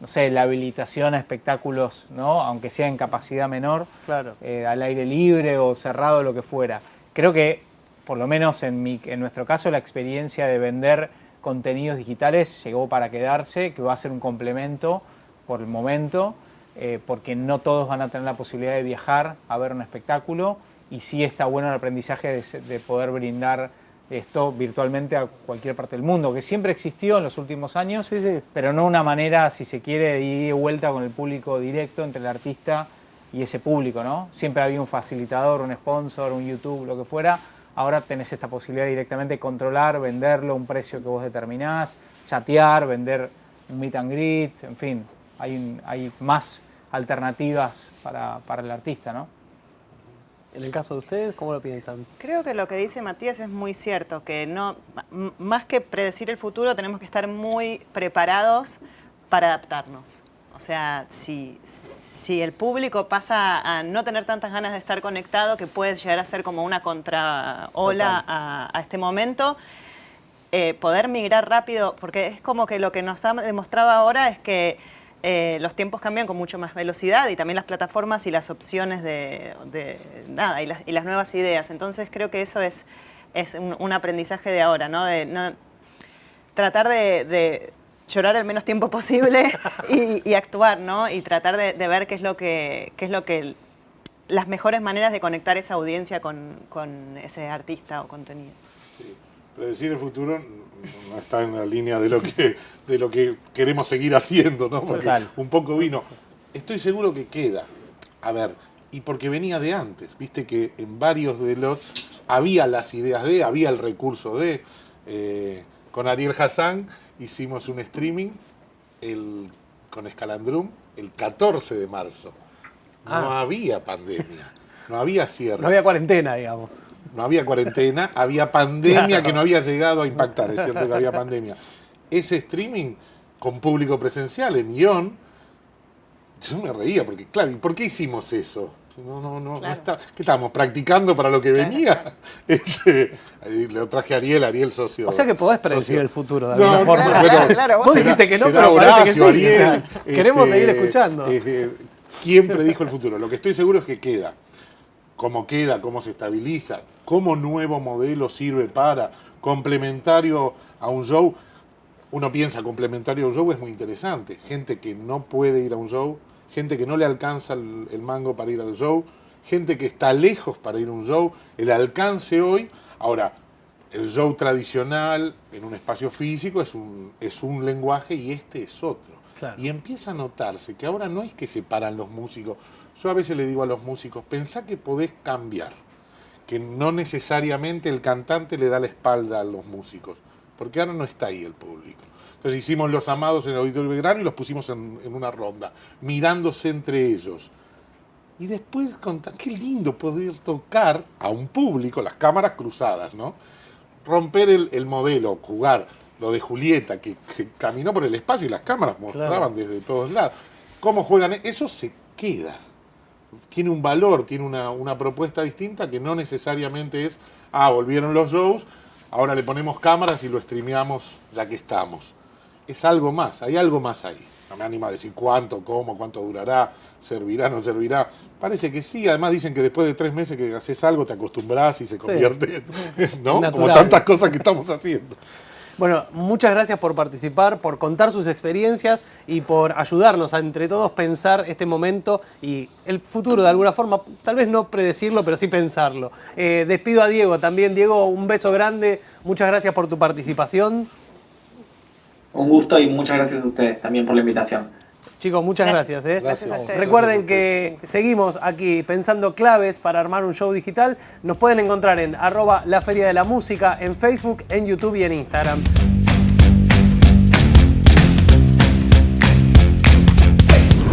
no sé, la habilitación a espectáculos, ¿no? Aunque sea en capacidad menor, claro, al aire libre o cerrado, lo que fuera. Creo que, por lo menos en nuestro caso, la experiencia de vender contenidos digitales llegó para quedarse, que va a ser un complemento por el momento, porque no todos van a tener la posibilidad de viajar a ver un espectáculo, y sí está bueno el aprendizaje de poder brindar esto virtualmente a cualquier parte del mundo, que siempre existió en los últimos años, pero no una manera, si se quiere, de ir de vuelta con el público directo entre el artista y ese público, ¿no? Siempre había un facilitador, un sponsor, un YouTube, lo que fuera. Ahora tenés esta posibilidad directamente de controlar, venderlo a un precio que vos determinás, chatear, vender un meet and greet, en fin, hay más alternativas para el artista, ¿no? En el caso de ustedes, ¿cómo lo piensan? Creo que lo que dice Matías es muy cierto, que más que predecir el futuro, tenemos que estar muy preparados para adaptarnos. O sea, si el público pasa a no tener tantas ganas de estar conectado, que puede llegar a ser como una contraola a este momento, poder migrar rápido, porque es como que lo que nos ha demostrado ahora es que los tiempos cambian con mucho más velocidad, y también las plataformas y las opciones y las nuevas ideas. Entonces creo que eso es un aprendizaje de ahora, ¿no? Tratar de llorar el menos tiempo posible y actuar, ¿no? Y tratar de ver qué es lo que las mejores maneras de conectar esa audiencia con ese artista o contenido. Sí. Predecir el futuro no está en la línea de lo que queremos seguir haciendo, ¿no? Porque un poco vino. Estoy seguro que queda. A ver, y porque venía de antes, viste que en varios de los había las ideas había el recurso con Ariel Hassan hicimos un streaming el con Escalandrum el 14 de marzo. No había pandemia, no había cierre. No había cuarentena, digamos. No había cuarentena, había pandemia Claro. que no había llegado a impactar, es cierto que había pandemia. Ese streaming con público presencial en Ion, yo me reía, porque claro, ¿y por qué hicimos eso? No está, ¿qué estábamos practicando para lo que venía? Ahí lo traje a Ariel socio. O sea que podés predecir socio. el futuro de alguna forma. Bueno, Vos dijiste que no, será pero parece que sí. Horacio, O sea, Ariel, queremos seguir escuchando. ¿Quién predijo el futuro? Lo que estoy seguro es que queda. Cómo queda, cómo se estabiliza, cómo nuevo modelo sirve para complementario a un show. Uno piensa complementario a un show es muy interesante. Gente que no puede ir a un show, gente que no le alcanza el mango para ir al show, gente que está lejos para ir a un show, el alcance hoy. Ahora, el show tradicional en un espacio físico es un lenguaje y este es otro. Claro. Y empieza a notarse que ahora no es que se paran los músicos. Yo a veces le digo a los músicos, pensá que podés cambiar, que no necesariamente el cantante le da la espalda a los músicos, porque ahora no está ahí el público. Entonces hicimos Los Amados en el Auditorio Belgrano y los pusimos en una ronda, mirándose entre ellos. Y después, qué lindo poder tocar a un público, las cámaras cruzadas, ¿no? Romper el modelo, jugar lo de Julieta, que caminó por el espacio y las cámaras mostraban desde todos lados. ¿Cómo juegan? Eso se queda. Tiene un valor, tiene una propuesta distinta que no necesariamente es, volvieron los shows, ahora le ponemos cámaras y lo streameamos ya que estamos. Es algo más, hay algo más ahí. No me anima a decir cuánto, cómo, cuánto durará, servirá, no servirá. Parece que sí, además dicen que después de 3 meses que haces algo te acostumbras y se convierte, ¿no? Natural. Como tantas cosas que estamos haciendo. Bueno, muchas gracias por participar, por contar sus experiencias y por ayudarnos a entre todos pensar este momento y el futuro de alguna forma, tal vez no predecirlo, pero sí pensarlo. Despido a Diego también. Diego, un beso grande, muchas gracias por tu participación. Un gusto y muchas gracias a ustedes también por la invitación. Chicos, muchas gracias. Gracias a ustedes. Recuerden que seguimos aquí pensando claves para armar un show digital. Nos pueden encontrar en @laferiadelamúsica, en Facebook, en YouTube y en Instagram.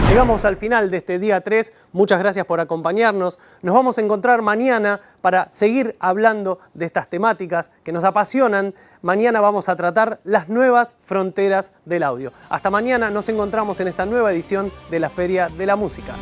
Llegamos al final de este día 3. Muchas gracias por acompañarnos. Nos vamos a encontrar mañana para seguir hablando de estas temáticas que nos apasionan. Mañana vamos a tratar las nuevas fronteras del audio. Hasta mañana, nos encontramos en esta nueva edición de la Feria de la Música.